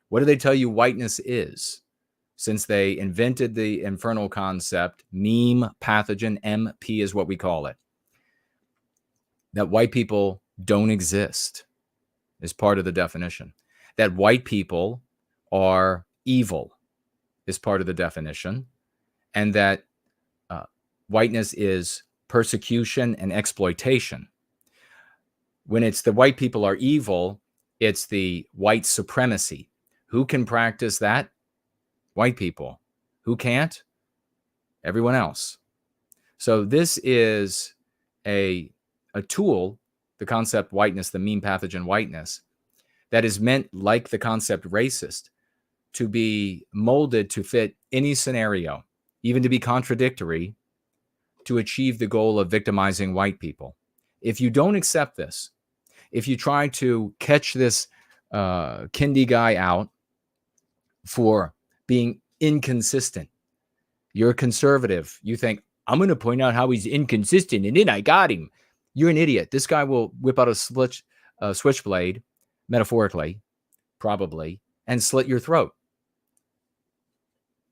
What do they tell you whiteness is? Since they invented the infernal concept, meme pathogen, MP is what we call it. That white people don't exist is part of the definition. That white people are evil is part of the definition. And that whiteness is persecution and exploitation. When it's the white people are evil, it's the white supremacy. Who can practice that? White people. Who can't? Everyone else. So this is a tool, the concept whiteness, the meme pathogen whiteness, that is meant, like the concept racist, to be molded to fit any scenario, even to be contradictory, to achieve the goal of victimizing white people. If you don't accept this, if you try to catch this Kendi guy out for being inconsistent, you're a conservative. You think, I'm going to point out how he's inconsistent, and then I got him. You're an idiot. This guy will whip out a switchblade, metaphorically, probably, and slit your throat.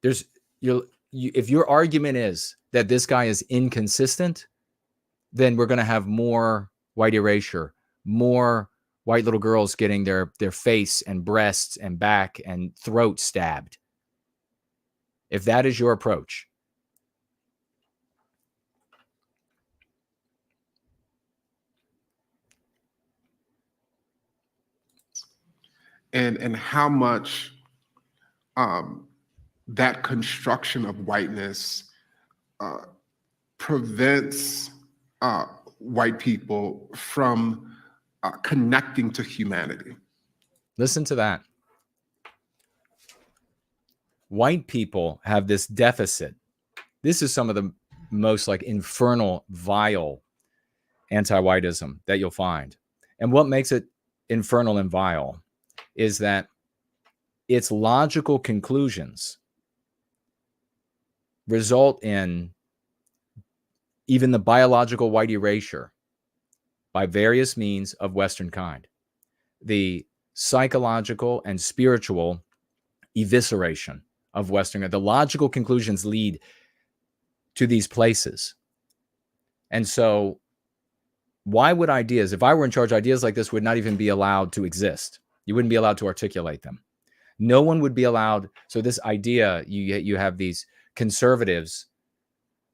If your argument is that this guy is inconsistent, then we're going to have more white erasure, more white little girls getting their face and breasts and back and throat stabbed. If that is your approach. And how much that construction of whiteness prevents white people from connecting to humanity. Listen to that. White people have this deficit. This is some of the most infernal, vile anti-whiteism that you'll find. And what makes it infernal and vile is that its logical conclusions result in even the biological white erasure by various means of Western kind. The psychological and spiritual evisceration of Western. The logical conclusions lead to these places. And so why would ideas, if I were in charge, ideas like this would not even be allowed to exist. You wouldn't be allowed to articulate them. No one would be allowed. So this idea, you have these conservatives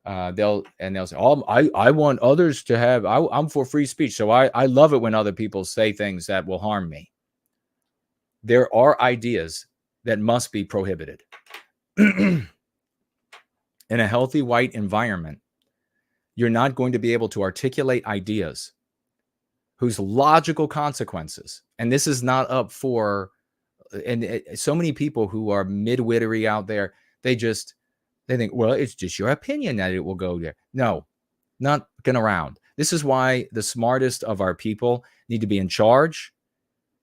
they'll say, "Oh, I want others to have. I'm for free speech, so I love it when other people say things that will harm me." There are ideas that must be prohibited. In a healthy white environment, you're not going to be able to articulate ideas whose logical consequences, and this is not up for, and so many people who are midwittery out there, they think, well, it's just your opinion that it will go there. No, not going around. This is why the smartest of our people need to be in charge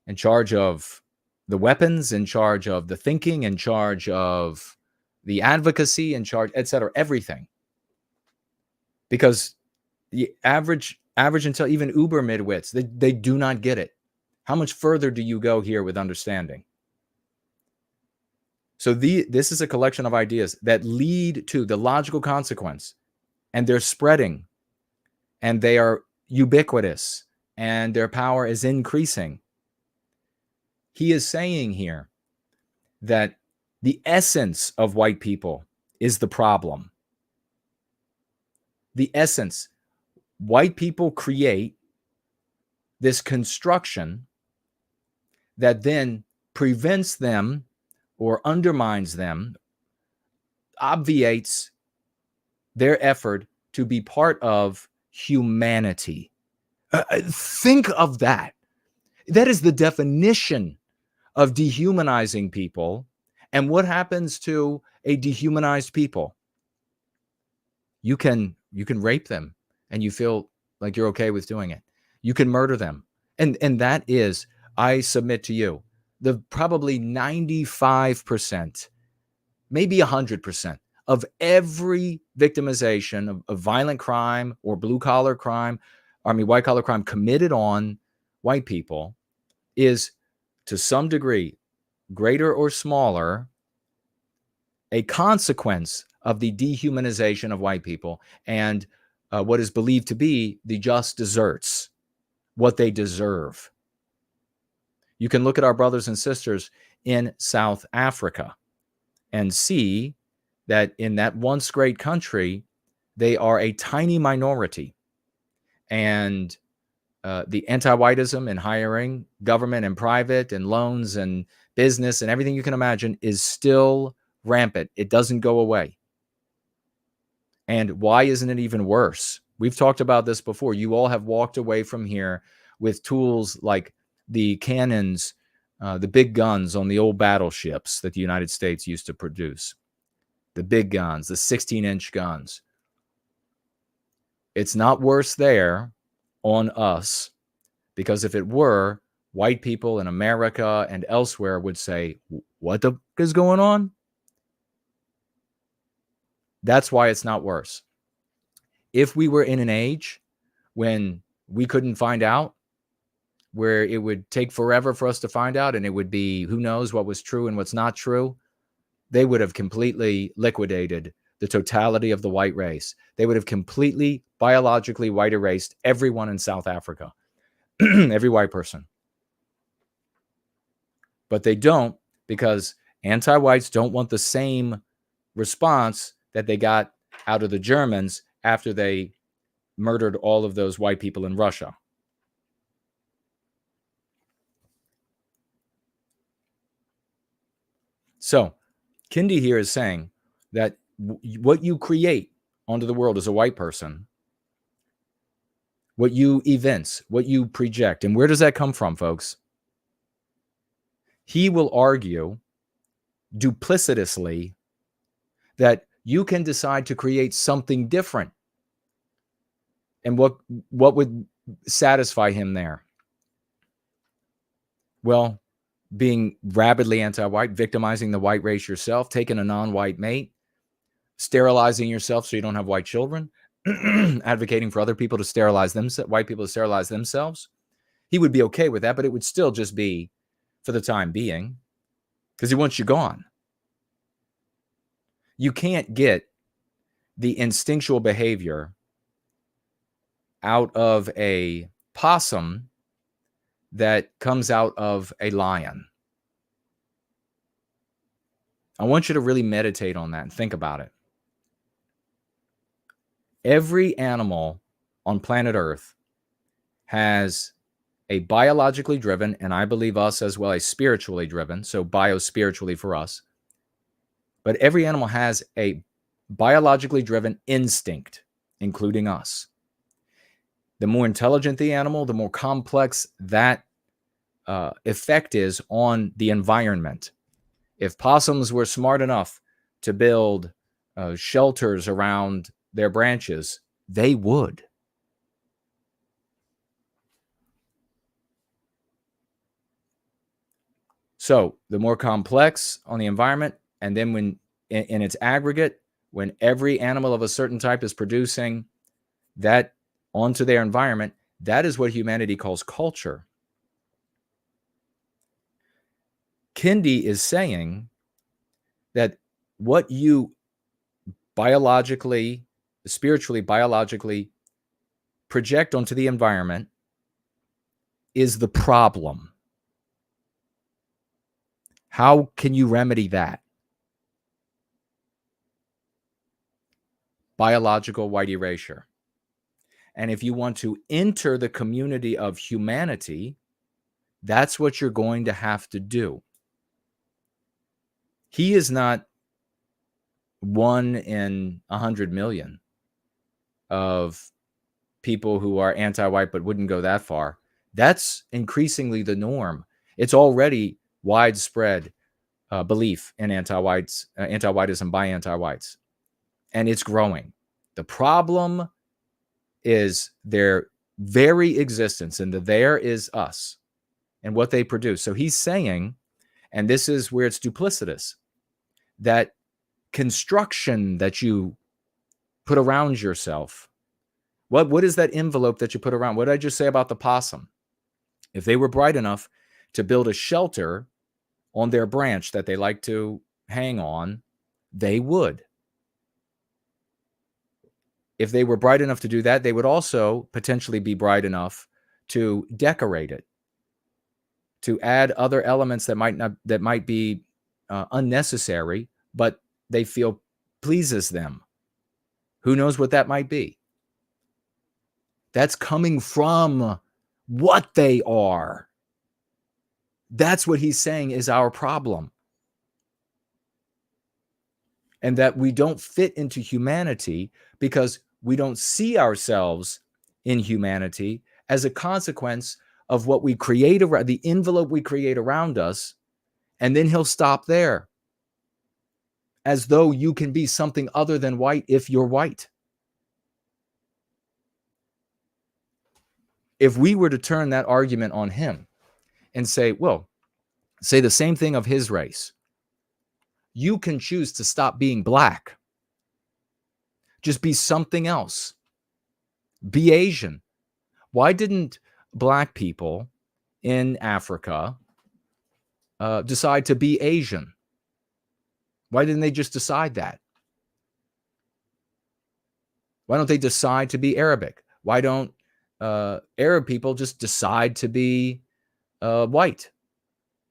of the weapons, in charge of the thinking, in charge of the advocacy, in charge, etc., everything. Because the average until even uber midwits, they do not get it. How much further do you go here with understanding? So this is a collection of ideas that lead to the logical consequence, and they're spreading, and they are ubiquitous, and their power is increasing. He is saying here that the essence of white people is the problem. The essence. White people create this construction that then prevents them or undermines them, obviates their effort to be part of humanity. Think of that. That is the definition of dehumanizing people. And what happens to a dehumanized people? You can rape them and you feel like you're okay with doing it. You can murder them. And that is, I submit to you, the probably 95%, maybe 100% of every victimization of violent crime or white collar crime committed on white people is, to some degree, greater or smaller, a consequence of the dehumanization of white people and what is believed to be the just deserts, what they deserve. You can look at our brothers and sisters in South Africa and see that in that once great country, they are a tiny minority. And the anti-whiteism in hiring, government and private, and loans and business and everything you can imagine is still rampant. It doesn't go away. And why isn't it even worse? We've talked about this before. You all have walked away from here with tools like the cannons, the big guns on the old battleships that the United States used to produce. The big guns, the 16-inch guns. It's not worse there on us, because if it were, white people in America and elsewhere would say, what the is going on? That's why it's not worse. If we were in an age when we couldn't find out, where it would take forever for us to find out, and it would be who knows what was true and what's not true, they would have completely liquidated the totality of the white race. They would have completely biologically white erased everyone in South Africa, every white person. But they don't, because anti-whites don't want the same response that they got out of the Germans after they murdered all of those white people in Russia. So Kendi here is saying that what you create onto the world as a white person, what you evince, what you project, and where does that come from, folks? He will argue duplicitously that you can decide to create something different. And what would satisfy him there? Well, being rabidly anti-white, victimizing the white race yourself, taking a non-white mate, sterilizing yourself so you don't have white children, advocating for other people to sterilize themselves, white people to sterilize themselves. He would be okay with that, but it would still just be for the time being, because he wants you gone. You can't get the instinctual behavior out of a possum that comes out of a lion. I want you to really meditate on that and think about it. Every animal on planet Earth has a biologically driven, and I believe us as well, a spiritually driven, so bio-spiritually for us. But every animal has a biologically driven instinct, including us. The more intelligent the animal, the more complex that effect is on the environment. If possums were smart enough to build shelters around their branches, they would. So the more complex on the environment, and then when in its aggregate, when every animal of a certain type is producing that onto their environment, that is what humanity calls culture. Kendi is saying that what you biologically, spiritually, biologically project onto the environment is the problem. How can you remedy that? Biological white erasure. And if you want to enter the community of humanity, that's what you're going to have to do. He is not 1 in 100 million of people who are anti-white but wouldn't go that far. That's increasingly the norm. It's already widespread belief in anti-whiteism by anti-whites, and it's growing. The problem is their very existence, and the there is us and what they produce. So he's saying, and this is where it's duplicitous, that construction that you put around yourself, what is that envelope that you put around? What did I just say about the possum? If they were bright enough to build a shelter on their branch that they like to hang on, they would. If they were bright enough to do that, they would also potentially be bright enough to decorate it, to add other elements that might be unnecessary, but they feel pleases them. Who knows what that might be? That's coming from what they are. That's what he's saying is our problem. And that we don't fit into humanity because we don't see ourselves in humanity as a consequence of what we create around, the envelope we create around us. And then he'll stop there, as though you can be something other than white if you're white. If we were to turn that argument on him and say, well, say the same thing of his race. You can choose to stop being black. Just be something else. Be Asian. Why didn't black people in Africa decide to be Asian? Why didn't they just decide that? Why don't they decide to be Arabic? Why don't Arab people just decide to be white?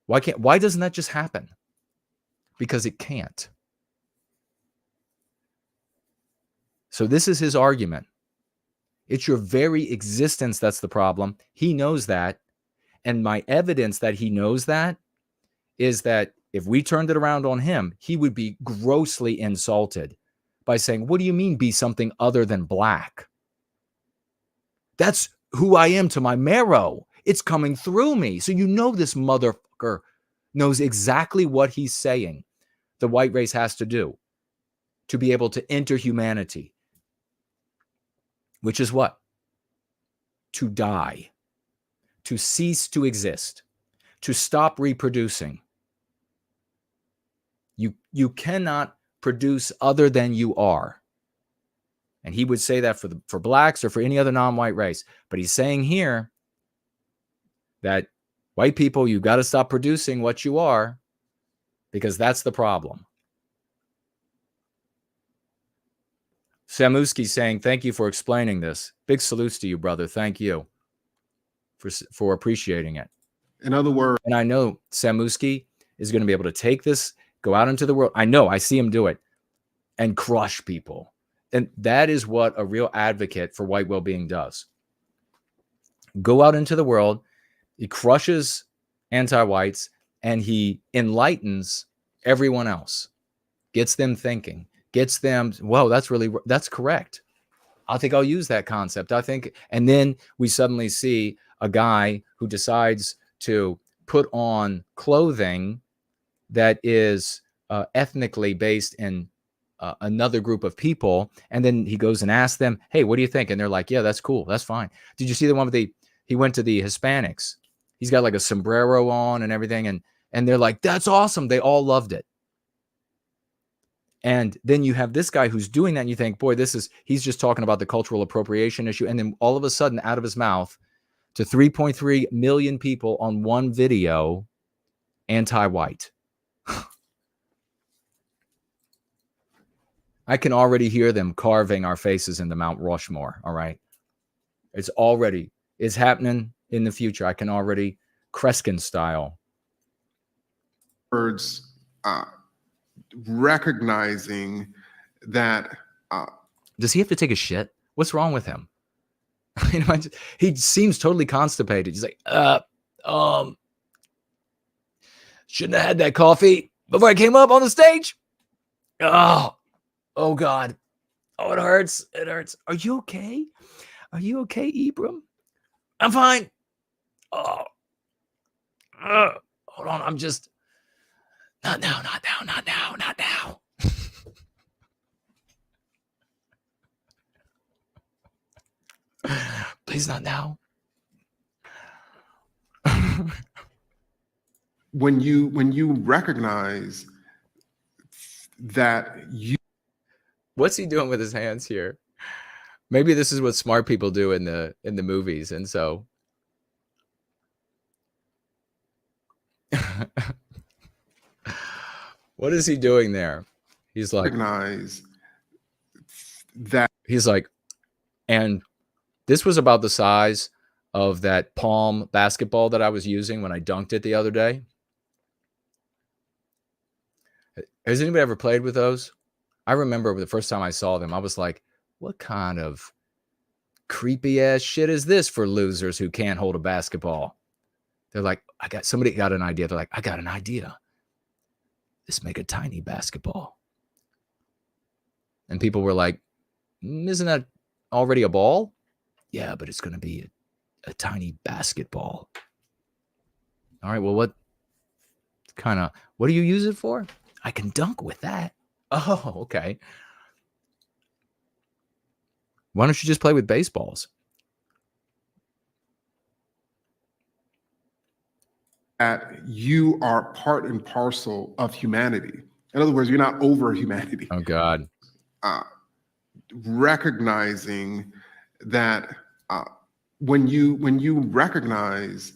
Why doesn't that just happen? Because it can't. So this is his argument. It's your very existence that's the problem. He knows that. And my evidence that he knows that is that if we turned it around on him, he would be grossly insulted by saying, what do you mean be something other than black? That's who I am to my marrow. It's coming through me. So you know this motherfucker knows exactly what he's saying the white race has to do to be able to enter humanity. Which is what? To die, to cease to exist, to stop reproducing. You cannot produce other than you are. And he would say that for blacks or for any other non-white race. But he's saying here that white people, you got to stop producing what you are, because that's the problem. Samuski saying, thank you for explaining this. Big salutes to you, brother. Thank you for appreciating it. In other words, and I know Samuski is going to be able to take this, go out into the world. I know, I see him do it, and crush people And that is what a real advocate for white well-being does. Go out into the world, he crushes anti-whites, and he enlightens everyone else, gets them thinking, gets them, whoa, that's correct. I think I'll use that concept. I think, and then we suddenly see a guy who decides to put on clothing that is ethnically based in another group of people. And then he goes and asks them, hey, what do you think? And they're like, yeah, that's cool. That's fine. Did you see the one with he went to the Hispanics. He's got like a sombrero on and everything. And they're like, that's awesome. They all loved it. And then you have this guy who's doing that and you think, boy, he's just talking about the cultural appropriation issue. And then all of a sudden out of his mouth to 3.3 million people on one video, anti-white. I can already hear them carving our faces into Mount Rushmore. All right. It's happening in the future. I can already Kreskin style. Words, recognizing that. Does he have to take a shit? What's wrong with him? He seems totally constipated. He's like, shouldn't have had that coffee before I came up on the stage. Oh God. Oh, it hurts. It hurts. Are you okay? Are you okay, Ibram? I'm fine. Oh, hold on. I'm just not now. Please, not now. When you recognize that what's he doing with his hands here? Maybe this is what smart people do in the movies, and so what is he doing there? He's like, recognize that he's like, and this was about the size of that palm basketball that I was using when I dunked it the other day. Has anybody ever played with those? I remember the first time I saw them, I was like, what kind of creepy ass shit is this for losers who can't hold a basketball? They're like, somebody got an idea. They're like, I got an idea. Let's make a tiny basketball. And people were like, isn't that already a ball? Yeah, but it's going to be a tiny basketball. All right, well, what do you use it for? I can dunk with that. Oh, okay. Why don't you just play with baseballs? That you are part and parcel of humanity. In other words, you're not over humanity. Oh, God. Recognizing that when you recognize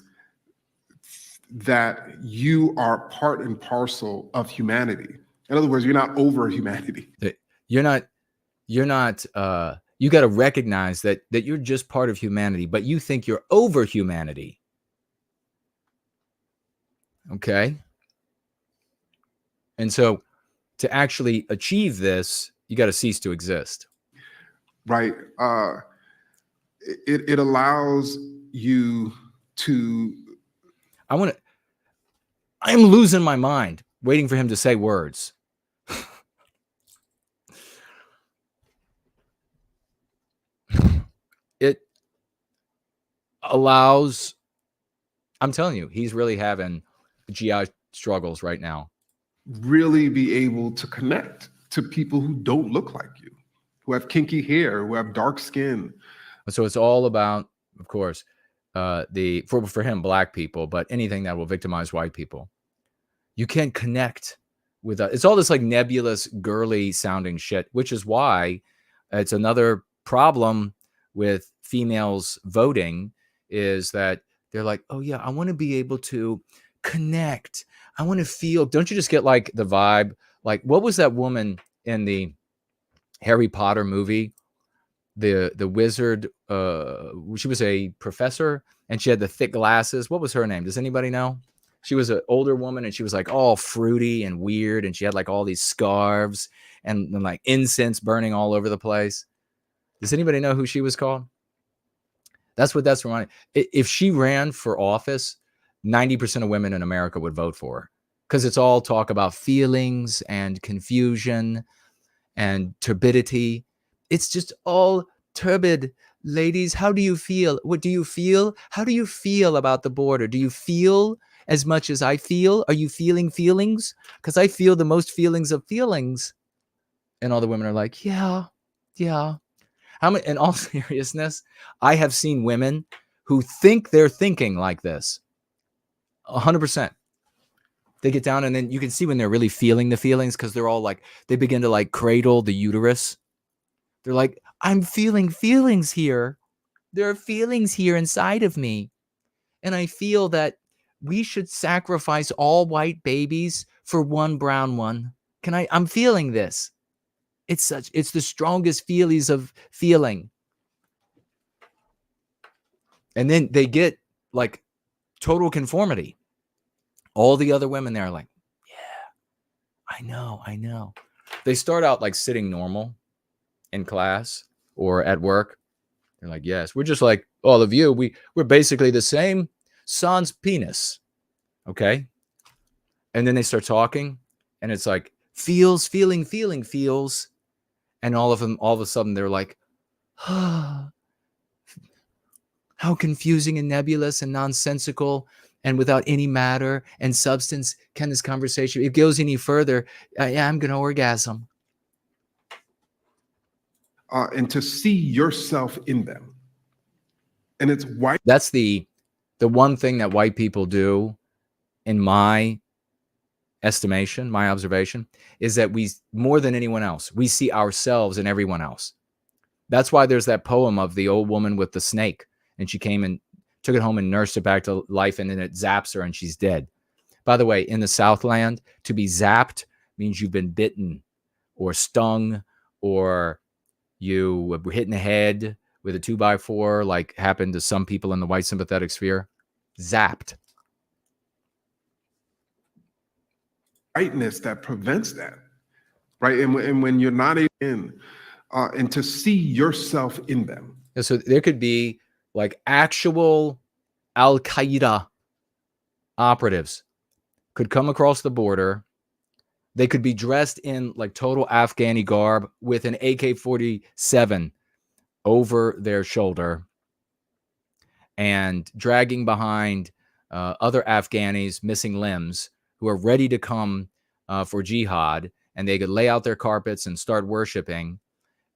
that you are part and parcel of humanity. In other words, you're not over humanity. You got to recognize that you're just part of humanity, but you think you're over humanity. Okay. And so to actually achieve this, you got to cease to exist. Right. It allows you to. I am losing my mind waiting for him to say words. It allows, I'm telling you, he's really having GI struggles right now. Really be able to connect to people who don't look like you, who have kinky hair, who have dark skin. So it's all about, of course, for him, black people, but anything that will victimize white people. You can't connect with it's all this like nebulous, girly sounding shit, which is why it's another problem with females voting is that they're like, oh yeah, I want to be able to connect. I want to feel, don't you just get like the vibe? Like, what was that woman in the Harry Potter movie? The wizard, she was a professor and she had the thick glasses. What was her name? Does anybody know? She was an older woman, and she was like all fruity and weird, and she had like all these scarves and like incense burning all over the place. Does anybody know who she was called? That's what that's reminding. If she ran for office, 90% of women in America would vote for her, because it's all talk about feelings and confusion and turbidity. It's just all turbid. Ladies, how do you feel? What do you feel? How do you feel about the border? Do you feel as much as I feel? Are you feeling feelings? Because I feel the most feelings of feelings. And all the women are like, yeah. How many, in all seriousness, I have seen women who think they're thinking like this. 100%. They get down, and then you can see when they're really feeling the feelings, because they're all like, they begin to like cradle the uterus. They're like, I'm feeling feelings here. There are feelings here inside of me. And I feel that we should sacrifice all white babies for one brown one. I'm feeling this. It's the strongest feelings of feeling. And then they get like total conformity. All the other women there are like, yeah, I know. They start out like sitting normal in class or at work. They're like, yes, we're just like all of you. We're basically the same sans penis. Okay. And then they start talking, and it's like feels. And all of a sudden they're like, how confusing and nebulous and nonsensical and without any matter and substance can this conversation, if it goes any further, I'm going to orgasm. And to see yourself in them. And it's white. That's the one thing that white people do, in my estimation, my observation, is that we, more than anyone else, we see ourselves in everyone else. That's why there's that poem of the old woman with the snake, and she came and took it home and nursed it back to life, and then it zaps her and she's dead. By the way, in the Southland, to be zapped means you've been bitten or stung, or you were hit in the head with a 2x4, like happened to some people in the white sympathetic sphere. Zapped. Whiteness that prevents that, right? And when you're not in, and to see yourself in them. So there could be like actual Al-Qaeda operatives could come across the border. They could be dressed in like total Afghani garb with an AK-47 over their shoulder and dragging behind other Afghanis missing limbs who are ready to come for jihad, and they could lay out their carpets and start worshiping.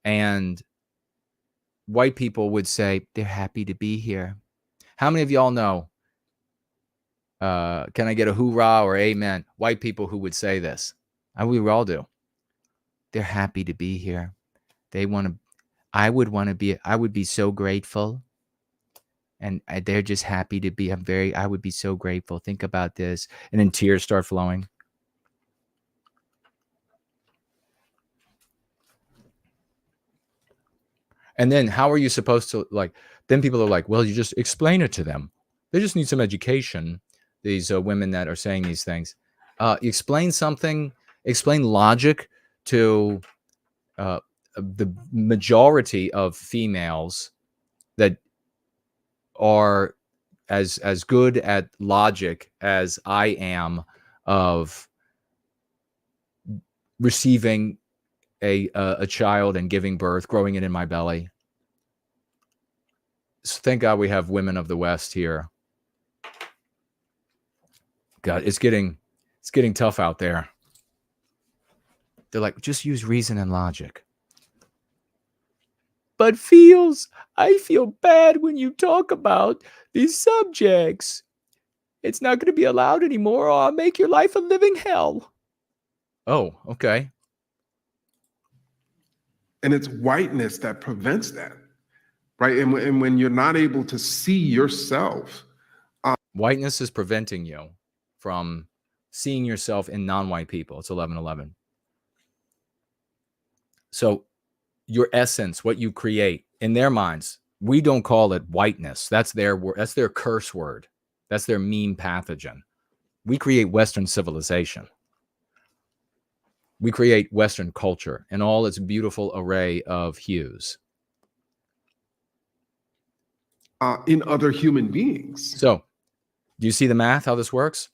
And white people would say, they're happy to be here. How many of y'all know, can I get a hoorah or amen? White people who would say this. We all do. They're happy to be here. They want to, I would be so grateful. And they're just happy to be, I would be so grateful. Think about this. And then tears start flowing. And then how are you supposed to, like, then people are like, well, you just explain it to them. They just need some education. These women that are saying these things. Explain something, explain logic to the majority of females that are as good at logic as I am of receiving a child and giving birth, growing it in my belly. So thank God we have women of the West here. God, it's getting tough out there. They're like, just use reason and logic. But I feel bad when you talk about these subjects. It's not going to be allowed anymore, or I'll make your life a living hell. Oh, okay. And it's whiteness that prevents that, right? And when you're not able to see yourself. Whiteness is preventing you from seeing yourself in non-white people. It's 11:11. So your essence, what you create in their minds, we don't call it whiteness. That's their word. That's their curse word. That's their meme pathogen. We create Western civilization. We create Western culture in all its beautiful array of hues. In other human beings. So, do you see the math, how this works?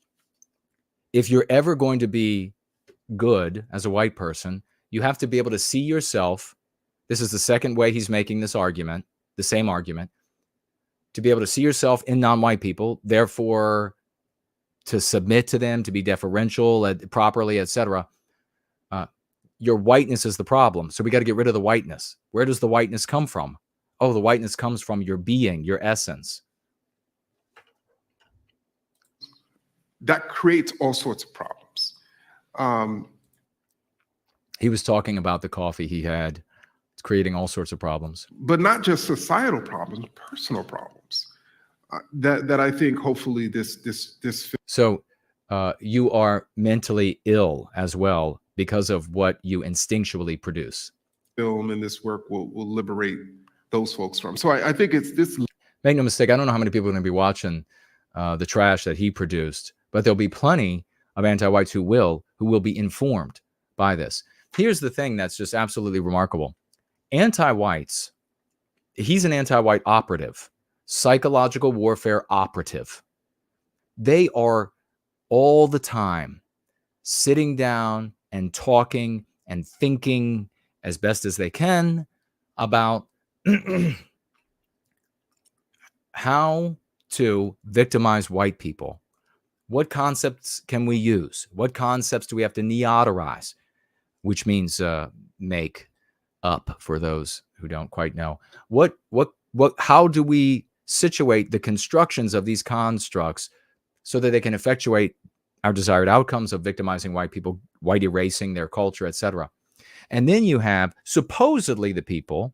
If you're ever going to be good as a white person, you have to be able to see yourself. This is the second way he's making this argument, the same argument, to be able to see yourself in non-white people, therefore to submit to them, to be deferential properly, etc. Your whiteness is the problem. So we got to get rid of the whiteness. Where does the whiteness come from? Oh, the whiteness comes from your being, your essence. That creates all sorts of problems. He was talking about the coffee he had. It's creating all sorts of problems. But not just societal problems, personal problems. That I think hopefully this. So you are mentally ill as well because of what you instinctually produce. Film and this work will liberate those folks from. So I think it's this. Make no mistake, I don't know how many people are going to be watching the trash that he produced, but there'll be plenty of anti-whites who will be informed by this. Here's the thing that's just absolutely remarkable. Anti-whites, he's an anti-white operative, psychological warfare operative. They are all the time sitting down and talking and thinking as best as they can about how to victimize white people. What concepts can we use? What concepts do we have to neoterize? Which means make up for those who don't quite know. How do we situate the constructions of these constructs so that they can effectuate our desired outcomes of victimizing white people, white erasing their culture, etc. And then you have supposedly the people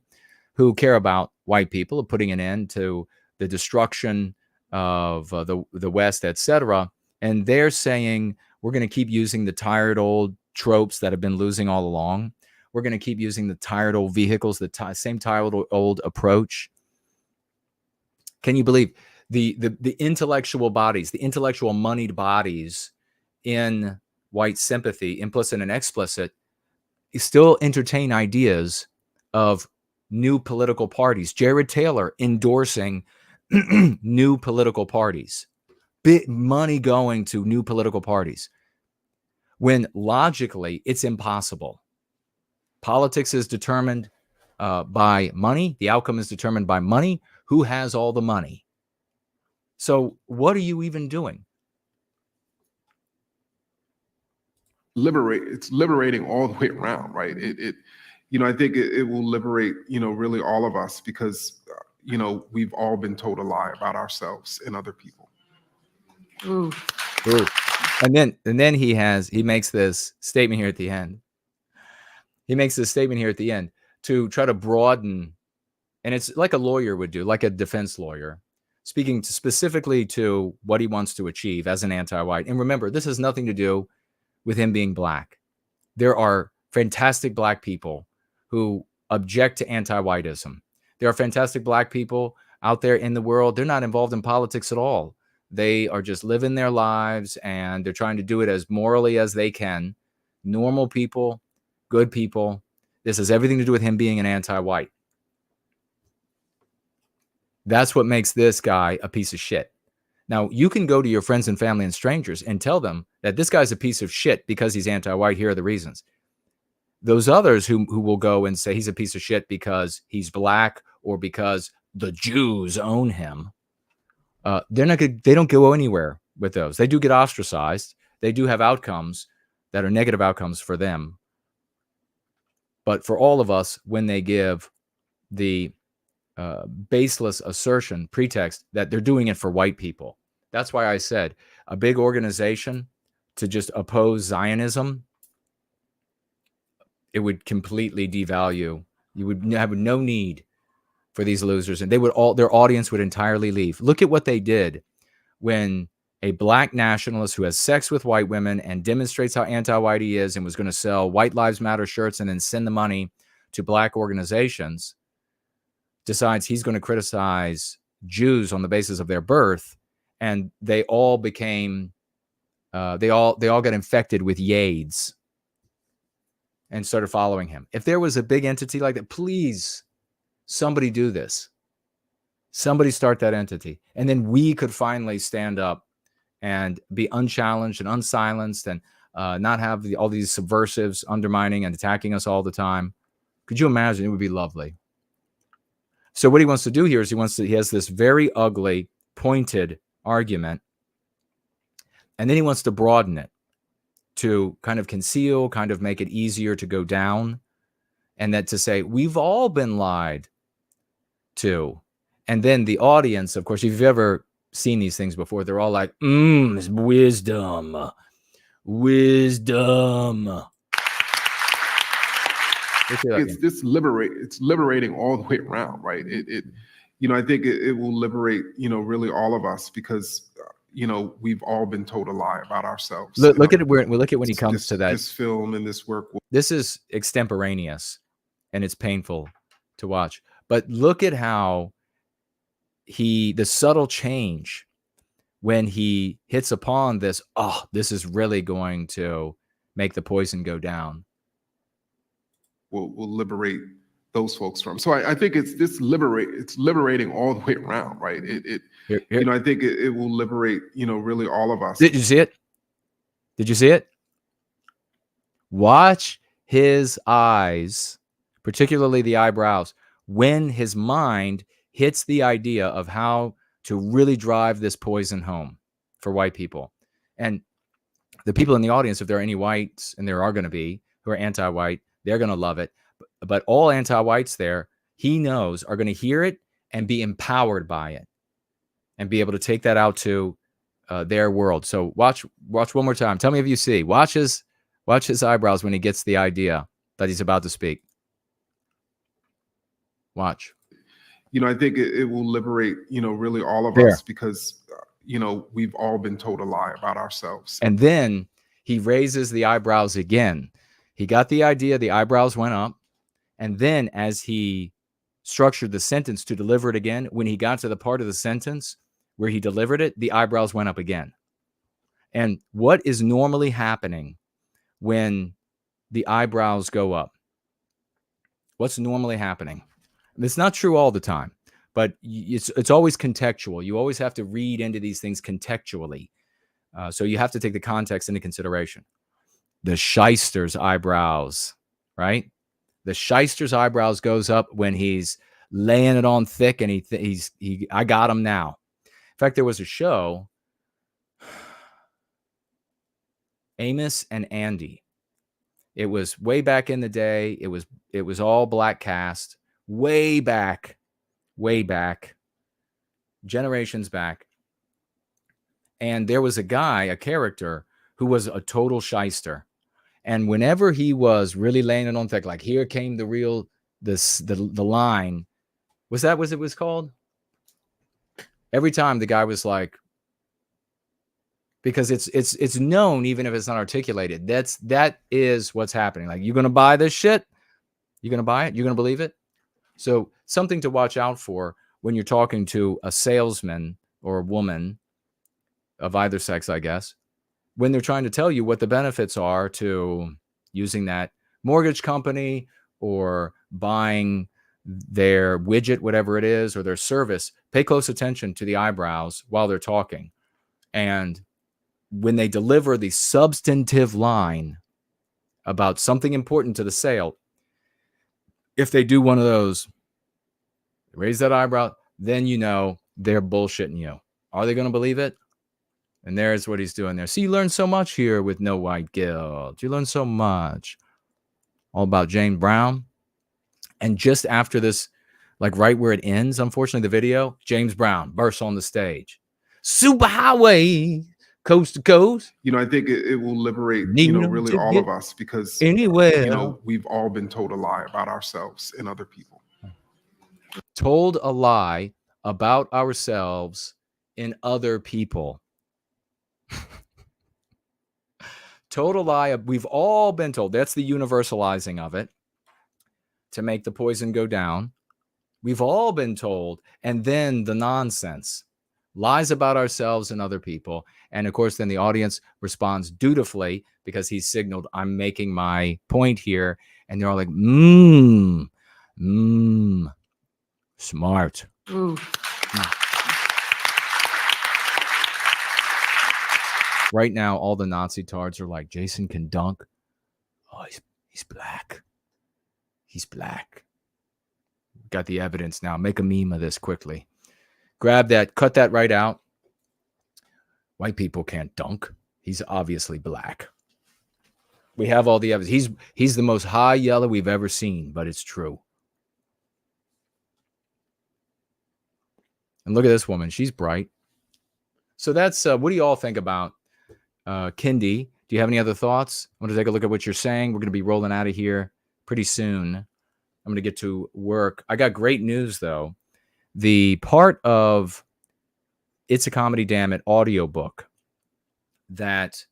who care about white people, putting an end to the destruction of the West, etc. And they're saying, we're going to keep using the tired old tropes that have been losing all along. We're going to keep using the tired old vehicles, the same tired old approach. Can you believe the intellectual bodies, the intellectual moneyed bodies in white sympathy, implicit and explicit, still entertain ideas of new political parties? Jared Taylor endorsing new political parties, big money going to new political parties, when logically it's impossible. Politics is determined by money. The outcome is determined by money. Who has all the money? So what are you even doing? It's liberating all the way around, right? I think it will liberate, really all of us, because, we've all been told a lie about ourselves and other people. Ooh. Ooh. And then he makes this statement here at the end. He makes this statement here at the end to try to broaden, and it's like a lawyer would do, like a defense lawyer, speaking specifically to what he wants to achieve as an anti-white. And remember, this has nothing to do with him being black. There are fantastic black people who object to anti-whiteism. There are fantastic black people out there in the world. They're not involved in politics at all. They are just living their lives, and they're trying to do it as morally as they can. Normal people, good people. This has everything to do with him being an anti-white. That's what makes this guy a piece of shit. Now, you can go to your friends and family and strangers and tell them that this guy's a piece of shit because he's anti-white. Here are the reasons. Those others who will go and say he's a piece of shit because he's black or because the Jews own him, they're not good. They don't go anywhere with those. They do get ostracized. They do have outcomes that are negative outcomes for them. But for all of us, when they give the baseless assertion, pretext that they're doing it for white people. That's why I said a big organization to just oppose Zionism, it would completely devalue. You would have no need for these losers, and their audience would entirely leave. Look at what they did when a black nationalist who has sex with white women and demonstrates how anti-white he is and was going to sell White Lives Matter shirts and then send the money to black organizations, decides he's going to criticize Jews on the basis of their birth, and they all became they all got infected with AIDS and started following him. If there was a big entity like that, please, somebody do this. Somebody start that entity. And then we could finally stand up and be unchallenged and unsilenced and not have all these subversives undermining and attacking us all the time. Could you imagine? It would be lovely. So what he wants to do here is he has this very ugly, pointed argument, and then he wants to broaden it to kind of conceal, kind of make it easier to go down, and that to say, we've all been lied to. And then the audience, of course, if you've ever seen these things before, they're all like, it's wisdom. It's liberating all the way around, right? I think it will liberate, really all of us, because, we've all been told a lie about ourselves. Look at when he comes to that. This film and this work. This is extemporaneous, and it's painful to watch. But look at how the subtle change when he hits upon this, this is really going to make the poison go down. Will liberate those folks from. So I think it's liberating all the way around, right? I think it will liberate, really all of us. Did you see it? Did you see it? Watch his eyes, particularly the eyebrows, when his mind hits the idea of how to really drive this poison home for white people. And the people in the audience, if there are any whites, and there are going to be, who are anti-white, they're going to love it. But all anti-whites there, he knows, are going to hear it and be empowered by it and be able to take that out to their world. So watch one more time. Tell me if you see. Watch his eyebrows when he gets the idea that he's about to speak. Watch. I think it will liberate, really all of us, because, we've all been told a lie about ourselves. And then he raises the eyebrows again. He got the idea, the eyebrows went up. And then as he structured the sentence to deliver it again, when he got to the part of the sentence where he delivered it, the eyebrows went up again. And what is normally happening when the eyebrows go up? What's normally happening? It's not true all the time, but it's always contextual. You always have to read into these things contextually. So you have to take the context into consideration. The shyster's eyebrows, right? The shyster's eyebrows goes up when he's laying it on thick, and I got him now. In fact, there was a show, Amos and Andy. It was way back in the day. It was all black cast, way back, generations back. And there was a guy, a character, who was a total shyster. And whenever he was really laying it on thick, like here came the line, was it was called? Every time the guy was like, because it's known, even if it's not articulated, that is what's happening. Like, you're gonna buy this shit? You're gonna buy it? You're gonna believe it? So something to watch out for when you're talking to a salesman or a woman of either sex, I guess, when they're trying to tell you what the benefits are to using that mortgage company or buying their widget, whatever it is, or their service. Pay close attention to the eyebrows while they're talking. And when they deliver the substantive line about something important to the sale, if they do one of those, raise that eyebrow, then you know they're bullshitting you. Are they going to believe it? And there's what he's doing there. See, you learn so much here with No White Guilt. You learn so much. All about James Brown. And just after this, like right where it ends, unfortunately, the video, James Brown bursts on the stage. Superhighway, coast to coast. I think it will liberate, really all of us, because anywhere, we've all been told a lie about ourselves and other people. Told a lie about ourselves and other people. Total lie. We've all been told. That's the universalizing of it to make the poison go down. We've all been told. And then the nonsense lies about ourselves and other people. And of course, then the audience responds dutifully because he's signaled, I'm making my point here. And they're all like, smart. Ooh. Right now, all the Nazi tards are like, Jason can dunk. Oh, he's black. He's black. Got the evidence now. Make a meme of this quickly. Grab that, cut that right out. White people can't dunk. He's obviously black. We have all the evidence. He's the most high yellow we've ever seen, but it's true. And look at this woman. She's bright. So that's, what do you all think about Kendi? Do you have any other thoughts? I want to take a look at what you're saying. We're going to be rolling out of here pretty soon. I'm going to get to work. I got great news, though. The part of It's a Comedy Damn It audiobook that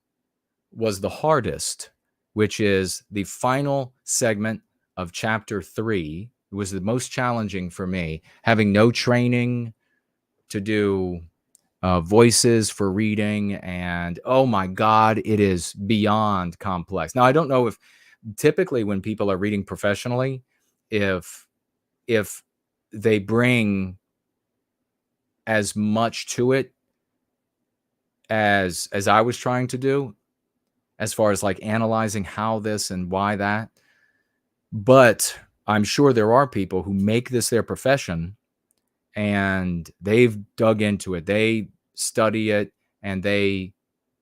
was the hardest, which is the final segment of chapter 3. It was the most challenging for me, having no training to do voices for reading. And oh my God, it is beyond complex. Now, I don't know if typically when people are reading professionally, if they bring as much to it as I was trying to do, as far as like analyzing how this and why that. But I'm sure there are people who make this their profession and they've dug into it. They study it and they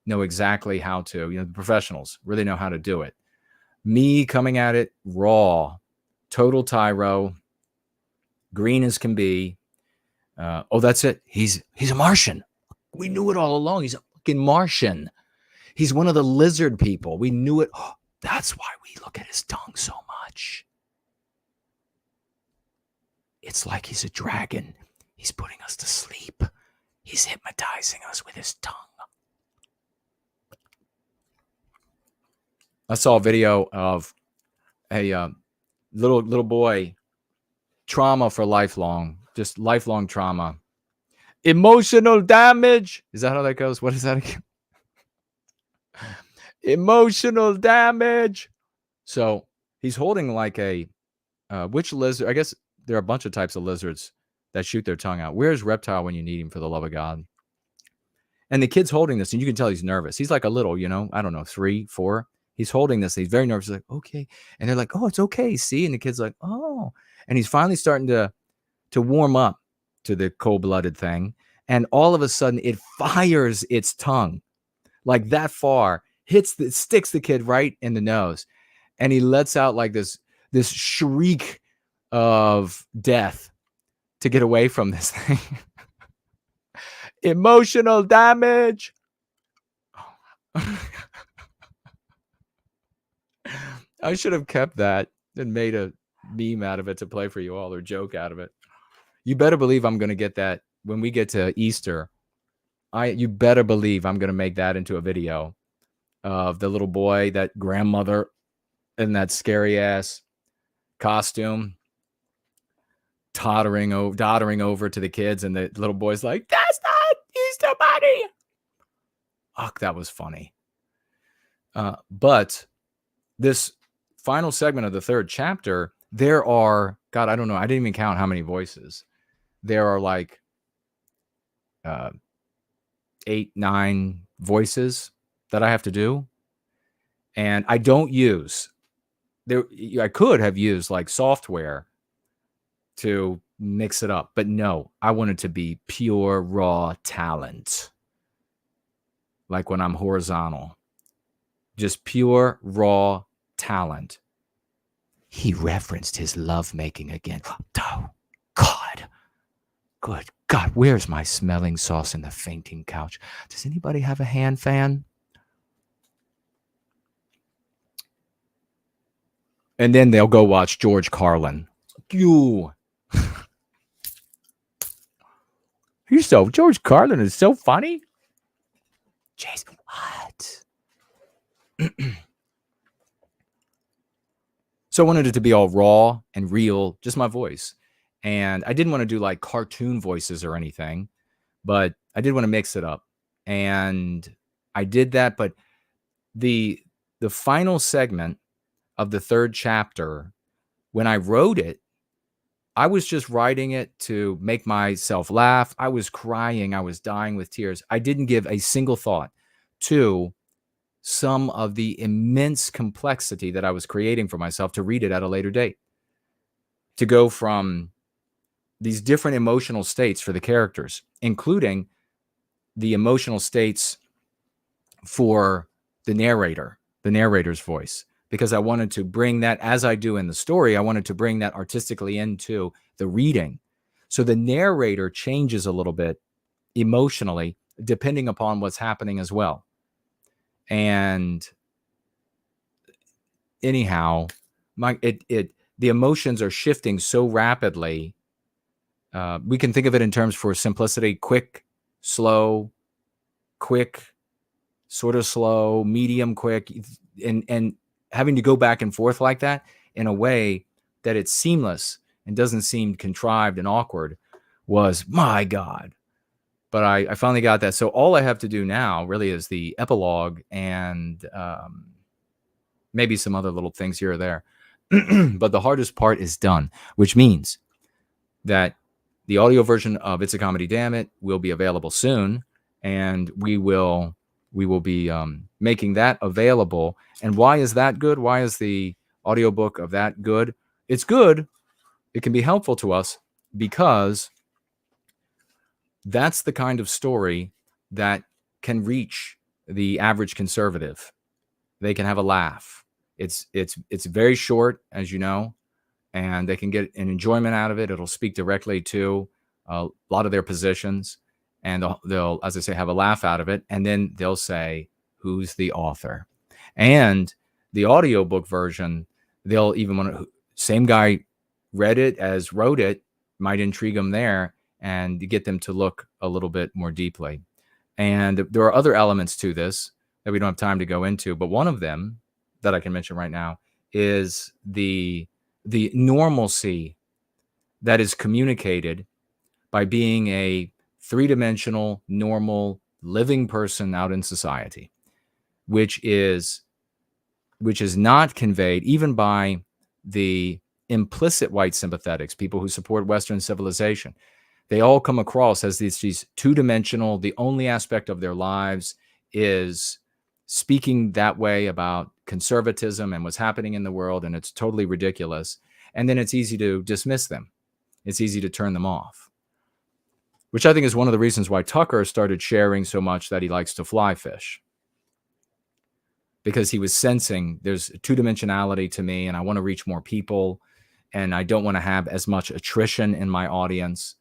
know exactly how to, the professionals really know how to do it. Me coming at it raw, total tyro, green as can be. Oh, that's it. He's a Martian. We knew it all along. He's a fucking Martian. He's one of the lizard people. We knew it. Oh, that's why we look at his tongue so much. It's like he's a dragon. He's putting us to sleep. He's hypnotizing us with his tongue. I saw a video of a little boy, trauma for lifelong, just lifelong trauma. Emotional damage. Is that how that goes? What is that again? Emotional damage. So he's holding like a, which lizard? I guess there are a bunch of types of lizards that shoot their tongue out. Where's Reptile when you need him, for the love of God? And the kid's holding this, and you can tell he's nervous. He's like a little, I don't know, 3, 4. He's holding this. And he's very nervous. He's like, okay. And they're like, oh, it's okay. See? And the kid's like, oh. And he's finally starting to warm up to the cold-blooded thing. And all of a sudden, it fires its tongue like that far, sticks the kid right in the nose. And he lets out like this shriek of death to get away from this thing. Emotional damage. I should have kept that and made a meme out of it to play for you all, or joke out of it. You better believe I'm going to get that when we get to Easter. You better believe I'm going to make that into a video of the little boy, that grandmother in that scary ass costume, doddering over to the kids, and the little boy's like, that's not Easter bunny. Oh, that was funny. But this final segment of the 3rd chapter, there are, God, I don't know, I didn't even count how many voices. There are like 8, 9 voices that I have to do. And I don't use there. I could have used like software to mix it up, but no, I want it to be pure raw talent. Like when I'm horizontal, just pure raw talent. He referenced his lovemaking again. Oh, God. Good God, where's my smelling sauce in the fainting couch? Does anybody have a hand fan? And then they'll go watch George Carlin. George Carlin is so funny. Jason, what? So I wanted it to be all raw and real, just my voice. And I didn't want to do like cartoon voices or anything, but want to mix it up. And I did that, but the final segment of the third chapter, when I wrote it, I was just writing it to make myself laugh. I was crying. I was dying with tears. I didn't give a single thought to some of the immense complexity that I was creating for myself to read it at a later date. To go from these different emotional states for the characters, including the emotional states for the narrator's voice, because I wanted to bring that, as I do in the story, I wanted to bring that artistically into the reading. So the narrator changes a little bit emotionally, depending upon what's happening as well. And anyhow, the emotions are shifting so rapidly. We can think of it in terms for simplicity: quick, slow, quick, sort of slow, medium, quick, and having to go back and forth like that in a way that it's seamless and doesn't seem contrived and awkward was, my God. But I finally got that. So all I have to do now really is the epilogue and maybe some other little things here or there. But the hardest part is done, which means that the audio version of It's a Comedy, Damn It will be available soon. And we will be making that available. And why is that good? Why is the audiobook of that good? It's good. It can be helpful to us because that's the kind of story that can reach the average conservative. They can have a laugh. It's very short, as you know, and they can get an enjoyment out of it. It'll speak directly to a lot of their positions, and they'll, as I say, have a laugh out of it. And then they'll say, who's the author? And the audiobook version, they'll even want to, same guy read it as wrote it, might intrigue them there and get them to look a little bit more deeply. And there are other elements to this that we don't have time to go into, but one of them that I can mention right now is the normalcy that is communicated by being a three-dimensional, normal, living person out in society, which is not conveyed even by the implicit white sympathetics, people who support Western civilization. They all come across as these two-dimensional, the only aspect of their lives is speaking that way about conservatism and what's happening in the world, and it's totally ridiculous. And then it's easy to dismiss them. It's easy to turn them off, which I think is one of the reasons why Tucker started sharing so much that he likes to fly fish, because he was sensing there's two-dimensionality to me and I want to reach more people and I don't want to have as much attrition in my audience.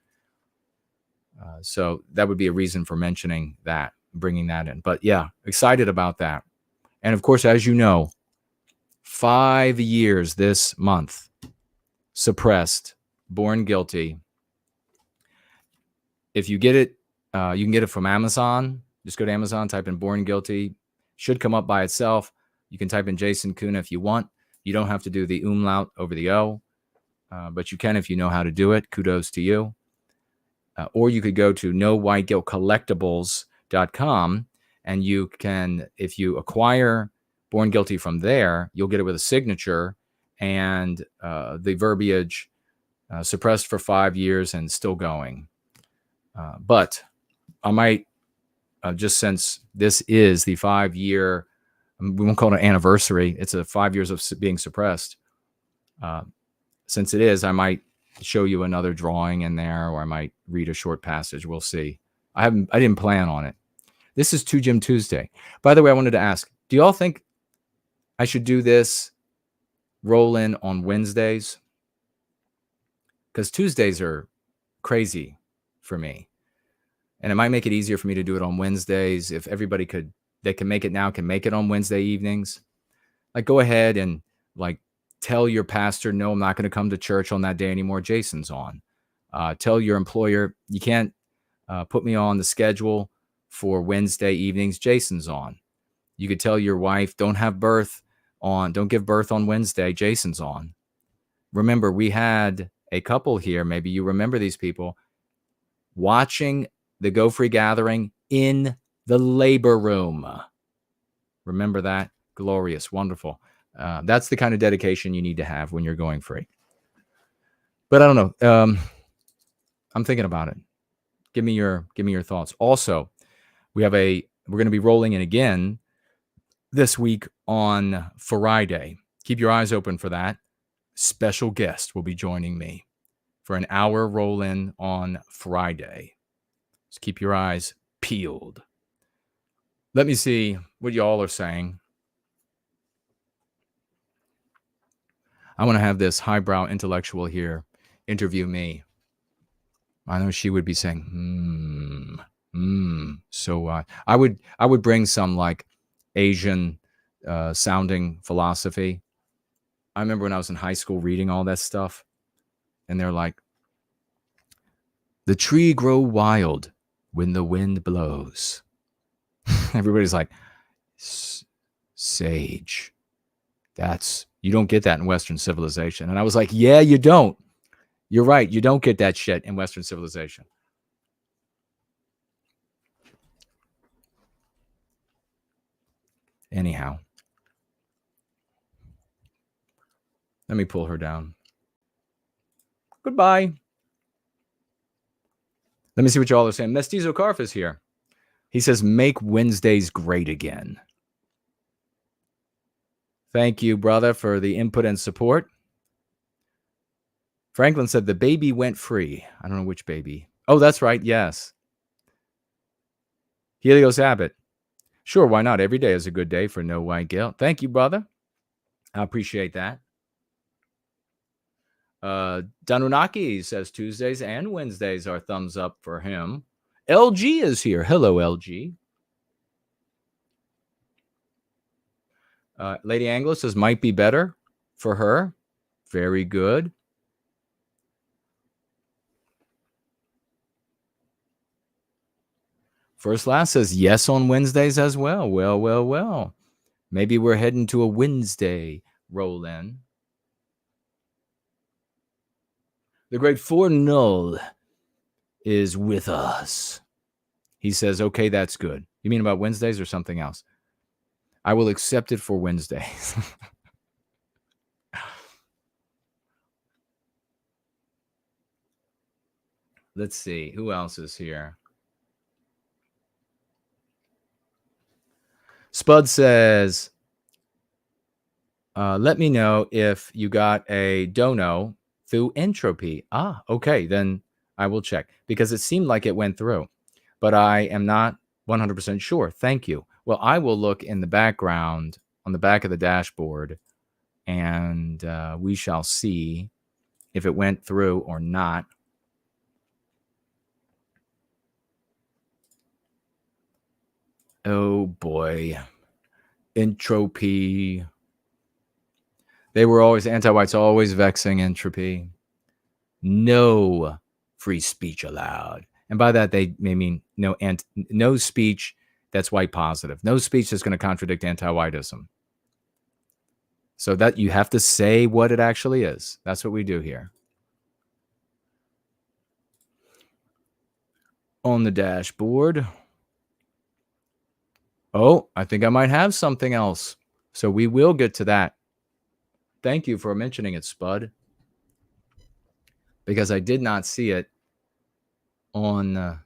So that would be a reason for mentioning that, bringing that in. But yeah, excited about that. And of course, as you know, 5 years this month, suppressed, born guilty. If you get it, you can get it from Amazon. Just go to Amazon, type in Born Guilty. Should come up by itself. You can type in Jason Kuna if you want. You don't have to do the umlaut over the O, but you can if you know how to do it. Kudos to you. Or you could go to nowhiteguiltcollectibles.com, and you can, if you acquire Born Guilty from there, you'll get it with a signature and the verbiage suppressed for 5 years and still going. But I might, just since this is the 5 year, we won't call it an anniversary, it's a 5 years of being suppressed. Since it is, I might show you another drawing in there, or I might read a short passage. We'll see. I didn't plan on it. This is 2 Gym Tuesday. By the way, I wanted to ask, do y'all think I should do this roll in on Wednesdays? Because Tuesdays are crazy for me. And it might make it easier for me to do it on Wednesdays. If everybody they can make it now, can make it on Wednesday evenings. Like, go ahead and like tell your pastor, no, I'm not going to come to church on that day anymore. Jason's on. Tell your employer, you can't put me on the schedule for Wednesday evenings. Jason's on. You could tell your wife, don't give birth on Wednesday. Jason's on. Remember, we had a couple here. Maybe you remember these people watching the Go Free gathering in the labor room. Remember that? Glorious, wonderful. That's the kind of dedication you need to have when you're going free. But I don't know. I'm thinking about it. Give me your thoughts. Also, we're going to be rolling in again this week on Friday. Keep your eyes open for that. Special guest will be joining me for an hour roll in on Friday. Just keep your eyes peeled. Let me see what y'all are saying. I want to have this highbrow intellectual here interview me. I know she would be saying, So I would bring some like Asian sounding philosophy. I remember when I was in high school reading all that stuff, and they're like, the tree grow wild when the wind blows. Everybody's like, sage. You don't get that in Western civilization. And I was like, yeah, you don't. You're right. You don't get that shit in Western civilization. Anyhow, let me pull her down. Goodbye. Let me see what y'all are saying. Mestizo Carf is here. He says, make Wednesdays great again. Thank you, brother, for the input and support. Franklin said the baby went free. I don't know which baby. Oh, that's right. Yes. Helios Abbott. Sure, why not? Every day is a good day for no white guilt. Thank you, brother. I appreciate that. Danunaki says Tuesdays and Wednesdays are thumbs up for him. LG is here. Hello, LG. Lady Anglo says might be better for her. Very good. First Last says yes on Wednesdays as well. Well. Maybe we're heading to a Wednesday roll-in. The great Fornull is with us. He says, okay, that's good. You mean about Wednesdays or something else? I will accept it for Wednesdays. Let's see. Who else is here? Spud says, let me know if you got a dono through Entropy. Okay, then I will check because it seemed like it went through, but I am not 100% sure. Thank you. Well, I will look in the background on the back of the dashboard and we shall see if it went through or not. Oh boy. Entropy. They were always, anti-whites always vexing Entropy. No free speech allowed. And by that, they may mean no speech that's white positive. No speech that's going to contradict anti-whiteism. So that you have to say what it actually is. That's what we do here. On the dashboard. Oh, I think I might have something else. So we will get to that. Thank you for mentioning it, Spud. Because I did not see it on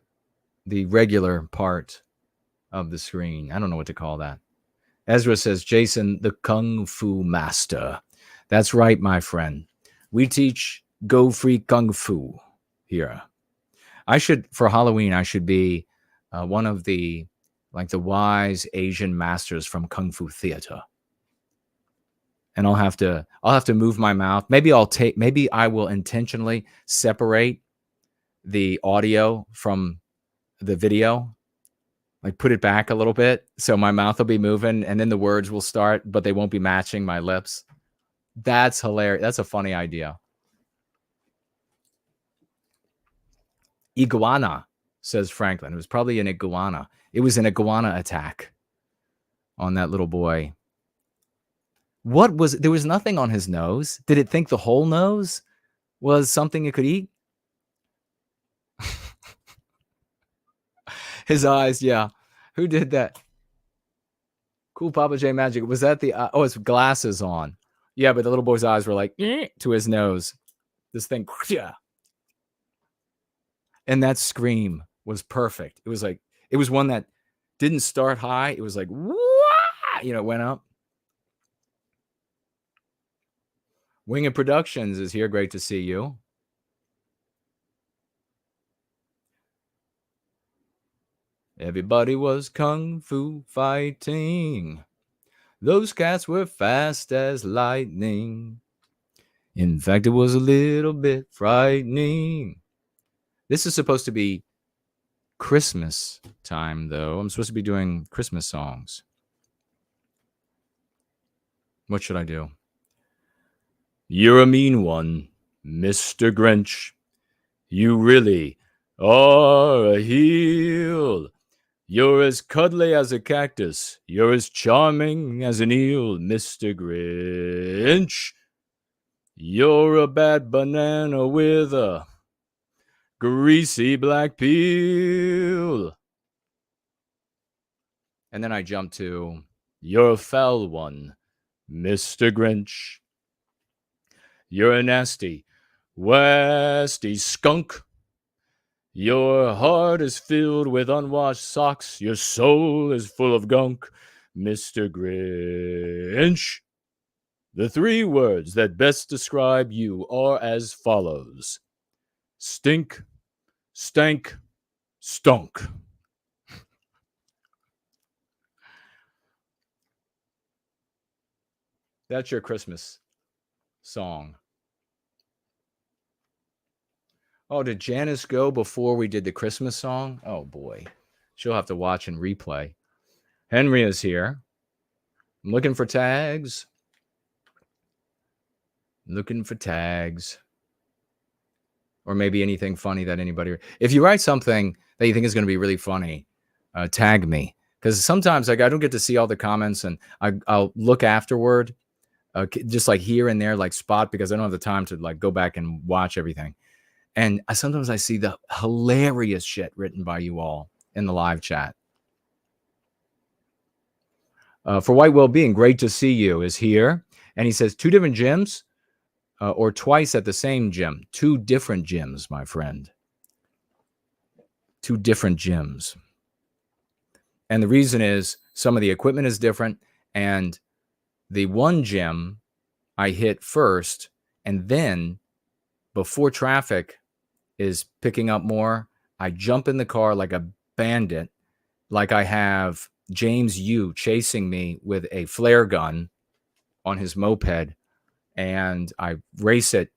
the regular part of the screen. I don't know what to call that. Ezra says, Jason, the Kung Fu Master. That's right, my friend. We teach Go Free Kung Fu here. For Halloween, I should be one of the wise Asian masters from Kung Fu theater. And I'll have to move my mouth. Maybe I will intentionally separate the audio from the video, like put it back a little bit so my mouth will be moving and then the words will start, but they won't be matching my lips. That's hilarious. That's a funny idea. Iguana, says Franklin. It was probably an iguana. It was an iguana attack on that little boy. There was nothing on his nose. Did it think the whole nose was something it could eat? His eyes, yeah. Who did that? Cool Papa J Magic. Was that the it's glasses on. Yeah, but the little boy's eyes were like to his nose. This thing, yeah. And that scream was perfect. It was like, it was one that didn't start high. It was like, wah! It went up. Winged Productions is here. Great to see you. Everybody was kung fu fighting. Those cats were fast as lightning. In fact, it was a little bit frightening. This is supposed to be Christmas time, though. I'm supposed to be doing Christmas songs. What should I do? You're a mean one, Mr. Grinch. You really are a heel. You're as cuddly as a cactus. You're as charming as an eel, Mr. Grinch. You're a bad banana with a greasy black peel. And then I jump to, you're a foul one, Mr. Grinch. You're a nasty, wasty skunk. Your heart is filled with unwashed socks. Your soul is full of gunk, Mr. Grinch. The 3 words that best describe you are as follows: stink, stank, stunk. That's your Christmas song. Oh, did Janice go before we did the Christmas song? Oh, boy. She'll have to watch and replay. Henry is here. I'm looking for tags. Looking for tags. Or maybe anything funny that anybody... If you write something that you think is going to be really funny, tag me. Because sometimes I don't get to see all the comments, and I'll look afterward, just like here and there, like spot, because I don't have the time to like go back and watch everything. And sometimes I see the hilarious shit written by you all in the live chat. For White Wellbeing, great to see you, is here. And he says 2 different gyms or twice at the same gym. 2 different gyms, my friend. 2 different gyms. And the reason is some of the equipment is different. And the one gym I hit first, and then before traffic is picking up more, I jump in the car like a bandit, like I have James Yu chasing me with a flare gun on his moped, and I race it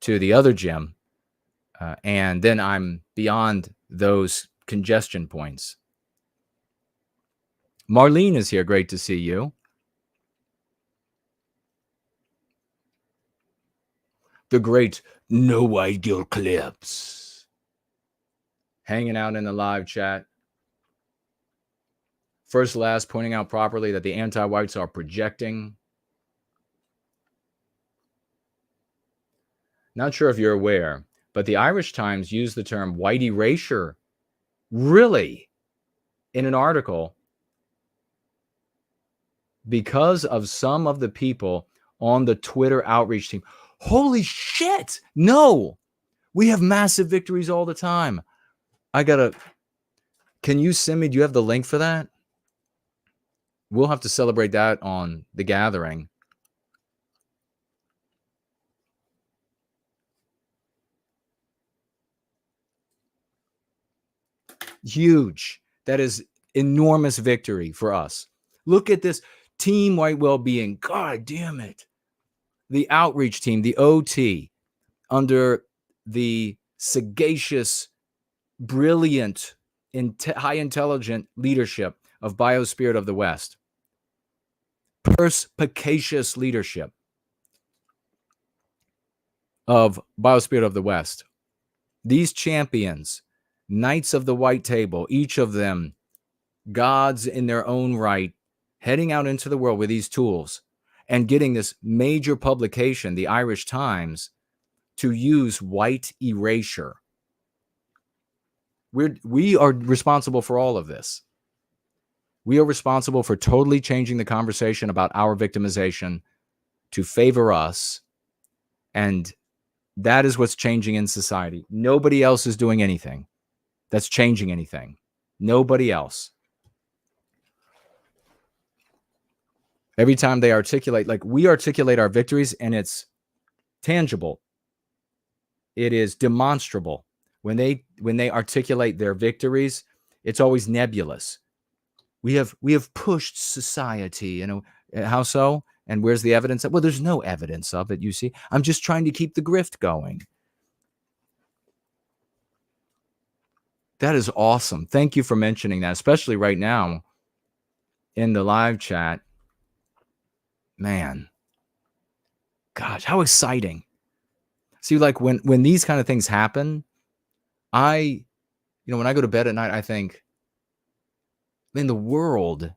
to the other gym, and then I'm beyond those congestion points. Marlene is here. Great to see you. The great No White Girl Clips hanging out in the live chat. First Last pointing out properly that the anti-whites are projecting. Not sure if you're aware, but the Irish Times used the term white erasure really in an article because of some of the people on the Twitter outreach team. Holy shit! No! We have massive victories all the time. Can you send me, do you have the link for that? We'll have to celebrate that on the gathering. Huge. That is enormous victory for us. Look at this team White Wellbeing. God damn it. The outreach team, the OT, under the sagacious, brilliant, high intelligent leadership of Biospirit of the West. Perspicacious leadership of Biospirit of the West. These champions, knights of the white table, each of them gods in their own right, heading out into the world with these tools and getting this major publication, the Irish Times, to use white erasure. We are responsible for all of this. We are responsible for totally changing the conversation about our victimization to favor us. And that is what's changing in society. Nobody else is doing anything that's changing anything. Nobody else. Every time they articulate, like we articulate our victories, and it's tangible. It is demonstrable. When they articulate their victories, it's always nebulous. We have pushed society, how so? And where's the evidence? Well, there's no evidence of it, you see. I'm just trying to keep the grift going. That is awesome. Thank you for mentioning that, especially right now in the live chat. Man, gosh, how exciting. See, like when these kind of things happen, when I go to bed at night, I think, man, the world,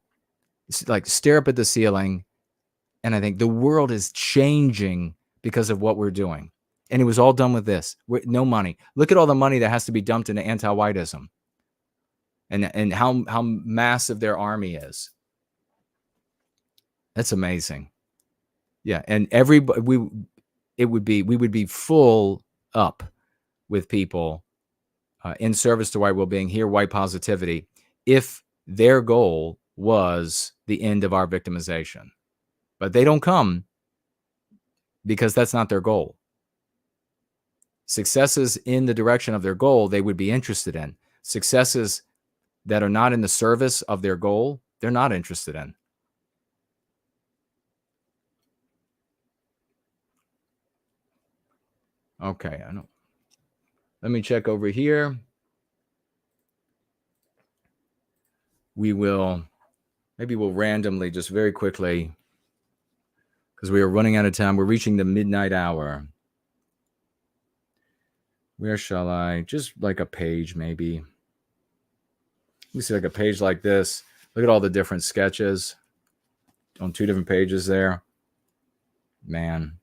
like stare up at the ceiling, and I think the world is changing because of what we're doing. And it was all done with this. No money. Look at all the money that has to be dumped into anti-whiteism and how massive their army is. That's amazing. Yeah, and everybody, we would be full up with people in service to white well-being, here, white positivity, if their goal was the end of our victimization. But they don't come because that's not their goal. Successes in the direction of their goal, they would be interested in. Successes that are not in the service of their goal, they're not interested in. Okay, I know. Let me check over here. Maybe we'll randomly, just very quickly, because we are running out of time. We're reaching the midnight hour. Where shall I? Just like a page, maybe. Let me see, like a page like this. Look at all the different sketches on 2 different pages there. Man.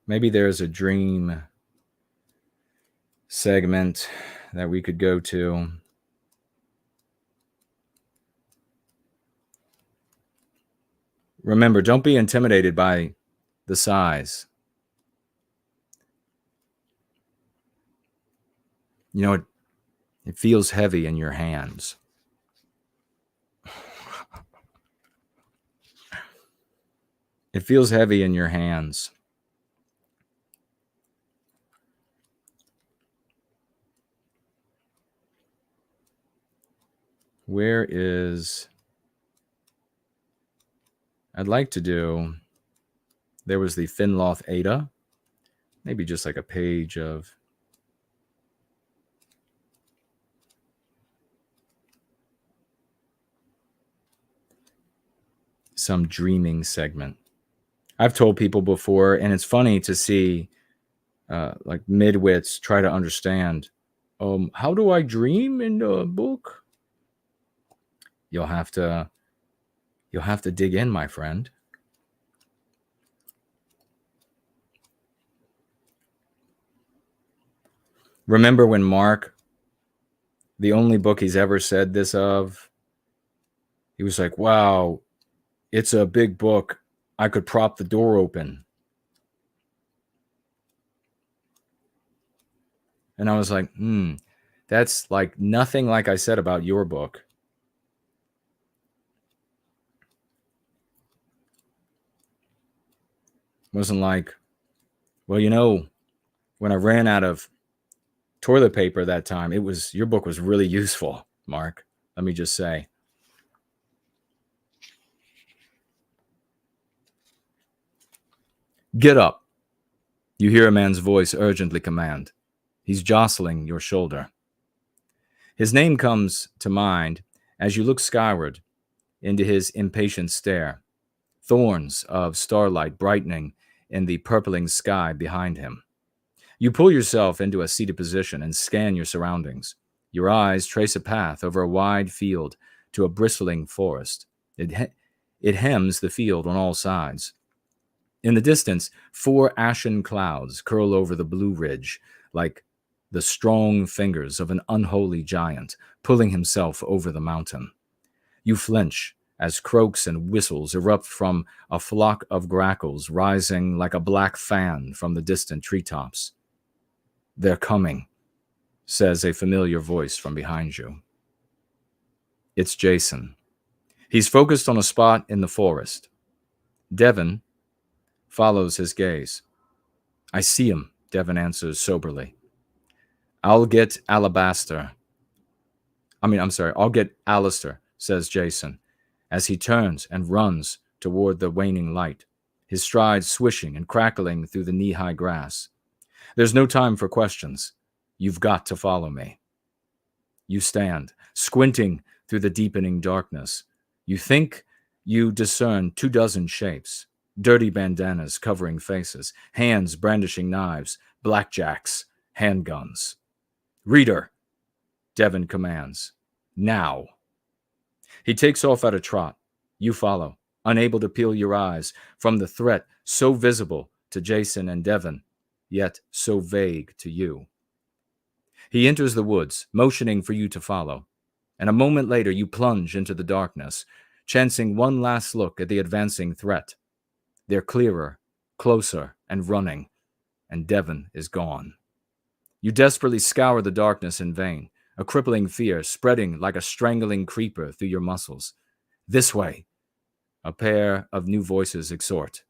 Maybe there's a dream segment that we could go to. Remember, don't be intimidated by the size. You know, it feels heavy in your hands. It feels heavy in your hands. Where is... I'd like to do... There was the Finloth Ada. Maybe just like a page of... some dreaming segment. I've told people before, and it's funny to see like midwits try to understand, how do I dream in the book? You'll have to dig in, my friend. Remember when Mark, the only book he's ever said this of, he was like, wow, it's a big book. I could prop the door open. And I was like, that's like nothing like I said about your book. Wasn't like, well, you know, when I ran out of toilet paper that time, your book was really useful, Mark. Let me just say. Get up. You hear a man's voice urgently command. He's jostling your shoulder. His name comes to mind as you look skyward into his impatient stare, thorns of starlight brightening in the purpling sky behind him. You pull yourself into a seated position and scan your surroundings. Your eyes trace a path over a wide field to a bristling forest. It hems the field on all sides. In the distance, 4 ashen clouds curl over the Blue Ridge like the strong fingers of an unholy giant pulling himself over the mountain. You flinch as croaks and whistles erupt from a flock of grackles rising like a black fan from the distant treetops. "They're coming," says a familiar voice from behind you. It's Jason. He's focused on a spot in the forest. Devin follows his gaze. "I see him," Devin answers soberly. I'll get Alistair, says Jason, as he turns and runs toward the waning light, his strides swishing and crackling through the knee-high grass. There's no time for questions. You've got to follow me. You stand, squinting through the deepening darkness. You think you discern 24 shapes, dirty bandanas covering faces, hands brandishing knives, blackjacks, handguns. "Reader," Devin commands. "Now." He takes off at a trot. You follow, unable to peel your eyes from the threat so visible to Jason and Devin, yet so vague to you. He enters the woods, motioning for you to follow, and a moment later you plunge into the darkness, chancing one last look at the advancing threat. They're clearer, closer, and running, and Devin is gone. You desperately scour the darkness in vain, a crippling fear spreading like a strangling creeper through your muscles. "This way," a pair of new voices exhort.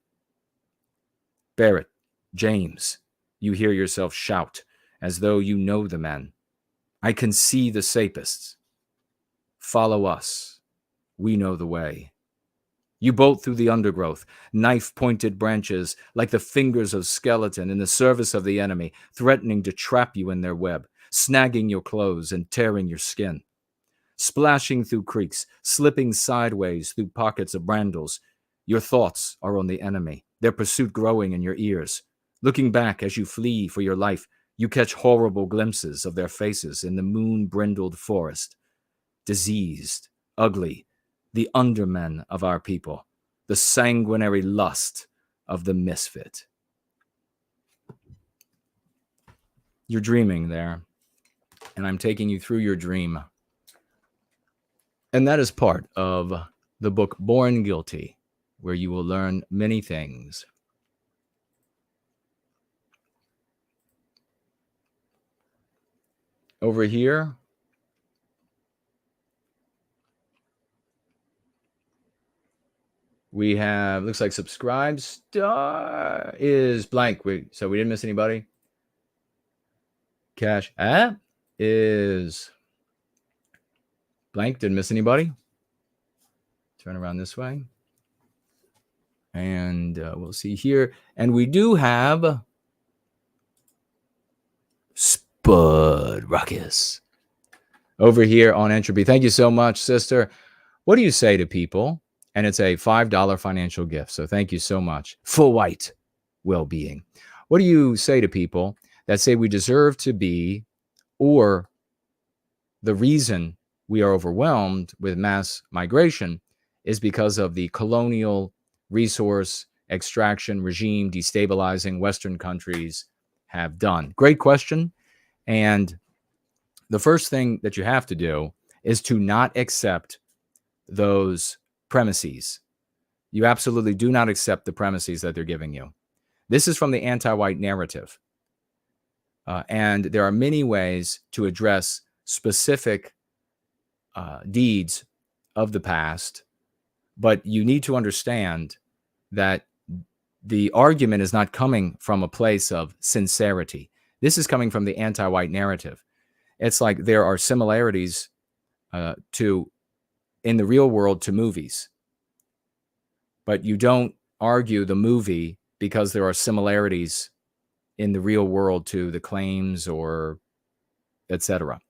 "Barrett, James," you hear yourself shout, as though you know the men. "I can see the sapists. Follow us. We know the way." You bolt through the undergrowth, knife-pointed branches like the fingers of skeleton in the service of the enemy, threatening to trap you in their web, snagging your clothes and tearing your skin. Splashing through creeks, slipping sideways through pockets of brambles, your thoughts are on the enemy, their pursuit growing in your ears. Looking back as you flee for your life, you catch horrible glimpses of their faces in the moon-brindled forest. Diseased, ugly, the undermen of our people, the sanguinary lust of the misfit. You're dreaming there, and I'm taking you through your dream. And that is part of the book Born Guilty, where you will learn many things. Over here, we have, looks like subscribe star is blank. So we didn't miss anybody. Cash app is blank. Didn't miss anybody. Turn around this way. And we'll see here. And we do have Spud Ruckus over here on Entropy. Thank you so much, sister. What do you say to people? And it's a $5 financial gift. So thank you so much. Full white well-being. What do you say to people that say we deserve to be, or the reason we are overwhelmed with mass migration is because of the colonial resource extraction regime destabilizing Western countries have done? Great question. And the first thing that you have to do is to not accept those premises. You absolutely do not accept the premises that they're giving you. This is from the anti-white narrative. And there are many ways to address specific deeds of the past, but you need to understand that the argument is not coming from a place of sincerity. This is coming from the anti-white narrative. It's like there are similarities in the real world to movies, but you don't argue the movie because there are similarities in the real world to the claims or etc.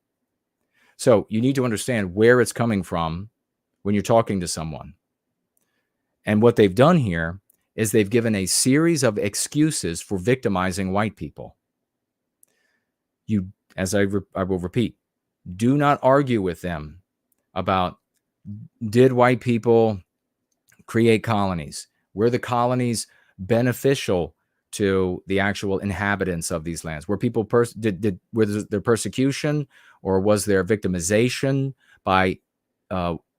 So you need to understand where it's coming from when you're talking to someone. And what they've done here is they've given a series of excuses for victimizing white people. You, as I will repeat, do not argue with them about, did white people create colonies? Were the colonies beneficial to the actual inhabitants of these lands? Were people was there persecution, or was there victimization by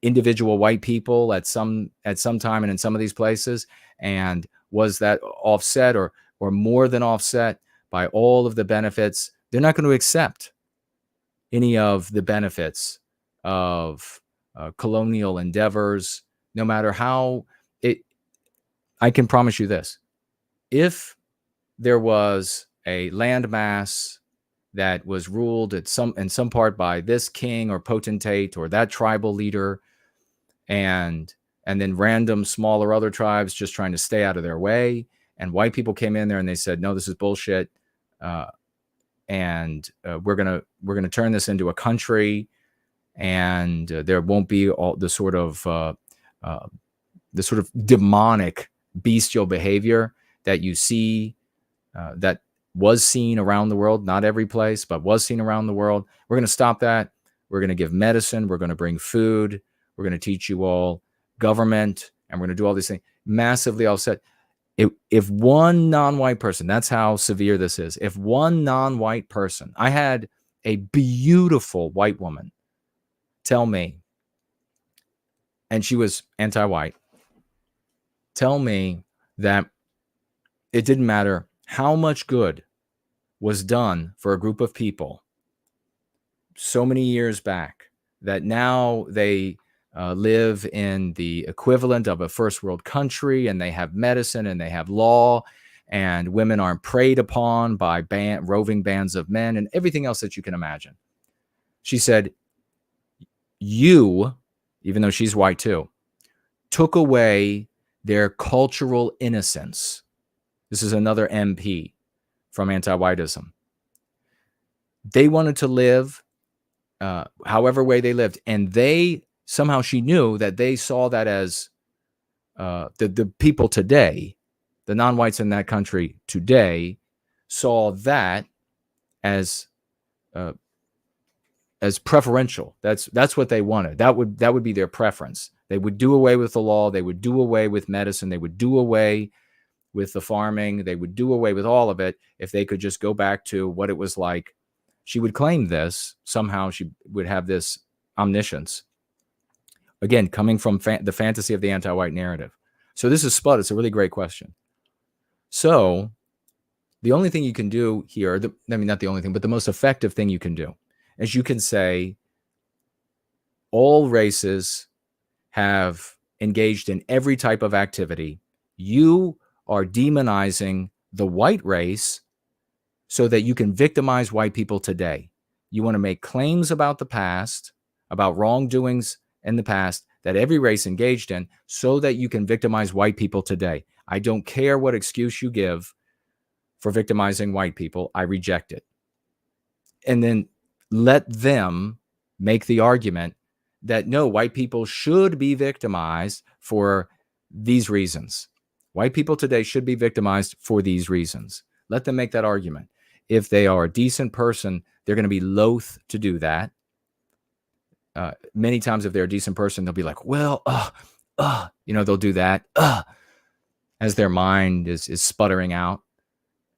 individual white people at some time and in some of these places? And was that offset or more than offset by all of the benefits? They're not going to accept any of the benefits of colonial endeavors, no matter how I can promise you this: if there was a landmass that was ruled in some part by this king or potentate or that tribal leader, and then random smaller other tribes just trying to stay out of their way, and white people came in there and they said, no, this is bullshit, and we're gonna turn this into a country, and there won't be all the sort of demonic bestial behavior that you see, that was seen around the world, not every place, but was seen around the world. We're going to stop that. We're going to give medicine. We're going to bring food. We're going to teach you all government, and we're going to do all these things. Massively offset. If one non-white person, that's how severe this is. If one non-white person, I had a beautiful white woman tell me, and she was anti-white, tell me that it didn't matter how much good was done for a group of people so many years back, that now they live in the equivalent of a first world country, and they have medicine and they have law, and women aren't preyed upon by roving bands of men and everything else that you can imagine. She said, you, even though she's white too, took away their cultural innocence. This is another MP from anti-whiteism. They wanted to live however way they lived, and they somehow, she knew that they saw that as the people today, the non-whites in that country today, saw that as preferential. That's what they wanted. That would be their preference. They would do away with the law. They would do away with medicine. They would do away with the farming. They would do away with all of it if they could just go back to what it was like. She would claim this. Somehow she would have this omniscience. Again, coming from the fantasy of the anti-white narrative. So this is Spud. It's a really great question. So the only thing you can do here, not the only thing, but the most effective thing you can do is you can say all races have engaged in every type of activity. You are demonizing the white race so that you can victimize white people today. You want to make claims about the past, about wrongdoings in the past that every race engaged in, so that you can victimize white people today. I don't care what excuse you give for victimizing white people. I reject it. And then let them make the argument that no, white people should be victimized for these reasons. White people today should be victimized for these reasons. Let them make that argument. If they are a decent person, they're going to be loath to do that. Many times if they're a decent person, they'll be like, well, they'll do that as their mind is sputtering out,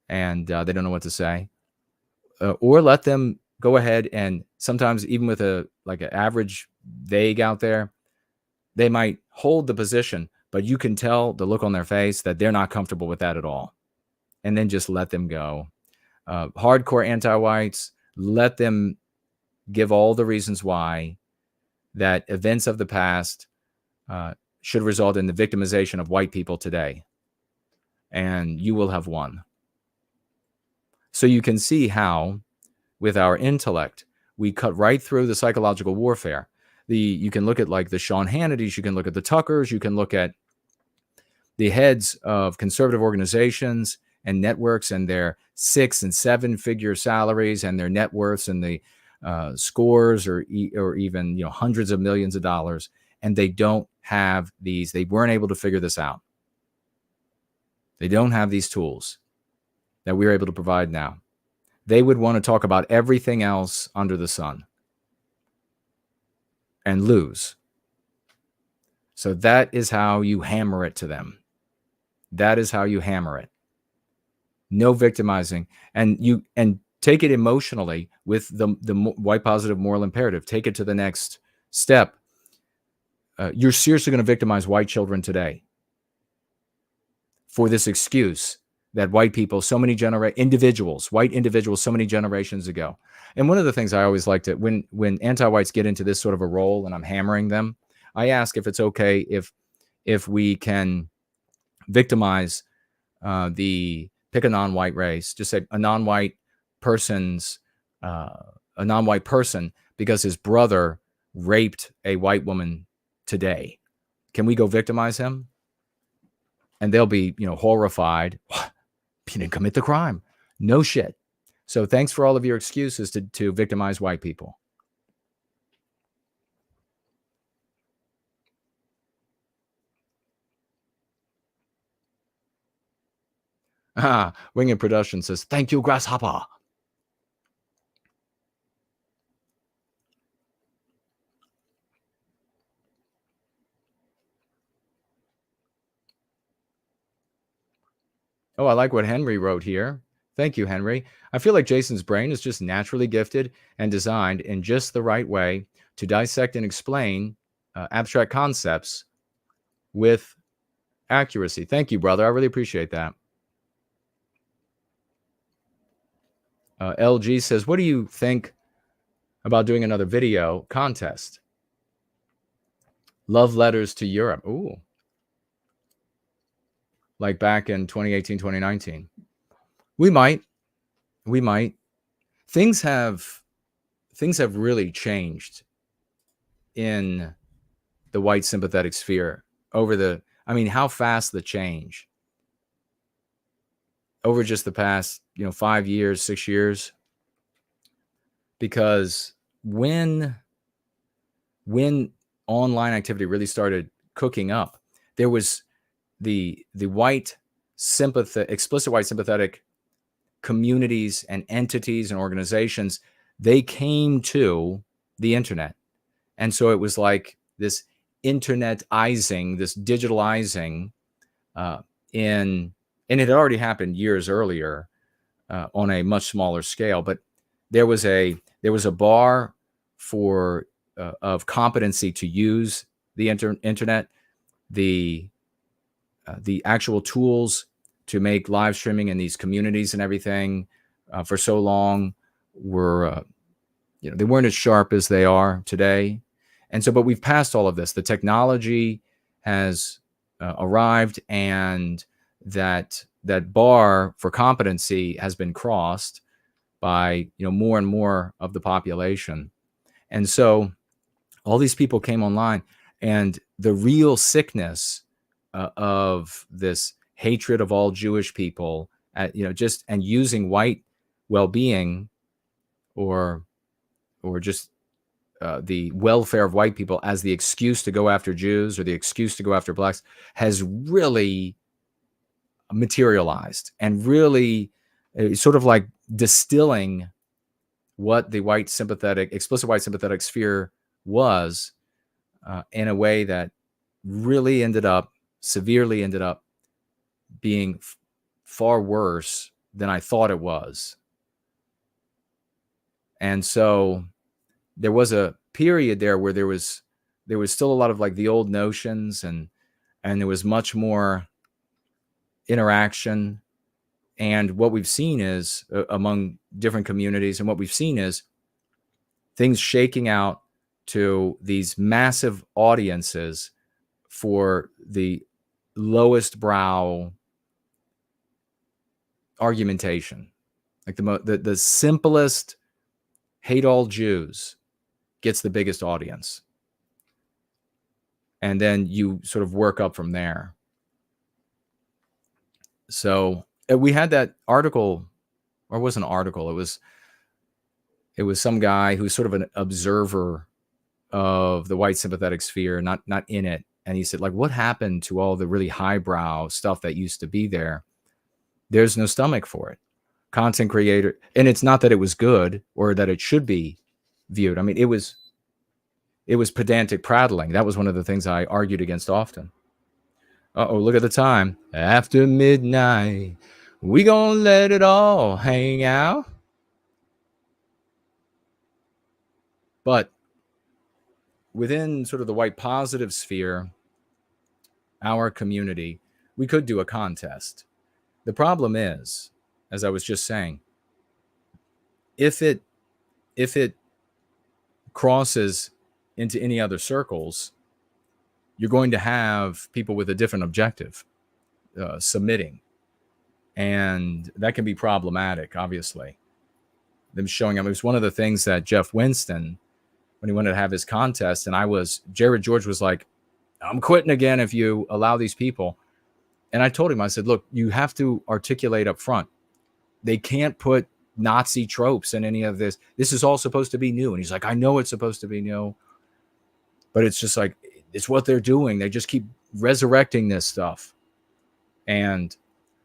and they don't know what to say. Or let them go ahead, and sometimes even with an average vague out there, they might hold the position, but you can tell the look on their face that they're not comfortable with that at all. And then just let them go. Hardcore anti-whites, let them give all the reasons why that events of the past should result in the victimization of white people today. And you will have won. So you can see how, with our intellect, we cut right through the psychological warfare. You can look at the Sean Hannitys, you can look at the Tuckers, you can look at the heads of conservative organizations and networks and their 6- and 7-figure salaries and their net worths and the scores or even hundreds of millions of dollars, and they don't have these. They weren't able to figure this out. They don't have these tools that we're able to provide now. They would want to talk about everything else under the sun and lose. So that is how you hammer it to them. That is how you hammer it. No victimizing, and take it emotionally with the white positive moral imperative. Take it to the next step. You're seriously going to victimize white children today for this excuse that white people, so many white individuals, so many generations ago. And one of the things I always like to, when anti-whites get into this sort of a role and I'm hammering them, I ask if it's okay if we can victimize pick a non-white race, just say a non-white person because his brother raped a white woman today. Can we go victimize him? And they'll be, horrified. He didn't commit the crime. No shit. So thanks for all of your excuses to victimize white people. Winged Production says, thank you, Grasshopper. Oh, I like what Henry wrote here. Thank you, Henry. I feel like Jason's brain is just naturally gifted and designed in just the right way to dissect and explain abstract concepts with accuracy. Thank you, brother. I really appreciate that. LG says, what do you think about doing another video contest? Love letters to Europe. Ooh. Like back in 2018, 2019. We might. Things have really changed in the white sympathetic sphere how fast the change over just the past, 5 years, 6 years. Because when online activity really started cooking up, there was the explicit white sympathetic communities and entities and organizations, they came to the internet. And so it was like this internetizing, this digitalizing and it had already happened years earlier on a much smaller scale, but there was a bar for of competency to use the internet, the actual tools to make live streaming in these communities and everything for so long were, they weren't as sharp as they are today. And so, but we've passed all of this. The technology has arrived, and that bar for competency has been crossed by, more and more of the population. And so all these people came online, and the real sickness of this hatred of all Jewish people, and using white well-being or just the welfare of white people as the excuse to go after Jews or the excuse to go after blacks has really materialized, and really sort of like distilling what the explicit white sympathetic sphere was in a way that really severely ended up being far worse than I thought it was. And so there was a period there where there was still a lot of like the old notions, and there was much more interaction. And what we've seen is among different communities, and what we've seen is things shaking out to these massive audiences for the lowest brow argumentation. Like the simplest hate all Jews gets the biggest audience. And then you sort of work up from there. So we had that article, or it wasn't an article, it was some guy who's sort of an observer of the white sympathetic sphere, not in it. And he said, like, what happened to all the really highbrow stuff that used to be there? There's no stomach for it. Content creator, and it's not that it was good or that it should be viewed. I mean, it was pedantic prattling. That was one of the things I argued against often. Uh-oh, look at the time. After midnight, we gonna let it all hang out. But within sort of the white positive sphere, our community, we could do a contest. The problem is, as I was just saying, if it crosses into any other circles, you're going to have people with a different objective submitting. And that can be problematic, obviously. Them showing up. It was one of the things that Jeff Winston, when he wanted to have his contest, and Jared George was like, I'm quitting again if you allow these people. And I told him, I said, look, you have to articulate up front. They can't put Nazi tropes in any of this. This is all supposed to be new. And he's like, I know it's supposed to be new, but it's just like, it's what they're doing. They just keep resurrecting this stuff. And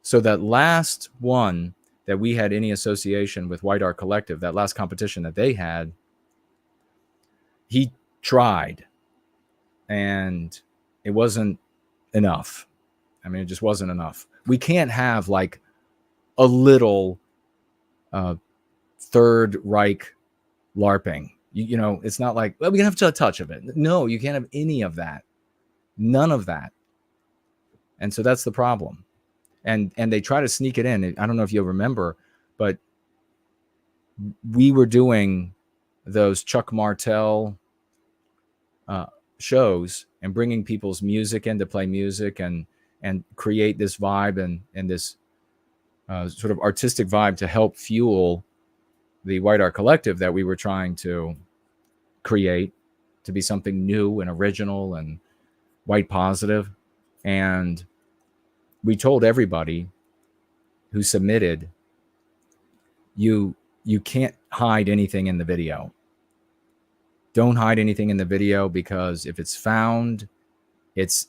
so that last one that we had any association with White Art Collective, that last competition that they had, he tried and it wasn't enough. I mean, it just wasn't enough. We can't have like a little Third Reich LARPing. You know, it's not like, well, we can have a touch of it. No, you can't have any of that. None of that. And so that's the problem. And they try to sneak it in. I don't know if you'll remember, but we were doing those Chuck Martell shows and bringing people's music in to play music and create this vibe and this sort of artistic vibe to help fuel the White Art Collective that we were trying to create to be something new and original and white positive. And we told everybody who submitted, you can't hide anything in the video. Don't hide anything in the video, because if it's found, it's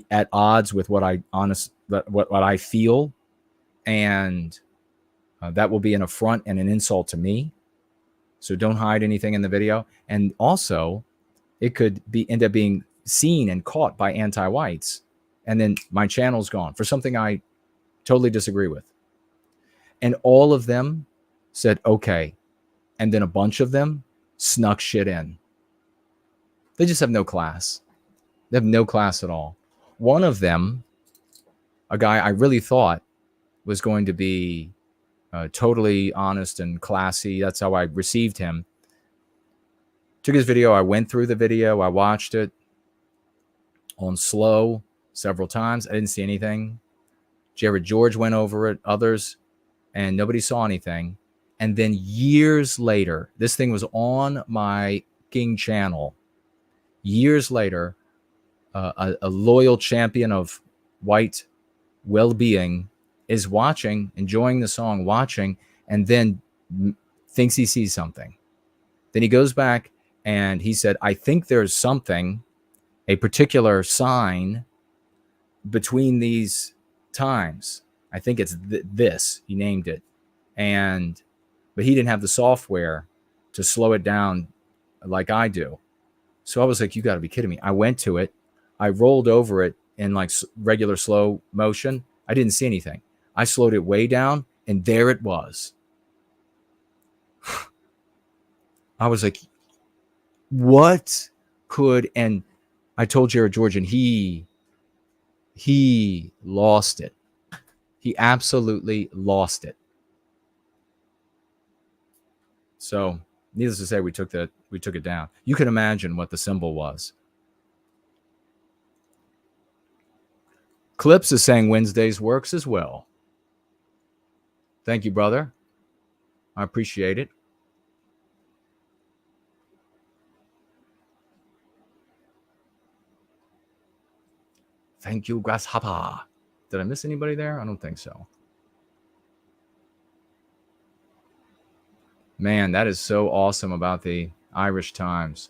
at odds with what I feel, and that will be an affront and an insult to me. So don't hide anything in the video. And also, it could end up being seen and caught by anti-whites, and then my channel's gone for something I totally disagree with. And all of them said okay, and then a bunch of them snuck shit in. They just have no class. They have no class at all. One of them, a guy I really thought was going to be totally honest and classy. That's how I received him. Took his video. I went through the video. I watched it on slow several times. I didn't see anything. Jared George went over it, others, and nobody saw anything. And then years later, this thing was on my King channel. Years later, a loyal champion of white well-being is watching, enjoying the song, watching, and then thinks he sees something. Then he goes back and he said, I think there's something, a particular sign between these times. I think it's this. He named it. But he didn't have the software to slow it down like I do. So I was like, you got to be kidding me. I went to it. I rolled over it in like regular slow motion. I didn't see anything. I slowed it way down, and there it was. I was like, what could, and I told Jared George, and he lost it. He absolutely lost it. So needless to say, we took it down. You can imagine what the symbol was. Clips is saying Wednesdays works as well. Thank you, brother. I appreciate it. Thank you, Grasshopper. Did I miss anybody there? I don't think so. Man, that is so awesome about the Irish Times.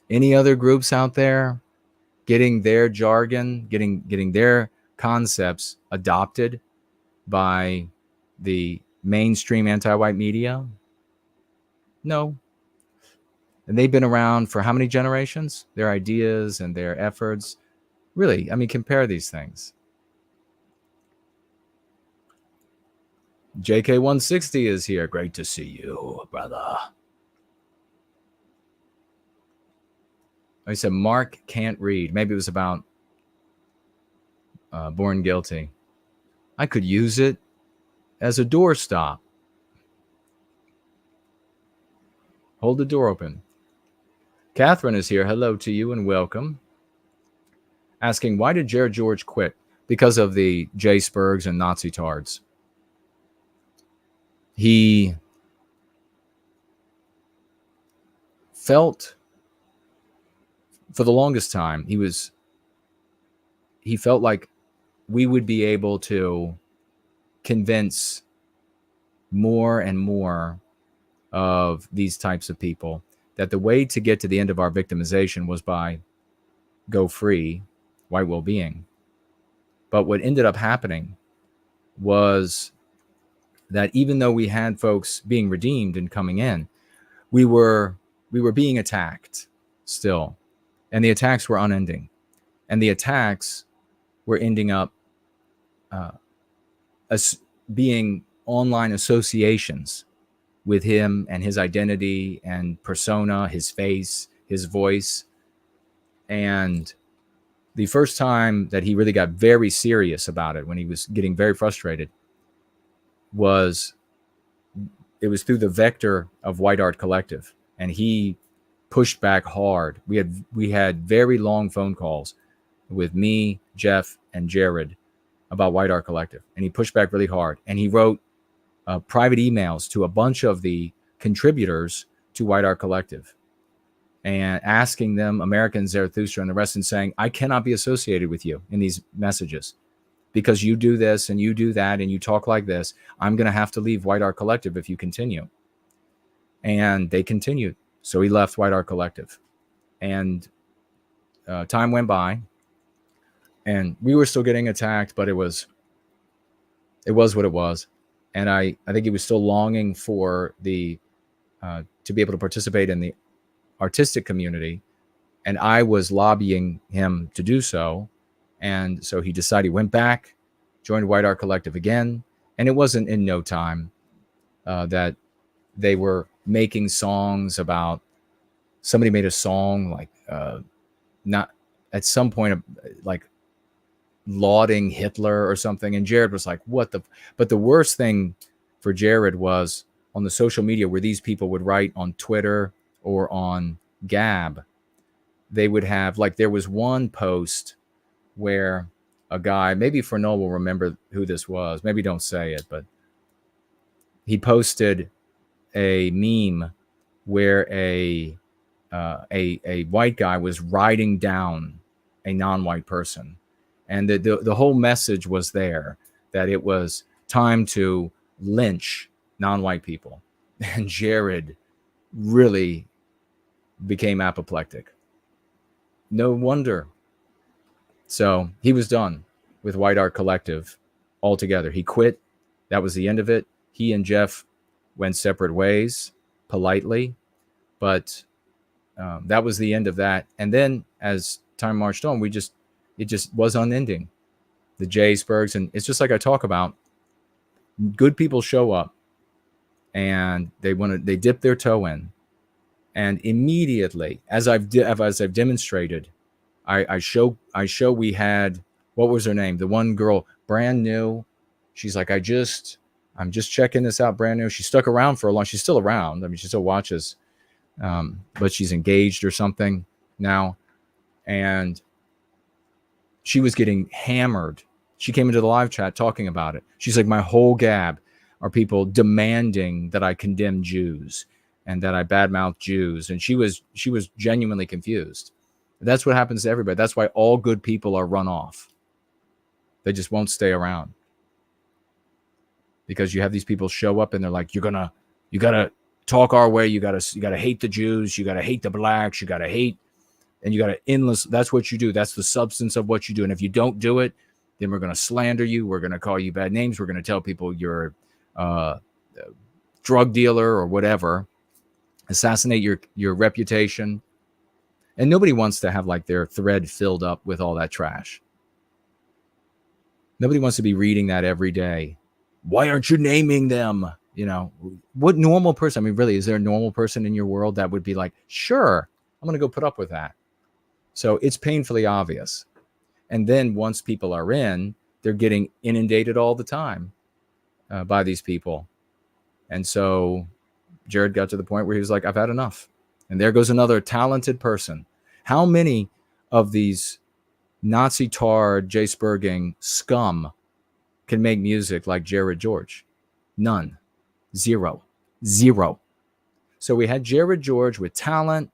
Any other groups out there getting their jargon, getting their concepts adopted by the mainstream anti-white media? No. And they've been around for how many generations? Their ideas and their efforts. Really, I mean, compare these things. JK160 is here. Great to see you, brother. I said Mark can't read. Maybe it was about Born Guilty. I could use it as a doorstop. Hold the door open. Catherine is here. Hello to you and welcome. Asking, why did Jared George quit? Because of the J. Spurgs and Nazi tards. He felt, for the longest time, he felt like we would be able to convince more and more of these types of people that the way to get to the end of our victimization was by go free, white well-being. But what ended up happening was that even though we had folks being redeemed and coming in, we were being attacked still. And the attacks were unending. And the attacks were ending up as being online associations with him and his identity and persona, his face, his voice. And the first time that he really got very serious about it, when he was getting very frustrated, was through the vector of White Art Collective. And he pushed back hard. We had very long phone calls with me, Jeff, and Jared about White Art Collective. And he pushed back really hard. And he wrote private emails to a bunch of the contributors to White Art Collective and asking them, American Zarathustra and the rest, and saying, I cannot be associated with you in these messages because you do this and you do that and you talk like this. I'm going to have to leave White Art Collective if you continue. And they continued. So he left White Art Collective. And time went by and we were still getting attacked, but it was what it was. And I think he was still longing for to be able to participate in the artistic community. And I was lobbying him to do so. And so he decided, he went back, joined White Art Collective again. And it wasn't in no time that they were making songs about, somebody made a song like, not at some point, like lauding Hitler or something. And Jared was like, but the worst thing for Jared was on the social media where these people would write on Twitter or on Gab, they would have, like, there was one post where a guy, maybe Fernald will remember who this was, maybe don't say it, but he posted a meme where a white guy was riding down a non-white person. And the whole message was there, that it was time to lynch non-white people. And Jared really became apoplectic. No wonder. So he was done with White Art Collective altogether. He quit. That was the end of it. He and Jeff went separate ways, politely. But that was the end of that. And then as time marched on, it just was unending. The J. Spurgs, and it's just like I talk about, good people show up and they dip their toe in, and immediately, as I've demonstrated, I show we had, what was her name? The one girl, brand new. She's like, I'm just checking this out, brand new. She stuck around for a long. She's still around. I mean, she still watches, but she's engaged or something now, and she was getting hammered. She came into the live chat talking about it. She's like, my whole gab are people demanding that I condemn Jews and that I badmouth Jews. And she was genuinely confused. That's what happens to everybody. That's why all good people are run off. They just won't stay around. Because you have these people show up and they're like, you gotta talk our way. You gotta hate the Jews. You gotta hate the blacks. You gotta hate. And you got to endless. That's what you do. That's the substance of what you do. And if you don't do it, then we're going to slander you. We're going to call you bad names. We're going to tell people you're a drug dealer or whatever. assassinate your reputation. And nobody wants to have like their thread filled up with all that trash. Nobody wants to be reading that every day. Why aren't you naming them? You know, what normal person, I mean, really, is there a normal person in your world that would be like, sure, I'm going to go put up with that? So it's painfully obvious. And then once people are in, they're getting inundated all the time by these people. And so Jared got to the point where he was like, I've had enough. And there goes another talented person. How many of these Nazi tar, Jay Sperging scum can make music like Jared George? None. Zero. So we had Jared George with talent.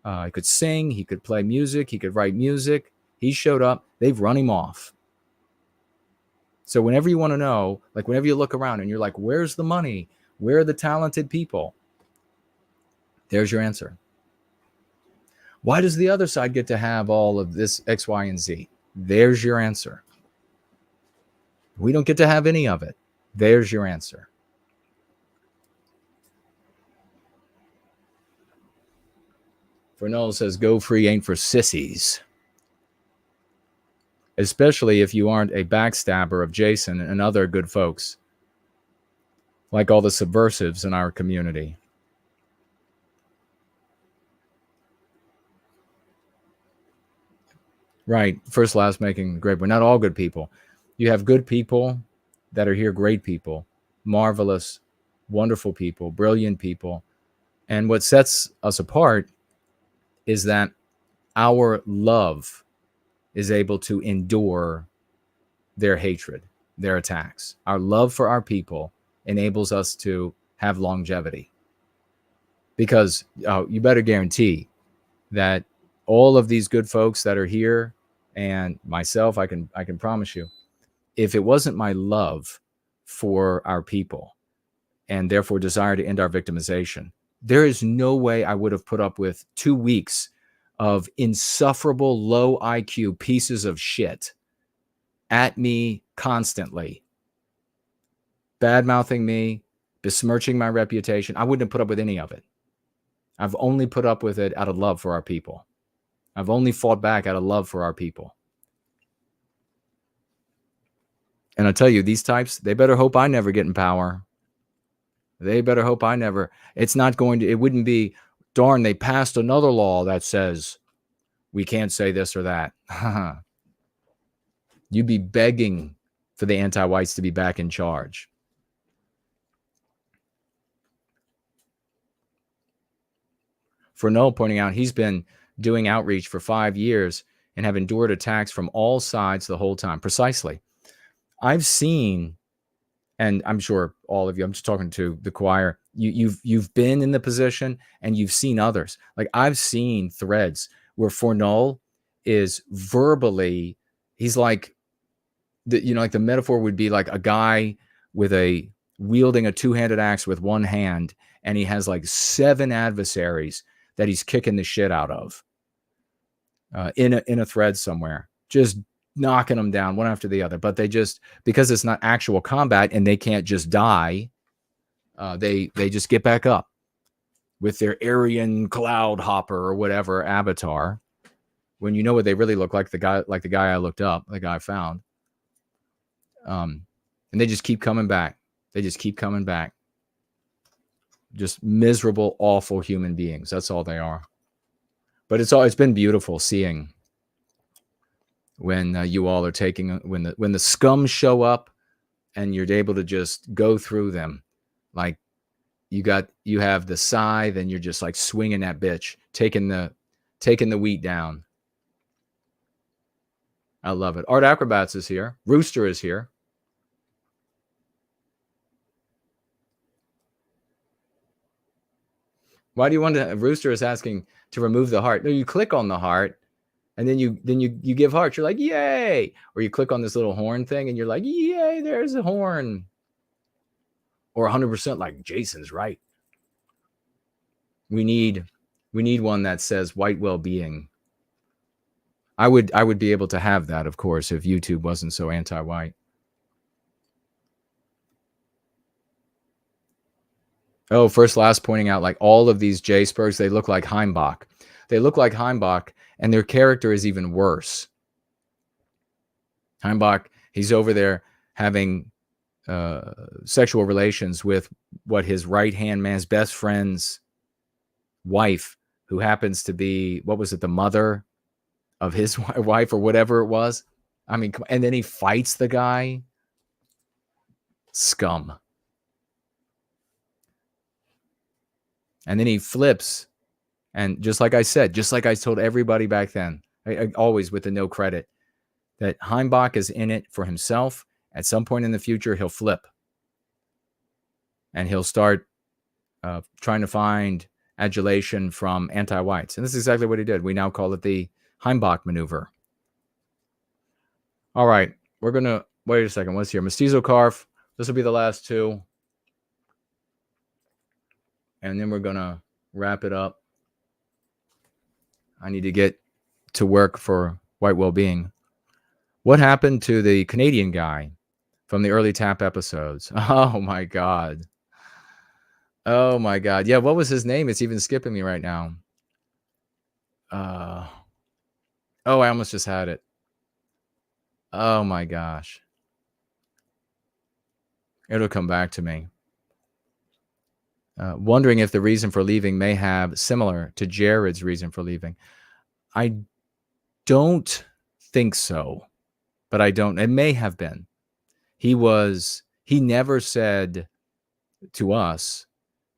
He could sing. He could play music. He could write music. He showed up. They've run him off. So whenever you want to know, like whenever you look around and you're like, where's the money? Where are the talented people? There's your answer. Why does the other side get to have all of this X, Y, and Z? There's your answer. We don't get to have any of it. There's your answer. Fernell says, go free ain't for sissies. Especially if you aren't a backstabber of Jason and other good folks, like all the subversives in our community. Right. First, last, making great. We're not all good people. You have good people that are here, great people, marvelous, wonderful people, brilliant people. And what sets us apart is that our love is able to endure their hatred, their attacks. Our love for our people enables us to have longevity. Because you better guarantee that all of these good folks that are here, and myself, I can promise you, if it wasn't my love for our people and therefore desire to end our victimization, there is no way I would have put up with 2 weeks of insufferable low IQ pieces of shit at me constantly, bad-mouthing me, besmirching my reputation. I wouldn't have put up with any of it. I've only put up with it out of love for our people. I've only fought back out of love for our people. And I tell you, these types, they better hope I never get in power. They better hope I never. It's not going to, it wouldn't be, darn, they passed another law that says we can't say this or that. You'd be begging for the anti-whites to be back in charge. Fernell pointing out he's been doing outreach for 5 years and have endured attacks from all sides the whole time. Precisely. I've seen, and I'm sure all of you, I'm just talking to the choir, you've been in the position and you've seen others. Like I've seen threads where Fernell is verbally, he's like, like the metaphor would be like a guy with wielding a two-handed axe with one hand, and he has like 7 adversaries that he's kicking the shit out of in a thread somewhere, just knocking them down one after the other. But they just, because it's not actual combat and they can't just die, they just get back up with their Aryan cloud hopper or whatever avatar. When you know what they really look like, the guy I looked up, the guy I found, and they just keep coming back. They just keep coming back. Just miserable, awful human beings. That's all they are. But it's been beautiful seeing when you all are taking, when the scum show up and you're able to just go through them. Like you have the scythe and you're just like swinging that bitch, taking the wheat down. I love it. Art Acrobats is here. Rooster is here. Why do you want to? Rooster is asking to remove the heart. No, you click on the heart, and then you give hearts. You're like, yay! Or you click on this little horn thing, and you're like, yay! There's a horn. Or 100% like Jason's right. We need one that says white well-being. I would be able to have that, of course, if YouTube wasn't so anti-white. Oh, first last pointing out, like all of these J-Spurgs, they look like Heimbach. They look like Heimbach, and their character is even worse. Heimbach, he's over there having sexual relations with what his right-hand man's best friend's wife, who happens to be, what was it, the mother of his wife or whatever it was. I mean, and then he fights the guy. Scum. And then he flips. And just like I said, just like I told everybody back then, I always with the no credit, that Heimbach is in it for himself. At some point in the future, he'll flip. And he'll start trying to find adulation from anti-whites. And this is exactly what he did. We now call it the Heimbach maneuver. All right. We're going to, wait a second. What's here? Mestizo Carf. This will be the last two. And then we're going to wrap it up. I need to get to work for White Wellbeing. What happened to the Canadian guy from the early TAP episodes? Oh, my God. Oh, my God. Yeah, what was his name? It's even skipping me right now. Oh, I almost just had it. Oh, my gosh. It'll come back to me. Wondering if the reason for leaving may have similar to Jared's reason for leaving. I don't think so, but I don't. It may have been. He never said to us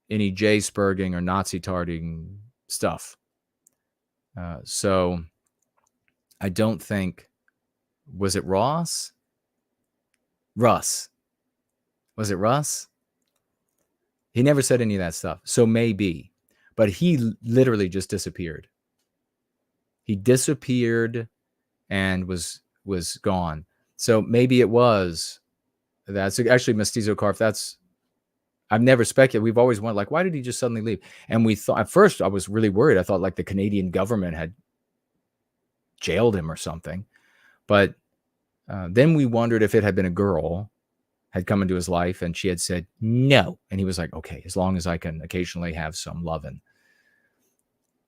any J-spurging or Nazi-tarding stuff. So I don't think, was it Ross? Russ. Was it Russ? He never said any of that stuff. So maybe. But he literally just disappeared. He disappeared and was gone. So maybe it was that. So actually, Mestizo Carf, that's, I've never speculated. We've always wondered, like, why did he just suddenly leave? And we thought, at first, I was really worried. I thought, like, the Canadian government had jailed him or something. But then we wondered if it had been a girl had come into his life and she had said no. And he was like, okay, as long as I can occasionally have some loving.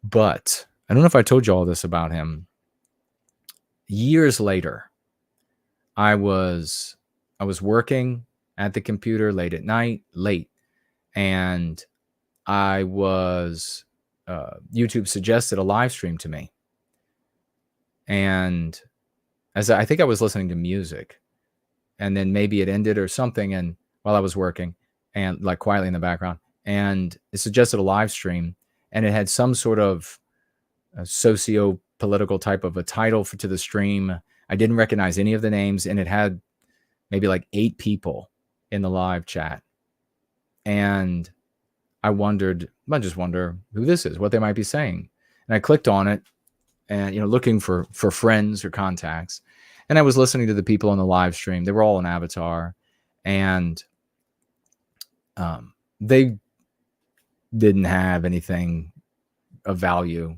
But I don't know if I told you all this about him. Years later, I was working at the computer late at night, and I was, YouTube suggested a live stream to me. And as I think I was listening to music, and then maybe it ended or something, and while I was working, and like quietly in the background, and it suggested a live stream, and it had some sort of socio-political type of a title to the stream. I didn't recognize any of the names, and it had maybe like 8 people in the live chat. And I just wonder who this is, what they might be saying. And I clicked on it and, looking for friends or contacts. And I was listening to the people on the live stream. They were all an avatar, and they didn't have anything of value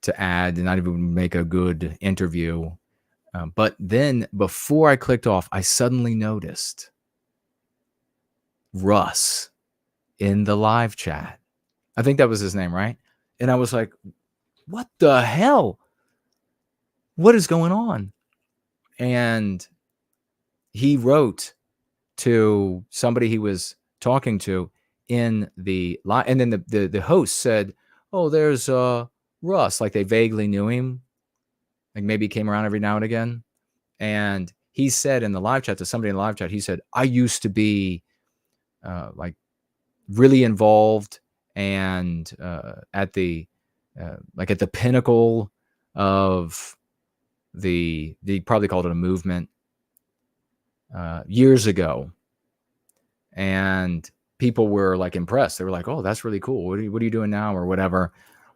to add and not even make a good interview. But then before I clicked off, I suddenly noticed Russ in the live chat. I think that was his name, right? And I was like, what the hell? What is going on? And he wrote to somebody he was talking to in the live, and then the host said, oh, there's Russ, like they vaguely knew him, like maybe he came around every now and again. And he said in the live chat to somebody in the live chat, he said, I used to be like really involved and at the pinnacle of they probably called it a movement years ago. And people were like impressed. They were like, oh, that's really cool. What are you doing now or whatever?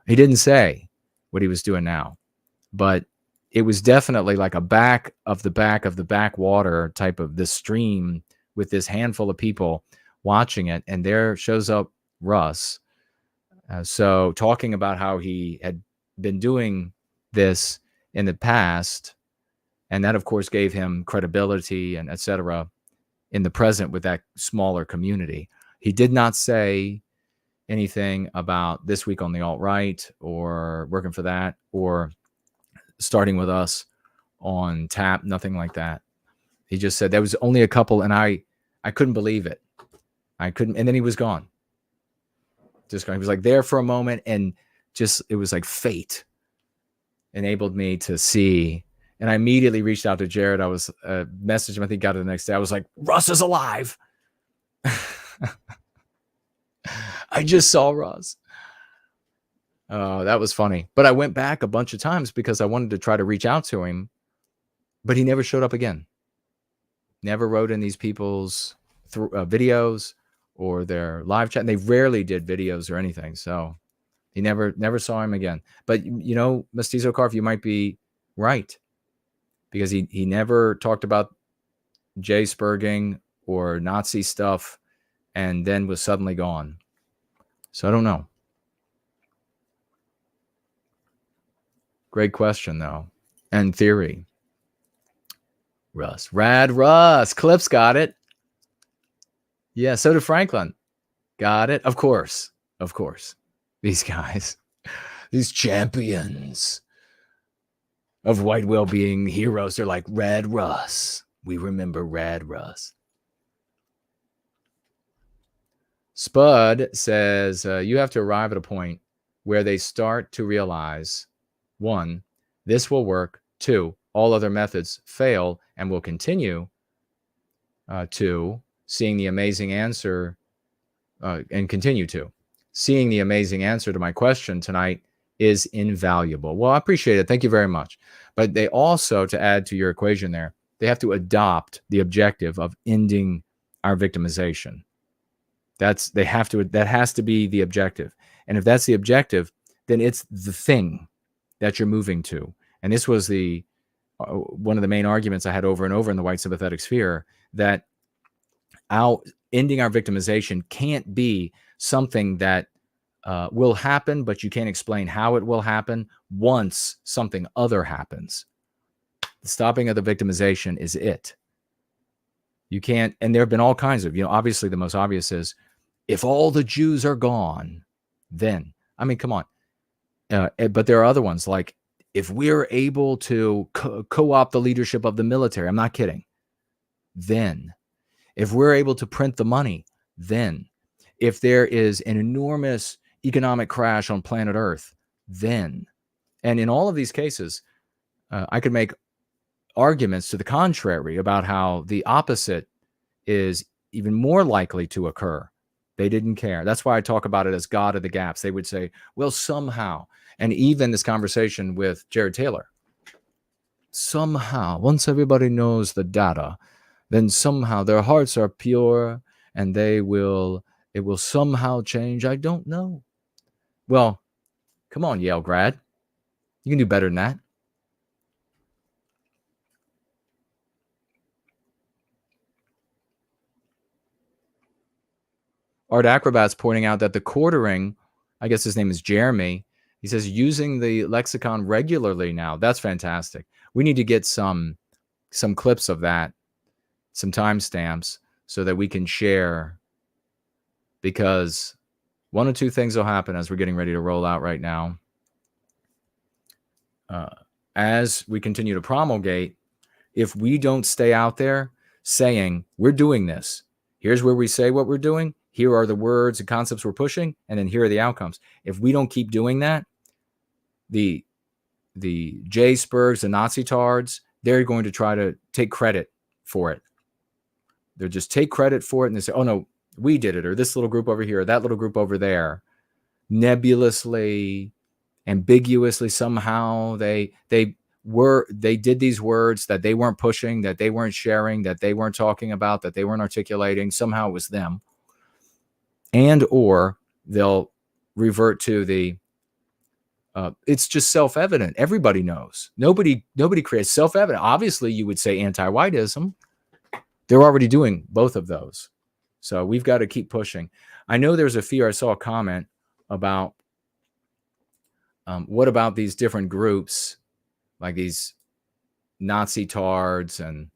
He didn't say what he was doing now, but it was definitely like a back of the backwater type of this stream with this handful of people watching it. And there shows up Russ. So talking about how he had been doing this in the past. And that, of course, gave him credibility and et cetera in the present with that smaller community. He did not say anything about This Week on the Alt-Right or Working for That or Starting with Us on tap, nothing like that. He just said there was only a couple, and I couldn't believe it. I couldn't, and then he was gone. Just gone. He was like there for a moment, and just it was like fate enabled me to see. And I immediately reached out to Jared. I was messaged him. I think got it the next day. I was like, Russ is alive. I just saw Russ. That was funny. But I went back a bunch of times because I wanted to try to reach out to him, but he never showed up again. Never wrote in these people's videos or their live chat. And they rarely did videos or anything. So he never saw him again. But, you know, Mestizo Carf, you might be right, because he never talked about Jay Spurging or Nazi stuff and then was suddenly gone. So I don't know. Great question, though. And theory. Russ. Rad Russ. Clips got it. Yeah, so did Franklin. Got it. Of course. Of course. These guys. These champions of white well-being heroes. They're like, Rad Russ. We remember Rad Russ. Spud says, you have to arrive at a point where they start to realize, 1, this will work. 2, all other methods fail and will continue. 2, seeing the amazing answer and continue to. Seeing the amazing answer to my question tonight is invaluable. Well, I appreciate it. Thank you very much. But they also, to add to your equation there, they have to adopt the objective of ending our victimization. That has to be the objective. And if that's the objective, then it's the thing that you're moving to. And this was one of the main arguments I had over and over in the white sympathetic sphere, that ending our victimization can't be something that will happen, but you can't explain how it will happen once something other happens. The stopping of the victimization is it. You can't, and there have been all kinds of, obviously the most obvious is, if all the Jews are gone, then, I mean, come on. But there are other ones, like if we're able to co-opt the leadership of the military, I'm not kidding, then, if we're able to print the money, then, if there is an enormous economic crash on planet Earth, then, and in all of these cases, I could make arguments to the contrary about how the opposite is even more likely to occur. They didn't care. That's why I talk about it as God of the gaps. They would say, well, somehow, and even this conversation with Jared Taylor, somehow, once everybody knows the data, then somehow their hearts are pure and it will somehow change. I don't know. Well, come on, Yale grad. You can do better than that. Art Acrobat's pointing out that the quartering, I guess his name is Jeremy, he says, using the lexicon regularly now. That's fantastic. We need to get some clips of that, some timestamps, so that we can share, because one of two things will happen as we're getting ready to roll out right now. As we continue to promulgate, if we don't stay out there saying, we're doing this, here's where we say what we're doing, here are the words and concepts we're pushing, and then here are the outcomes. If we don't keep doing that, the J Spurgs, the Nazi tards, they're going to try to take credit for it. They'll just take credit for it, and they say, oh, no, we did it, or this little group over here, or that little group over there. Nebulously, ambiguously, somehow they did these words that they weren't pushing, that they weren't sharing, that they weren't talking about, that they weren't articulating. Somehow it was them. And or they'll revert to the it's just self-evident. Everybody knows. Nobody creates self-evident. Obviously, you would say anti-whiteism. They're already doing both of those. So we've got to keep pushing. I know there's a fear. I saw a comment about what about these different groups, like these Nazi tards and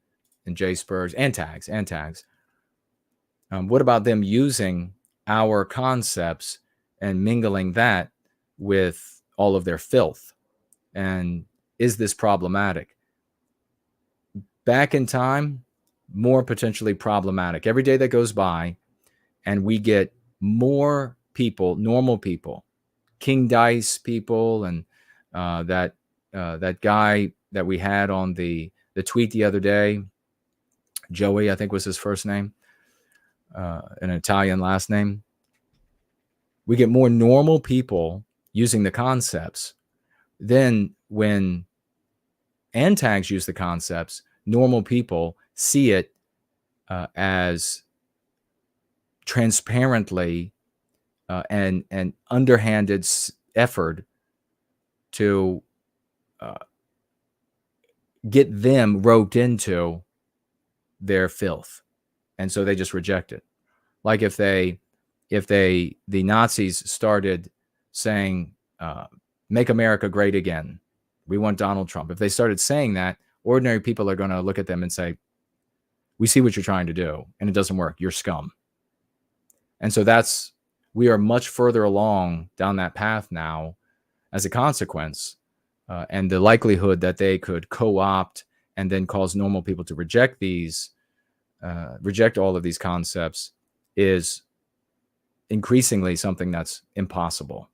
J Spurs and tags. What about them using our concepts and mingling that with all of their filth. And is this problematic? Back in time, more potentially problematic. Every day that goes by and we get more people, normal people, King Dice people, and that guy that we had on the tweet the other day, Joey, I think was his first name, an Italian last name. We get more normal people using the concepts. Then when antags use the concepts, normal people see it as transparently and underhanded effort to get them roped into their filth, and so they just reject it. Like if the Nazis started saying, "Make America great again," we want Donald Trump. If they started saying that, ordinary people are going to look at them and say, "We see what you're trying to do, and it doesn't work. You're scum." And so we are much further along down that path now as a consequence. And the likelihood that they could co-opt and then cause normal people to reject all of these concepts is increasingly something that's impossible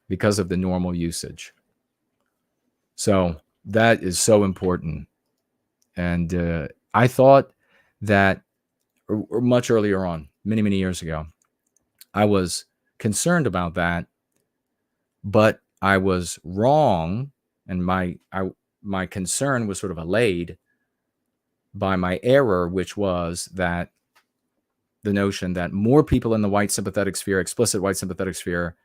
because of the normal usage. So that is so important. And I thought that or much earlier on, many, many years ago, I was concerned about that, but I was wrong, and my concern was sort of allayed by my error, which was that the notion that more people in the white sympathetic sphere, explicit white sympathetic sphere,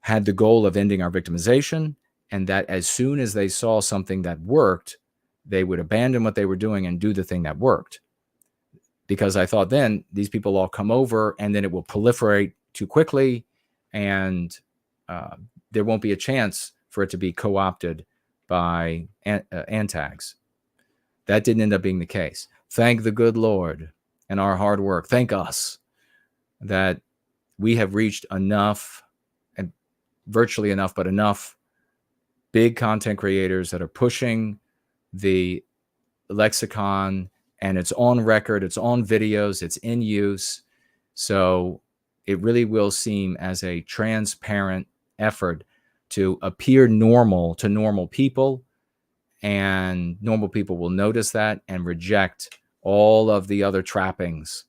had the goal of ending our victimization, and that as soon as they saw something that worked, they would abandon what they were doing and do the thing that worked. Because I thought then these people all come over and then it will proliferate too quickly, and there won't be a chance for it to be co-opted by antags. That didn't end up being the case. Thank the good Lord and our hard work. Thank us that we have reached enough, and virtually enough, but enough big content creators that are pushing the lexicon, and it's on record, it's on videos, it's in use. So it really will seem as a transparent effort to appear normal to normal people, and normal people will notice that and reject all of the other trappings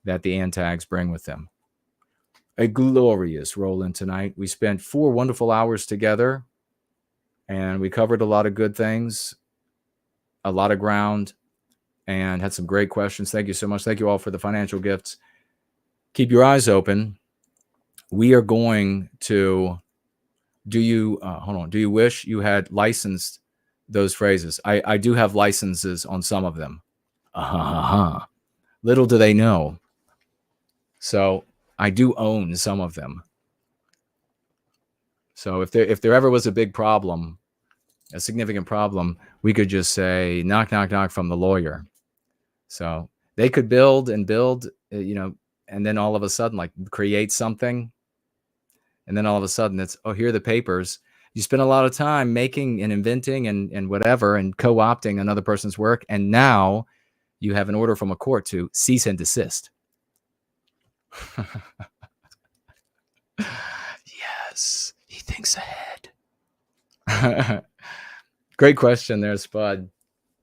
that the antags bring with them. A glorious roll-in tonight. We spent 4 wonderful hours together, and we covered a lot of good things, a lot of ground, and had some great questions. Thank you so much. Thank you all for the financial gifts. Keep your eyes open. We are going to, do you wish you had licensed those phrases? I do have licenses on some of them. Little do they know. So I do own some of them. So if there ever was a big problem, a significant problem, we could just say, knock, knock, knock from the lawyer. So they could build, and then all of a sudden, like, create something. And then all of a sudden it's, oh, here are the papers. You spend a lot of time making and inventing and whatever, and co-opting another person's work. And now you have an order from a court to cease and desist. Yes, he thinks ahead. Great question there, Spud.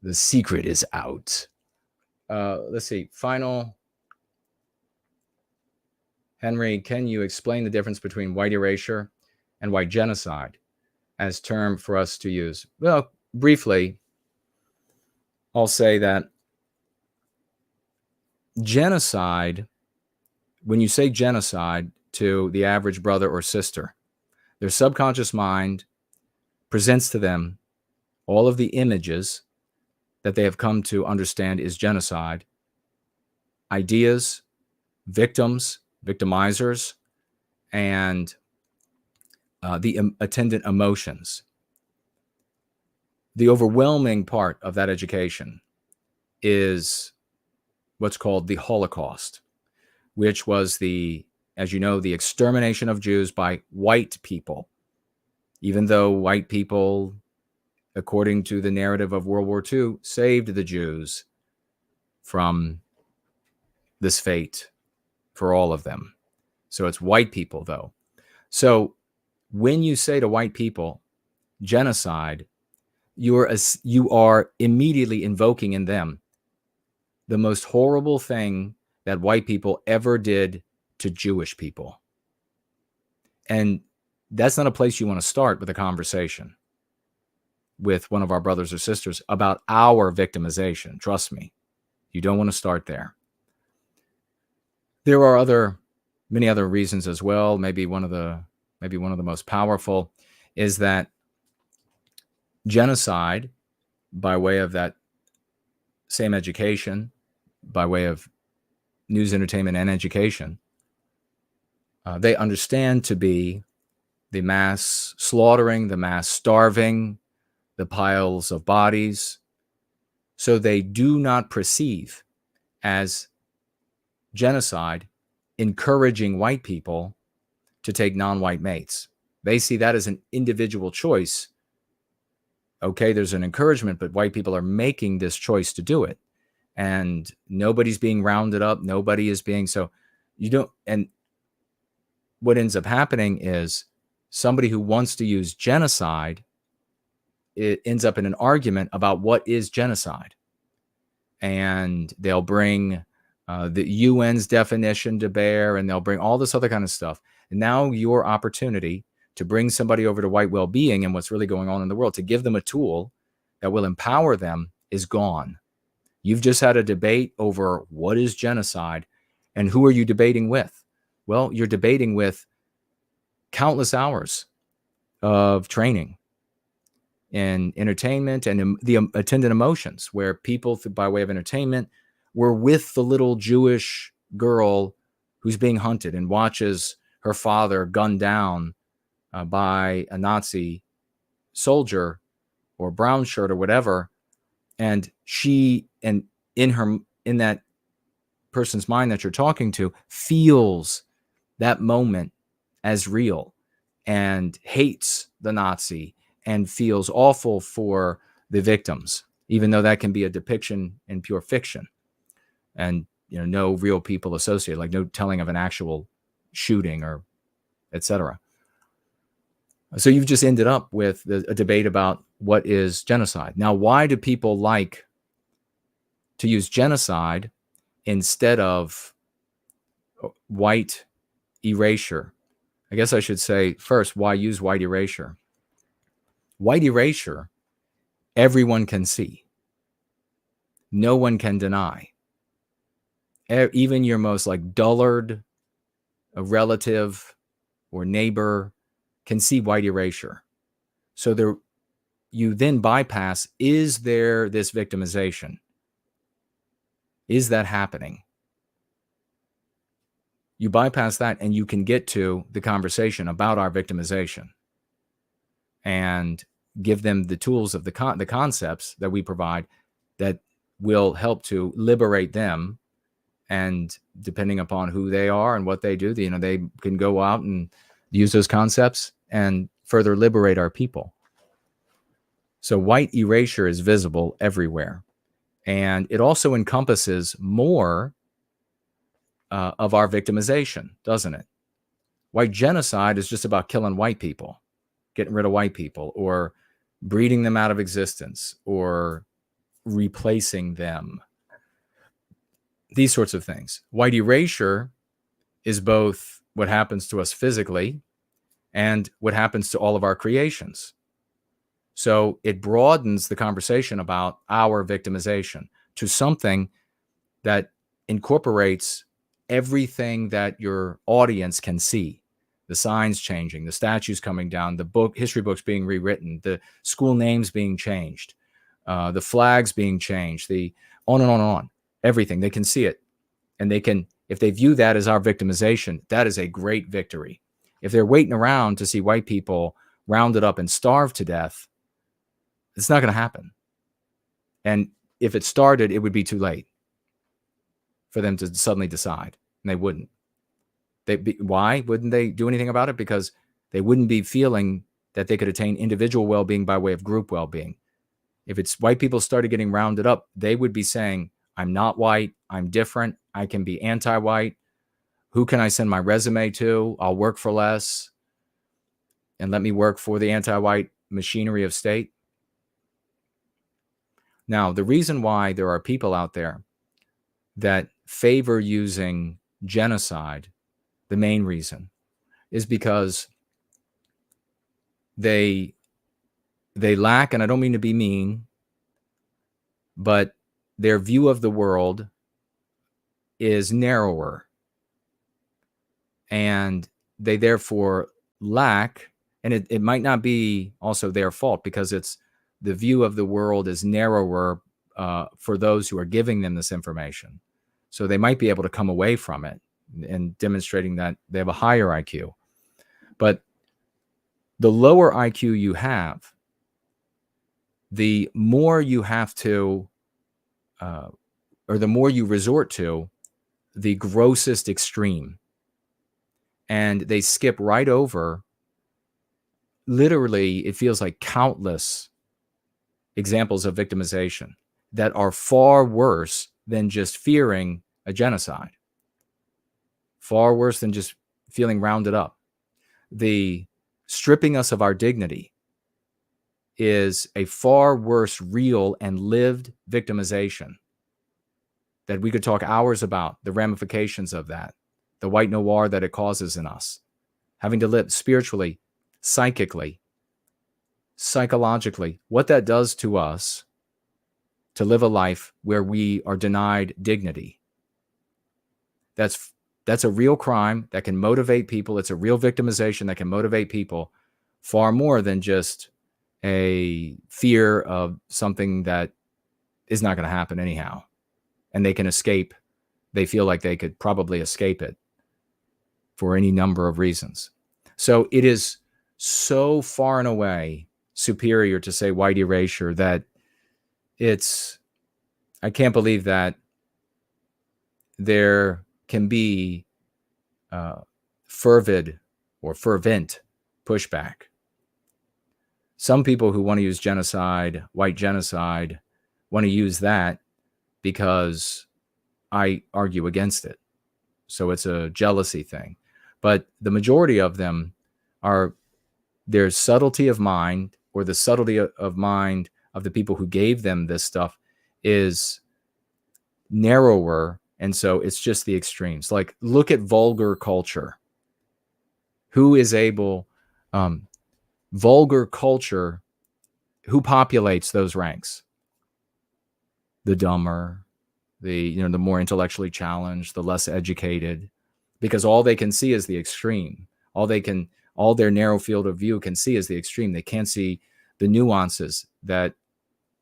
The secret is out. Let's see. Final. Henry, can you explain the difference between white erasure and white genocide as term for us to use? Well, briefly, I'll say that genocide, when you say genocide to the average brother or sister, their subconscious mind presents to them all of the images that they have come to understand is genocide, ideas, victims, victimizers, and the attendant emotions. The overwhelming part of that education is what's called the Holocaust, which was as you know, the extermination of Jews by white people, even though white people, according to the narrative of World War II, saved the Jews from this fate for all of them. So it's white people, though. So when you say to white people, genocide, you are immediately invoking in them the most horrible thing that white people ever did to Jewish people. And that's not a place you want to start with a conversation with one of our brothers or sisters about our victimization. Trust me, you don't want to start there. There are many other reasons as well. Maybe one of the most powerful is that genocide, by way of that same education, by way of news, entertainment, and education, they understand to be the mass slaughtering, the mass starving, the piles of bodies. So they do not perceive as genocide encouraging white people to take non-white mates. They see that as an individual choice. Okay, there's an encouragement, but white people are making this choice to do it. And nobody's being rounded up. Nobody is being, so you don't, and what ends up happening is somebody who wants to use genocide, it ends up in an argument about what is genocide. And they'll bring the UN's definition to bear, and they'll bring all this other kind of stuff. And now your opportunity to bring somebody over to white well-being and what's really going on in the world, to give them a tool that will empower them, is gone. You've just had a debate over what is genocide, and who are you debating with? Well, you're debating with countless hours of training and entertainment and the attendant emotions, where people, by way of entertainment, were with the little Jewish girl who's being hunted and watches her father gunned down by a Nazi soldier or brown shirt or whatever. And in that person's mind that you're talking to, feels that moment as real and hates the Nazi and feels awful for the victims, even though that can be a depiction in pure fiction and no real people associated, like no telling of an actual shooting or etc. So you've just ended up with a debate about what is genocide. Now, why do people like to use genocide instead of white erasure? I guess I should say first, why use white erasure? White erasure, everyone can see. No one can deny. Even your most dullard relative or neighbor can see white erasure. So you then bypass, is there this victimization? Is that happening? You bypass that and you can get to the conversation about our victimization and give them the tools of the concepts that we provide that will help to liberate them. And depending upon who they are and what they do, they can go out and use those concepts and further liberate our people. So white erasure is visible everywhere. And it also encompasses more of our victimization, doesn't it? White genocide is just about killing white people, getting rid of white people, or breeding them out of existence, or replacing them. These sorts of things. White erasure is both what happens to us physically and what happens to all of our creations. So it broadens the conversation about our victimization to something that incorporates everything that your audience can see. The signs changing, the statues coming down, the history books being rewritten, the school names being changed, the flags being changed, the on and on and on. Everything. They can see it. And they can, if they view that as our victimization, that is a great victory. If they're waiting around to see white people rounded up and starved to death, it's not going to happen. And if it started, it would be too late for them to suddenly decide. And they wouldn't. Why wouldn't they do anything about it? Because they wouldn't be feeling that they could attain individual well-being by way of group well-being. If it's white people started getting rounded up, they would be saying, I'm not white, I'm different, I can be anti-white. Who can I send my resume to? I'll work for less and let me work for the anti-white machinery of state. Now, the reason why there are people out there that favor using genocide, the main reason, is because they lack, and I don't mean to be mean, but their view of the world is narrower. And they therefore lack, and it might not be also their fault, because it's the view of the world is narrower for those who are giving them this information. So they might be able to come away from it and demonstrating that they have a higher IQ. But the lower IQ you have, the more you have to, or the more you resort to the grossest extreme. And they skip right over, literally, it feels like countless examples of victimization that are far worse than just fearing a genocide, far worse than just feeling rounded up. The stripping us of our dignity is a far worse real and lived victimization that we could talk hours about, the ramifications of that, the white noir that it causes in us, having to live spiritually, psychically, psychologically, what that does to us to live a life where we are denied dignity. That's a real crime that can motivate people. It's a real victimization that can motivate people far more than just a fear of something that is not going to happen anyhow. And they can escape. They feel like they could probably escape it for any number of reasons. So it is so far and away superior to say white erasure that I can't believe that there can be fervid or fervent pushback. Some people who want to use genocide, white genocide, want to use that because I argue against it. So it's a jealousy thing. But the majority of them are their subtlety of mind, or the subtlety of mind of the people who gave them this stuff is narrower. And so it's just the extremes. Like, look at vulgar culture. Who is able, vulgar culture, who populates those ranks? The dumber, the more intellectually challenged, the less educated, because all they can see is the extreme. All their narrow field of view can see is the extreme. They can't see the nuances that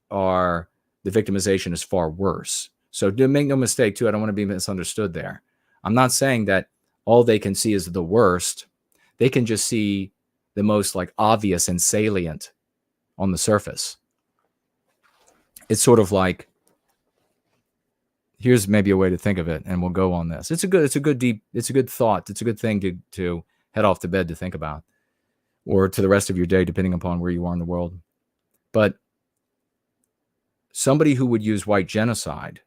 are, the victimization is far worse. So do make no mistake too, I don't want to be misunderstood there. I'm not saying that all they can see is the worst. They can just see the most like obvious and salient on the surface. It's sort of like, here's maybe a way to think of it, and we'll go on this. It's a good thought. It's a good thing to head off to bed to think about, or to the rest of your day, depending upon where you are in the world. But somebody who would use white genocide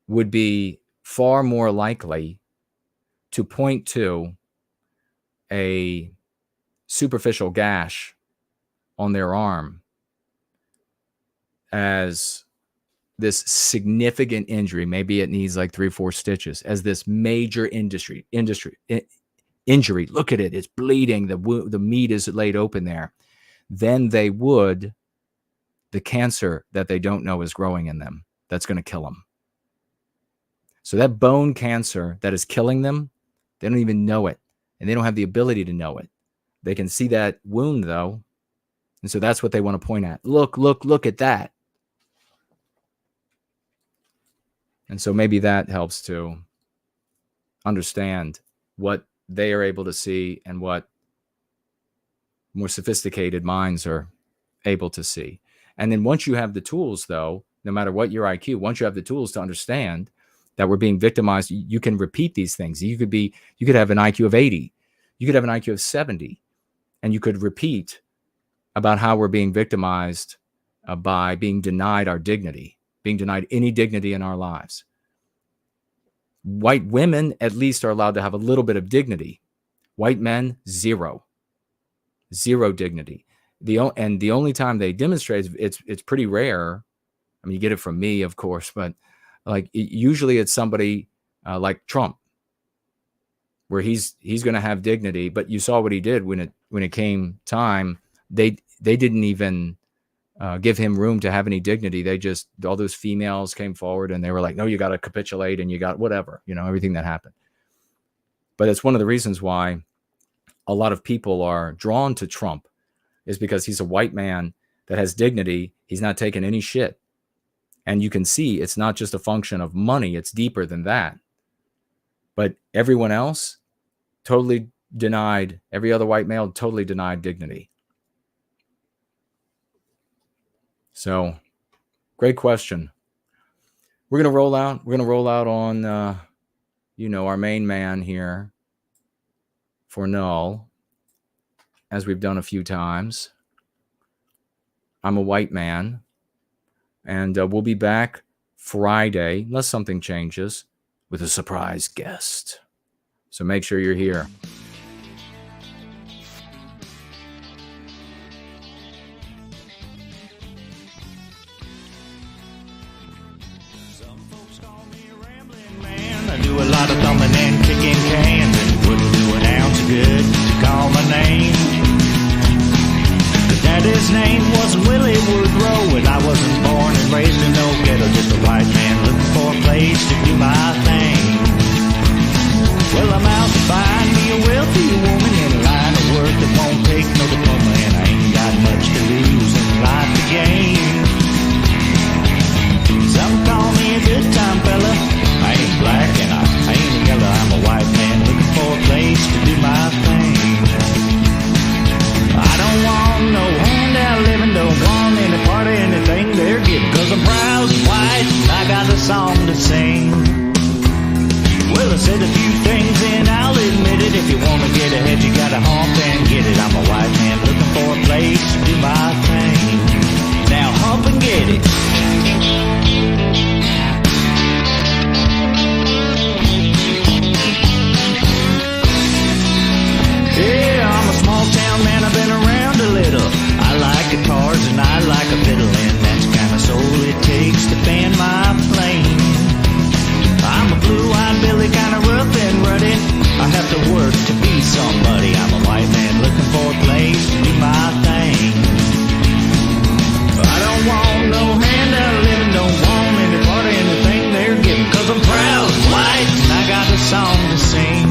would be far more likely to point to a superficial gash on their arm as this significant injury. Maybe it needs like 3 or 4 stitches, as this major injury. Look at it, it's bleeding, the meat is laid open there. Then they would the cancer that they don't know is growing in them, that's going to kill them. So that bone cancer that is killing them, they don't even know it, and they don't have the ability to know it. They can see that wound though, and so that's what they want to point at. Look at that. And so maybe that helps to understand what they are able to see and what more sophisticated minds are able to see. And then once you have the tools, though, no matter what your IQ, once you have the tools to understand that were being victimized, you can repeat these things. You could have an IQ of 80. You could have an IQ of 70, and you could repeat about how we're being victimized by being denied our dignity, being denied any dignity in our lives. White women, at least, are allowed to have a little bit of dignity. White men, zero dignity. The only time they demonstrate, it's pretty rare. I mean, you get it from me, of course, but like usually it's somebody like Trump, where he's going to have dignity. But you saw what he did when it came time. They didn't even give him room to have any dignity. They just, all those females came forward and they were like, no, you got to capitulate and you got whatever, everything that happened. But it's one of the reasons why a lot of people are drawn to Trump, is because he's a white man that has dignity. He's not taking any shit. And you can see it's not just a function of money. It's deeper than that. But everyone else totally denied, every other white male totally denied dignity. So, great question. We're going to roll out. We're going to roll out on, our main man here for Null, as we've done a few times. I'm a white man. And we'll be back Friday, unless something changes, with a surprise guest. So make sure you're here. Some folks call me a rambling man. I do a lot of thumbing and kicking cans, and it wouldn't do an ounce of good to call my name. Daddy's name wasn't Willie Woodrow, and I wasn't born and raised in no ghetto, just a white man looking for a place to do my thing. Well, I'm out to find me a wealthy woman in a line of work that won't take no diploma, and I ain't got much to lose and life to gain. Some call me a good time fella. I ain't black and I ain't yellow. I'm a white man looking for a place to do my thing. I don't want no handout living, don't want any part of anything they're getting, 'cause I'm proud and white and I got a song to sing. Well, I said a few things and I'll admit it. If you want to get ahead, you gotta hump and get it. I'm a white man looking for a place to do my thing. Now hump and get it. Yeah, I'm a small town man, I've been around a little. I like guitars and I like a fiddle, and that's kind of soul it takes to fan my flame. I'm a blue-eyed Billy, kind of rough and ruddy. I have to work to be somebody. I'm a white man looking for a place to do my thing. I don't want no handout living, don't want any part of anything they're giving, 'cause I'm proud and white and I got a song to sing.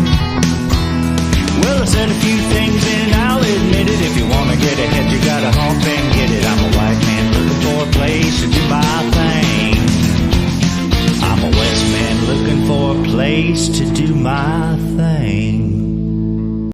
Well, I said a few things and I'll admit it. If you want to get ahead, you gotta hump and get it. I'm a white man looking for a place to do my thing. I'm a West man looking for a place to do my thing.